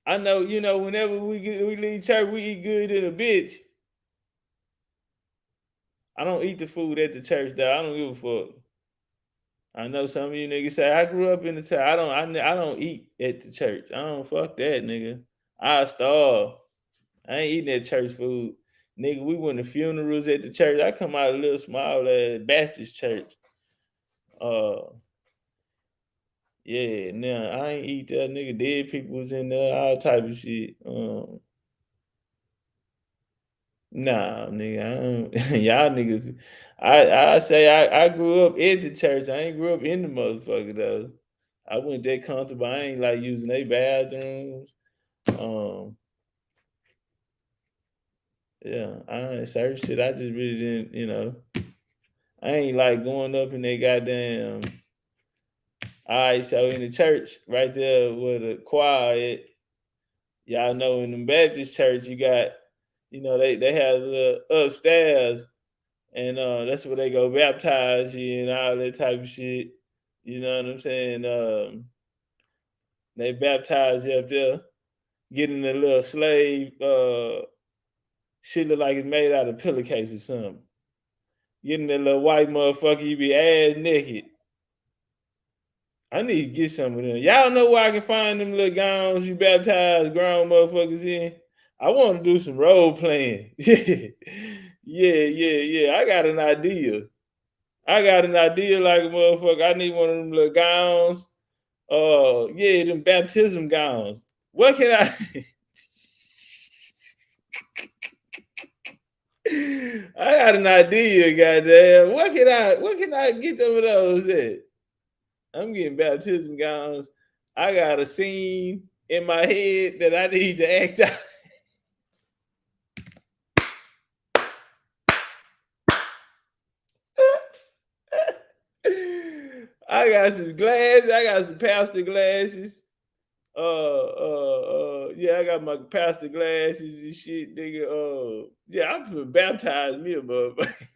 I know, you know, whenever we leave church, we eat good in a bitch. I don't eat the food at the church, though. I don't give a fuck. I know some of you niggas say I grew up in the church. I don't eat at the church. I don't fuck that, nigga. I starve. I ain't eating that church food. Nigga, we went to funerals at the church. I come out of a little small Baptist church. Yeah, now I ain't eat that, nigga. Dead people was in there, all type of shit. Nah, nigga, I don't, y'all niggas. I say I grew up at the church. I ain't grew up in the motherfucker though. I wasn't that comfortable. I ain't like using their bathrooms. Yeah, I ain't certain shit. I just really didn't, you know. I ain't like going up in that goddamn. All right, so in the church, right there where the choir at, y'all know in the Baptist church, you got, you know, they have the upstairs, and that's where they go baptize you and all that type of shit. You know what I'm saying? They baptize you up there, getting a little slave, shit look like it's made out of pillowcase or something. Getting that little white motherfucker, you be ass naked. I need to get some of them. Y'all know where I can find them little gowns you baptized grown motherfuckers in? I want to do some role playing. Yeah. I got an idea. like a motherfucker. I need one of them little gowns. Yeah, them baptism gowns. What can I... I got an idea, goddamn. What can I get them of those at? I'm getting baptism gowns. I got a scene in my head that I need to act out. I got some glasses. I got some pastor glasses. Yeah, I got my pastor glasses and shit, nigga. Yeah, I'm gonna baptize me a motherfucker.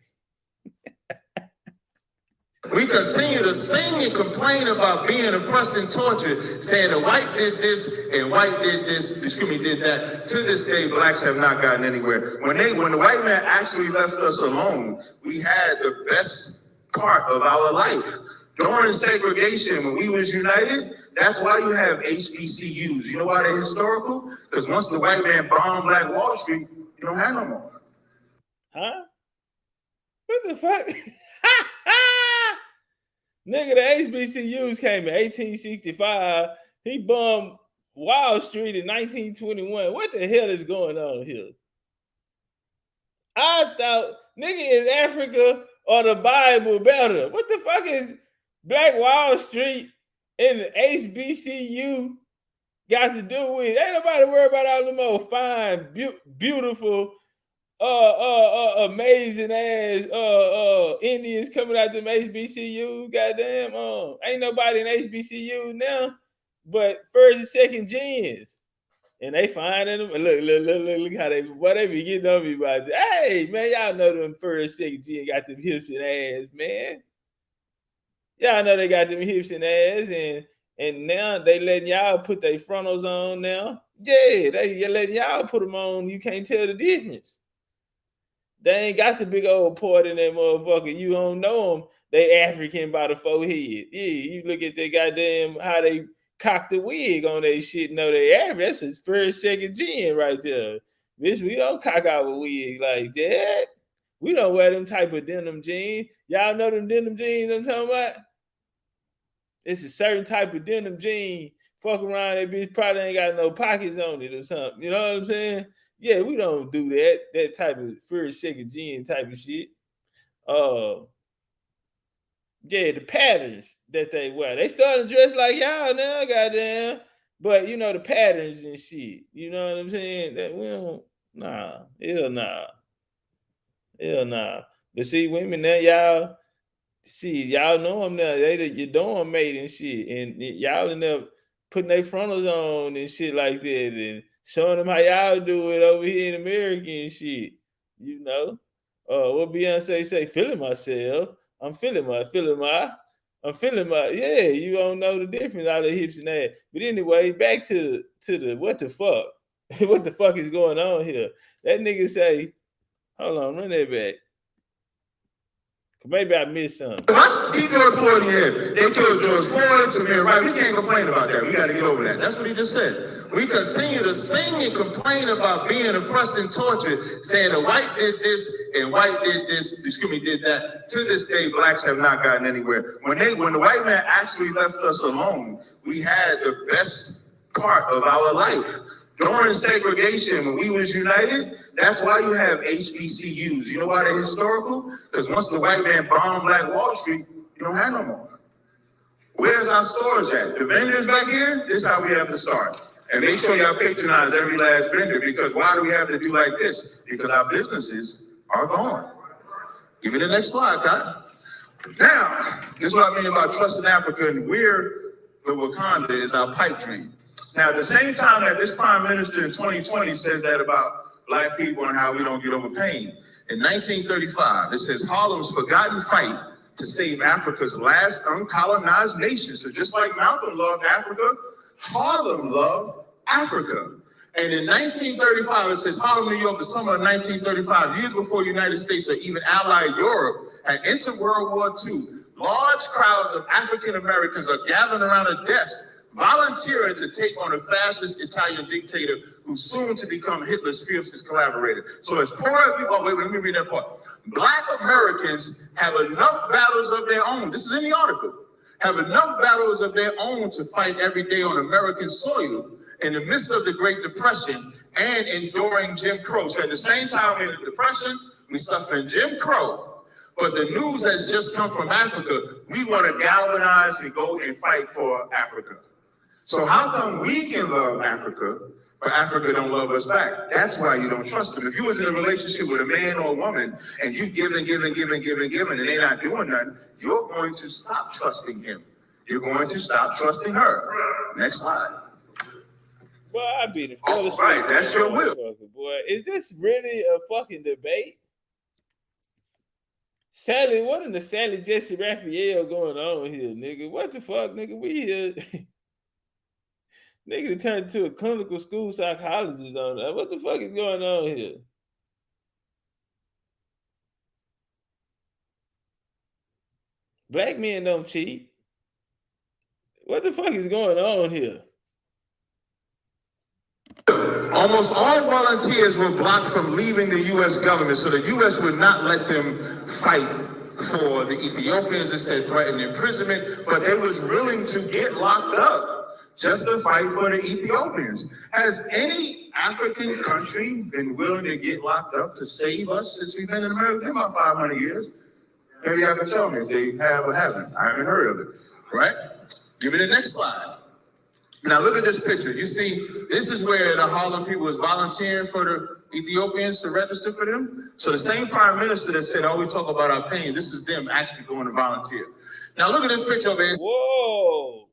We continue to sing and complain about being oppressed and tortured, saying the white did this and white did this, did that. To this day, blacks have not gotten anywhere. When the white man actually left us alone, we had the best part of our life. During segregation, when we was united, that's why you have HBCUs. You know why they're historical? Because once the white man bombed Black Wall Street, you don't have no more. Huh? What the fuck? Nigga, the HBCUs came in 1865. He bombed Wall Street in 1921. What the hell is going on here? I thought, nigga, is Africa or the Bible better? What the fuck is Black Wall Street and the HBCU got to do with? Ain't nobody worried about all them old fine, beautiful, amazing ass Indians coming out them HBCU. Goddamn, ain't nobody in HBCU now but first and second gens, and they finding them. Look how they be getting on me about that. Hey man, y'all know them first, second gen got them hips and ass, man. Y'all know they got them hips and ass, and now they letting y'all put their frontals on now. Yeah, they letting y'all put them on. You can't tell the difference. They ain't got the big old port in that motherfucker. You don't know them. They African by the forehead. Yeah, you look at that goddamn how they cock the wig on that shit. No, they average. That's his first, second gen right there. Bitch, we don't cock our wig like that. We don't wear them type of denim jeans. Y'all know them denim jeans I'm talking about? It's a certain type of denim jean. Fuck around, that bitch probably ain't got no pockets on it or something. You know what I'm saying? Yeah, we don't do that type of first, second gen type of shit. Yeah, the patterns that they wear. They starting to dress like y'all now, goddamn. But you know, the patterns and shit. You know what I'm saying? That we don't, hell nah. Hell nah. But see, women now, y'all, y'all know them now. They your dorm mate and shit. And y'all end up putting their frontals on and shit like that and showing them how y'all do it over here in America and shit. You know? What Beyonce say, feeling myself. I'm feeling my, yeah, you don't know the difference out of hips and ass. But anyway, back to the what the fuck? What the fuck is going on here? That nigga say, hold on, run that back. Maybe I missed something. Keep George Floyd in here. They killed George Floyd, Tamir Rice. We can't complain about that. We got to get over that. That's what he just said. We continue to sing and complain about being oppressed and tortured, saying the white did this and white did this, did that. To this day, blacks have not gotten anywhere. When the white man actually left us alone, we had the best part of our life. During segregation, when we was united, that's why you have HBCUs. You know why they're historical? Because once the white man bombed Black Wall Street, you don't have no more. Where's our stores at? The vendors back here? This is how we have to start. And make sure y'all patronize every last vendor, because why do we have to do like this? Because our businesses are gone. Give me the next slide, Cotton. Now, this is what I mean about trust in Africa, and where the Wakanda is our pipe dream. Now, at the same time that this prime minister in 2020 says that about black people and how we don't get over pain, in 1935, it says Harlem's forgotten fight to save Africa's last uncolonized nation. So just like Malcolm loved Africa, Harlem loved Africa. And in 1935, it says Harlem, New York, the summer of 1935, years before the United States or even allied Europe had entered World War II, large crowds of African Americans are gathered around a desk, volunteering to take on a fascist Italian dictator who's soon to become Hitler's fiercest collaborator. So as poor as we, wait, let me read that part. Black Americans have enough battles of their own, this is in the article, have enough battles of their own to fight every day on American soil in the midst of the Great Depression and enduring Jim Crow. So at the same time in the Depression, we suffering Jim Crow. But the news has just come from Africa. We want to galvanize and go and fight for Africa. So how come we can love Africa, but Africa don't love us back? That's why you don't trust them. If you was in a relationship with a man or a woman and you give and they're not doing nothing, you're going to stop trusting him. You're going to stop trusting her. Next slide. Well, I be the fellowship. Right, that's your will. Boy, is this really a fucking debate? Sally, what in the Sally Jesse Raphael going on here, nigga? What the fuck, nigga? We here. Nigga turned into a clinical school psychologist on that. What the fuck is going on here? Black men don't cheat. What the fuck is going on here? Almost all volunteers were blocked from leaving the U.S. government, so the U.S. would not let them fight for the Ethiopians. It said threatened imprisonment, but they was willing to get locked up just to fight for the Ethiopians. Has any African country been willing to get locked up to save us since we've been in America? In about 500 years. Maybe you can tell me if they have or haven't. I haven't heard of it, right? Give me the next slide. Now look at this picture. You see, this is where the Harlem people was volunteering for the Ethiopians to register for them. So the same prime minister that said, oh, we talk about our pain, this is them actually going to volunteer. Now look at this picture over here. Whoa.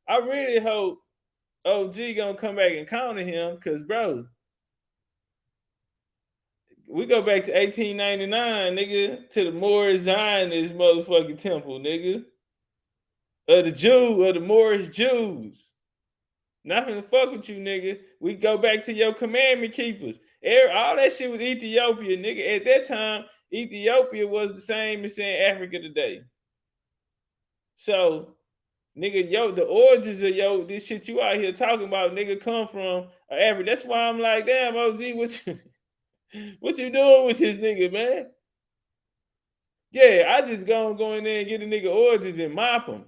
I really hope OG gonna come back and counter him, because, bro, we go back to 1899, nigga, to the Moorish Zionist motherfucking temple, nigga. Of the Moorish Jews. Not gonna fuck with you, nigga. We go back to your commandment keepers. All that shit was Ethiopia, nigga. At that time, Ethiopia was the same as saying Africa today. So, nigga, the origins of this shit you out here talking about, nigga, come from Africa. That's why I'm like, damn, OG, what you doing with this nigga, man? Yeah, I just go in there and get the nigga origins and mop him.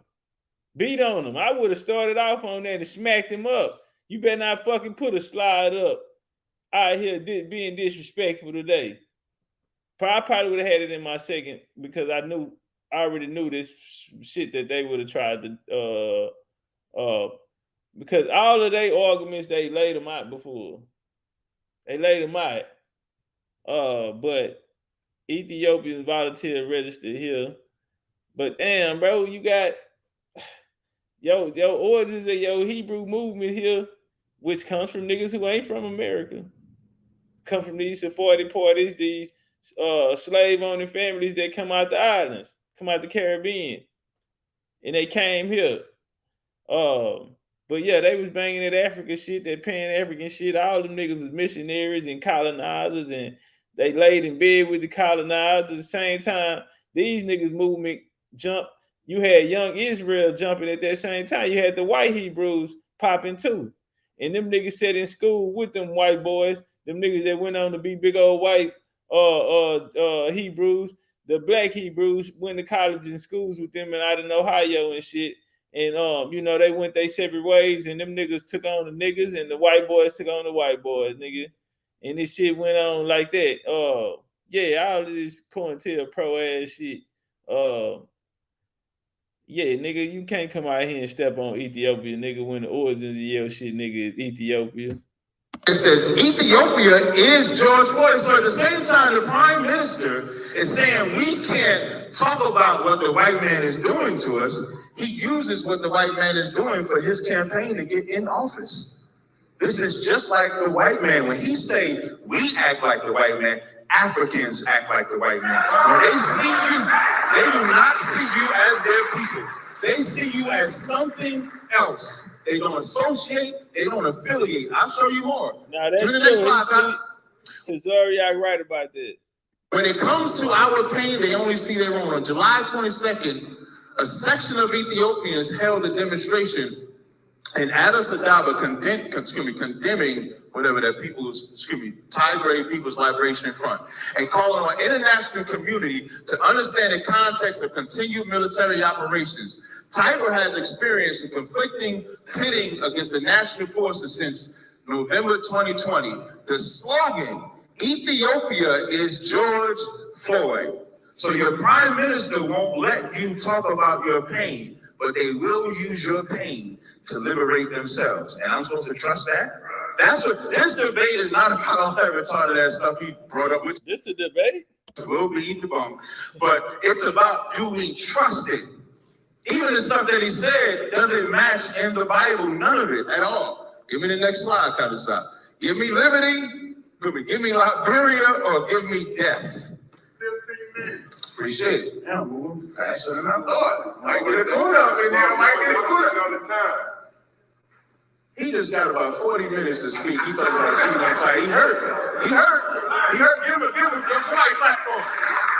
Beat on him. I would have started off on that and smacked him up. You better not fucking put a slide up out here being disrespectful today. I probably would have had it in my second because I already knew this shit that they would have tried to because all of their arguments they laid them out before. They laid them out. But Ethiopians volunteer registered here. But damn, bro, you got your origins of your Hebrew movement here, which comes from niggas who ain't from America. Come from these Sephardi parties, these slave-owning families that come out the islands, come out the Caribbean. And they came here. But yeah, they was banging that African shit, that Pan-African shit. All them niggas was missionaries and colonizers, and they laid in bed with the colonizers. At the same time, these niggas movement jump. You had young Israel jumping at that same time. You had the white Hebrews popping too. And them niggas sat in school with them white boys, them niggas that went on to be big old white Hebrews. The black Hebrews went to college and schools with them and out in Ohio and shit. And they went their separate ways, and them niggas took on the niggas, and the white boys took on the white boys, nigga. And this shit went on like that. Yeah, all of this COINTELPRO ass shit. Yeah, nigga, you can't come out here and step on Ethiopia, nigga, when the origins of your shit, nigga, is Ethiopia. It says Ethiopia is George Floyd. So at the same time, the prime minister is saying we can't talk about what the white man is doing to us. He uses what the white man is doing for his campaign to get in office. This is just like the white man. When he say we act like the white man, Africans act like the white man. When they see you, they do not see you as their people. They see you as something else. They don't associate, they don't affiliate. I'll show you more. Now that's true. Next slide, Tazaryach right about that. When it comes to our pain, they only see their own. On July 22nd, a section of Ethiopians held a demonstration in Addis Ababa condemning whatever that Tigray People's Liberation Front, and calling on international community to understand the context of continued military operations. Tigray has experienced a conflicting pitting against the national forces since November 2020. The slogan, Ethiopia is George Floyd. So your prime minister won't let you talk about your pain, but they will use your pain to liberate themselves. And I'm supposed to trust that? That's what this debate is not about all that retarded ass stuff he brought up with. This is a debate? Will be debunked. But it's about, do we trust it? Even the stuff that he said doesn't match in the Bible, none of it at all. Give me the next slide, Kadasa. Give me liberty, give me Liberia, or give me death. 15 minutes. Appreciate it. Yeah, I'm moving faster than I thought. Might get a good up in there, might get a good up on the time. He just got about 40 minutes to speak. He talking about too much time. He hurt. Give him the right platform.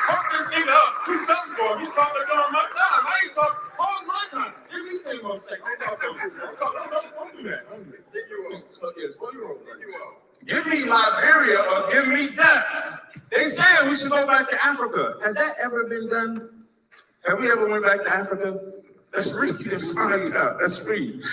Pump this nigga up. Do something for him. He's talking during my time. I ain't talking all my time. Give me 10 more seconds. Don't do that. Slow your roll. Give me Liberia or give me death. They saying we should go back to Africa. Has that ever been done? Have we ever went back to Africa? Let's read and find out. Let's read.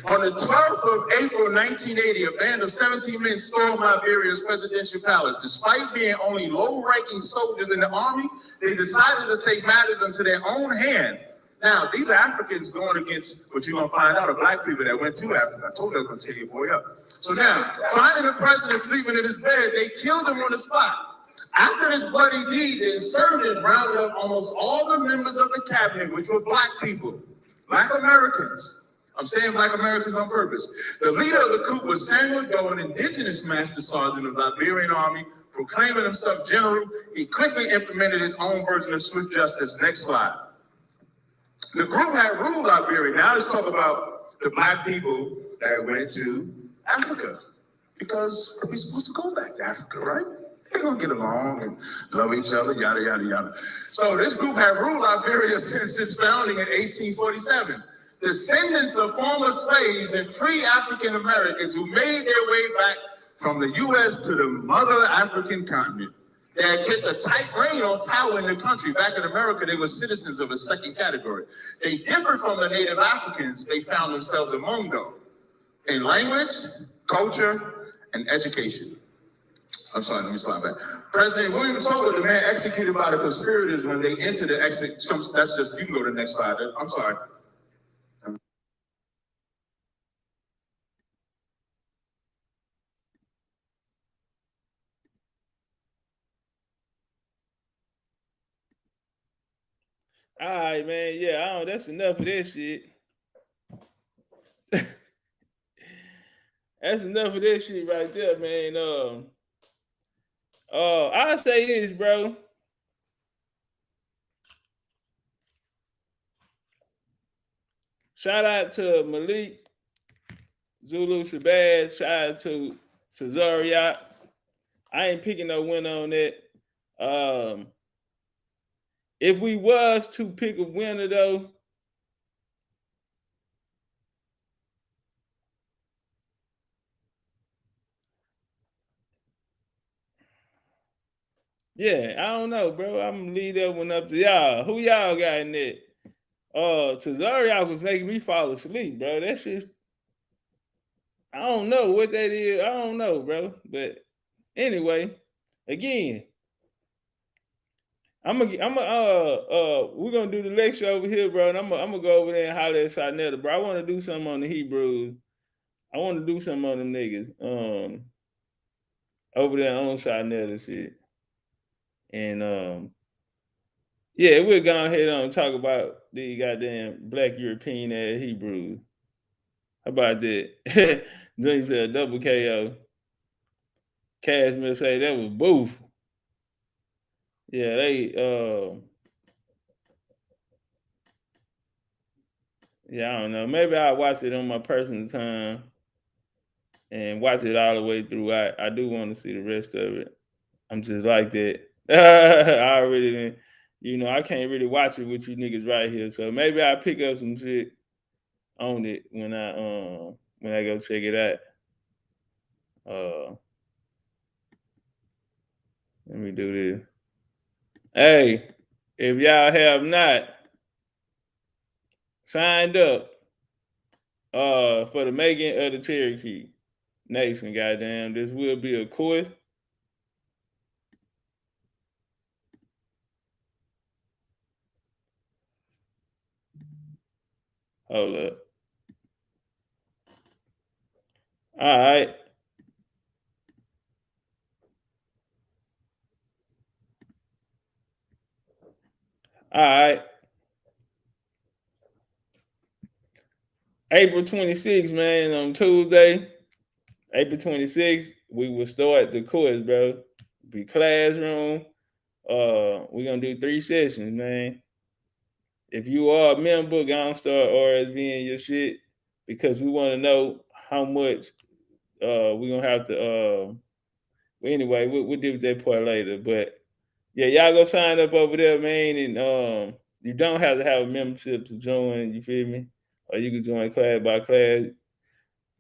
On the 12th of April, 1980, a band of 17 men stormed Liberia's presidential palace. Despite being only low-ranking soldiers in the army, they decided to take matters into their own hand. Now, these are Africans going against what you're going to find out are black people that went to Africa. I told you I was going to take your boy up. So now, finding the president sleeping in his bed, they killed him on the spot. After this bloody deed, the insurgents rounded up almost all the members of the cabinet, which were black people, black Americans. I'm saying black Americans on purpose. The leader of the coup was Samuel Doe, an indigenous master sergeant of the Liberian army, proclaiming himself general. He quickly implemented his own version of swift justice. Next slide. The group had ruled Liberia. Now let's talk about the black people that went to Africa, because we're supposed to go back to Africa, right? They're gonna get along and love each other, yada, yada, yada. So this group had ruled Liberia since its founding in 1847. Descendants of former slaves and free African Americans who made their way back from the US to the mother African continent. They had kept a tight rein on power in the country. Back in America, they were citizens of a second category. They differed from the native Africans they found themselves among, though, in language, culture, and education. I'm sorry, let me slide back. President William Tolbert, the man executed by the conspirators when they entered the exit. That's just, you can go to the next slide. I'm sorry. All right, man. Yeah, that's enough of this shit. That's enough of this shit right there, man. I'll say this, bro. Shout out to Malik Zulu Shabazz. Shout out to Tazaryach. I ain't picking no winner on that. If we was to pick a winner though, yeah, I don't know, bro. I'm gonna leave that one up to y'all. Who y'all got in it? Tazaryach was making me fall asleep, bro. That's just, I don't know what that is. I don't know, bro. But anyway, again, we're gonna do the lecture over here, bro, and I'm gonna go over there and holler at Sarnetta, bro. I want to do something on the Hebrews. I want to do something on them niggas. Over there on Sarnetta shit. And yeah, we'll go ahead and talk about the goddamn black European ass Hebrews. How about that? Drink said double KO. Cashmere say that was boof. Yeah, yeah, I don't know. Maybe I'll watch it on my personal time and watch it all the way through. I do want to see the rest of it. I'm just like that. I already didn't, I can't really watch it with you niggas right here. So maybe I'll pick up some shit on it when I go check it out. Let me do this. Hey, if y'all have not signed up for the making of the Cherokee Nation, goddamn, this will be a course. Hold up. All right. All right. April 26th, man, on Tuesday, April 26th, we will start the course, bro. Be classroom. We're gonna do 3 sessions, man. If you are a member, gonna start RSVing your shit because we want to know how much we're gonna have to anyway, we'll deal with that part later. But yeah, y'all go sign up over there, man, and you don't have to have a membership to join, you feel me? Or you can join class by class.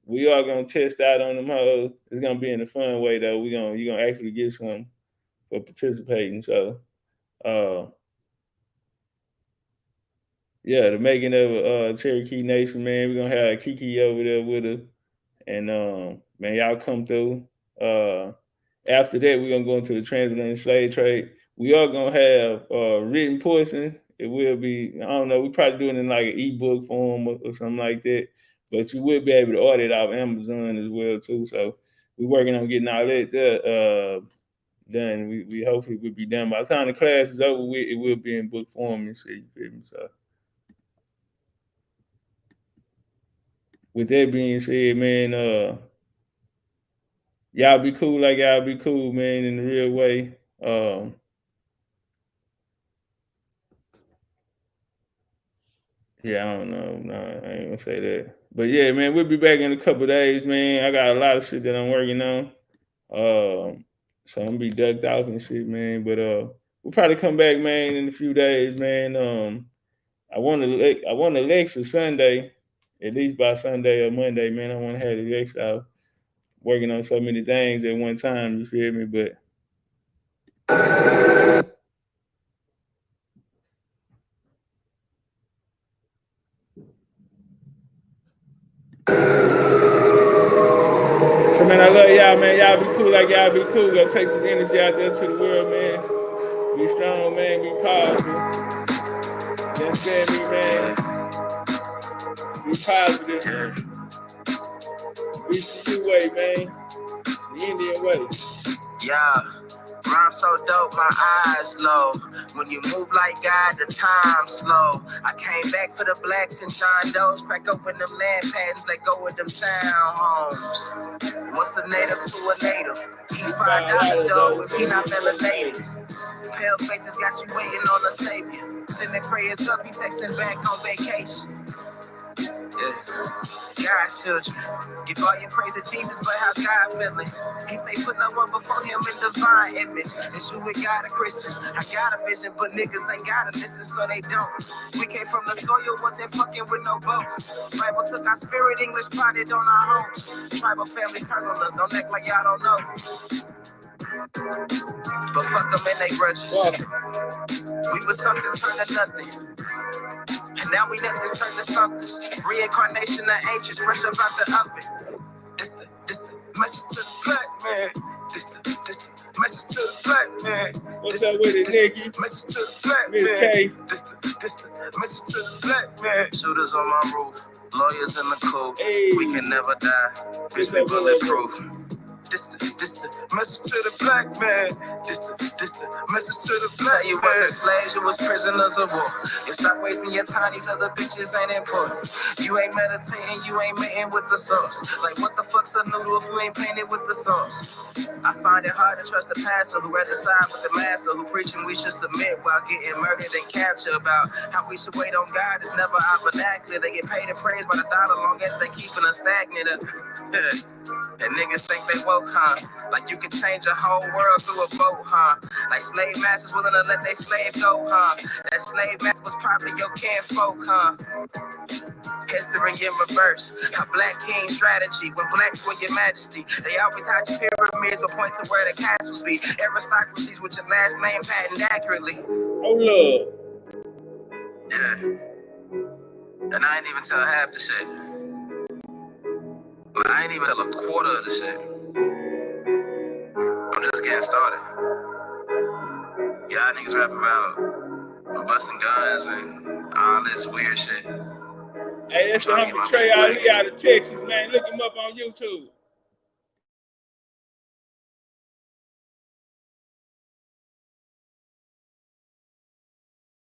We are gonna test out on them hoes. It's gonna be in a fun way though. You're gonna actually get some for participating. So yeah, the making of Cherokee Nation, man. We're gonna have Kiki over there with us. And man, y'all come through. After that, we're gonna go into the transatlantic slave trade. We are gonna have written portion. It will be, I don't know, we probably doing it in like an ebook form or something like that. But you will be able to order it off Amazon as well too. So we're working on getting all that done. We hopefully will be done by the time the class is over with. It will be in book form and shit. You feel me? So with that being said, man, y'all be cool like y'all be cool, man, in the real way. Yeah, I don't know. No, I ain't gonna say that. But yeah, man, we'll be back in a couple of days, man. I got a lot of shit that I'm working on. So I'm gonna be ducked off and shit, man. But we'll probably come back, man, in a few days, man. I want to lecture Sunday, at least by Sunday or Monday, man. I want to have the lecture out. Working on so many things at one time, you feel me? But so So, man, I love y'all, man. Y'all be cool like y'all be cool. Go take this energy out there to the world, man. Be strong, man. Be powerful. You understand me, man? Be positive. Be the way, man. The Indian way. Yeah. Rhyme so dope, my eyes low. When you move like God, the time slow. I came back for the blacks and John Doe's. Crack open them land patents, let go of them townhomes. What's a native to a native? He find out though if he not melanated. Pale faces got you waiting on a savior. Sending prayers up, he texting back on vacation. Yeah. God's children, give all your praise to Jesus, but how God feeling? He say put no one before him in divine image. It's you and God are Christians. I got a vision, but niggas ain't gotta listen, so they don't. We came from the soil, wasn't fucking with no boats. Bible took our spirit, English potted on our homes. Tribal family turned on us, don't act like y'all don't know. But fuck them and they grudges. We was something turned to nothing. And now we let this turn to something. Reincarnation of ancients, fresh up out the oven. This the message to the black man. This the message to the black man. What's up with it, Nikki? Message to the black Miss man. K. This the message to the black man. Shooters on my roof, lawyers in the coop. Hey. We can never die. Bitch, we bulletproof. This the message to the black man. This the message to the black man. You wasn't slaves, you was prisoners of war. You stop wasting your time, these other bitches ain't important. You ain't meditating, you ain't mating with the sauce. Like what the fuck's a noodle if you ain't painted with the sauce? I find it hard to trust the pastor who rather side with the master who preaching we should submit while getting murdered and captured. About how we should wait on God is never our vernacular. They get paid and praised by the dollar long as they keeping us stagnant. And niggas think they woke, huh? Like you can change a whole world through a vote, huh? Like slave masters willing to let their slave go, huh? That slave master was probably your kinfolk, huh? History in reverse, a black king strategy. When blacks were your majesty, they always hide your pyramids but point to where the castles be. Aristocracies with your last name patent accurately. Oh, Lord. Yeah. And I ain't even tell half the shit. I ain't even tell a quarter of the shit. I'm just getting started. Y'all niggas rap about busting guns and all this weird shit. Hey, that's the homie Trey Ali out of Texas, man. Look him up on YouTube.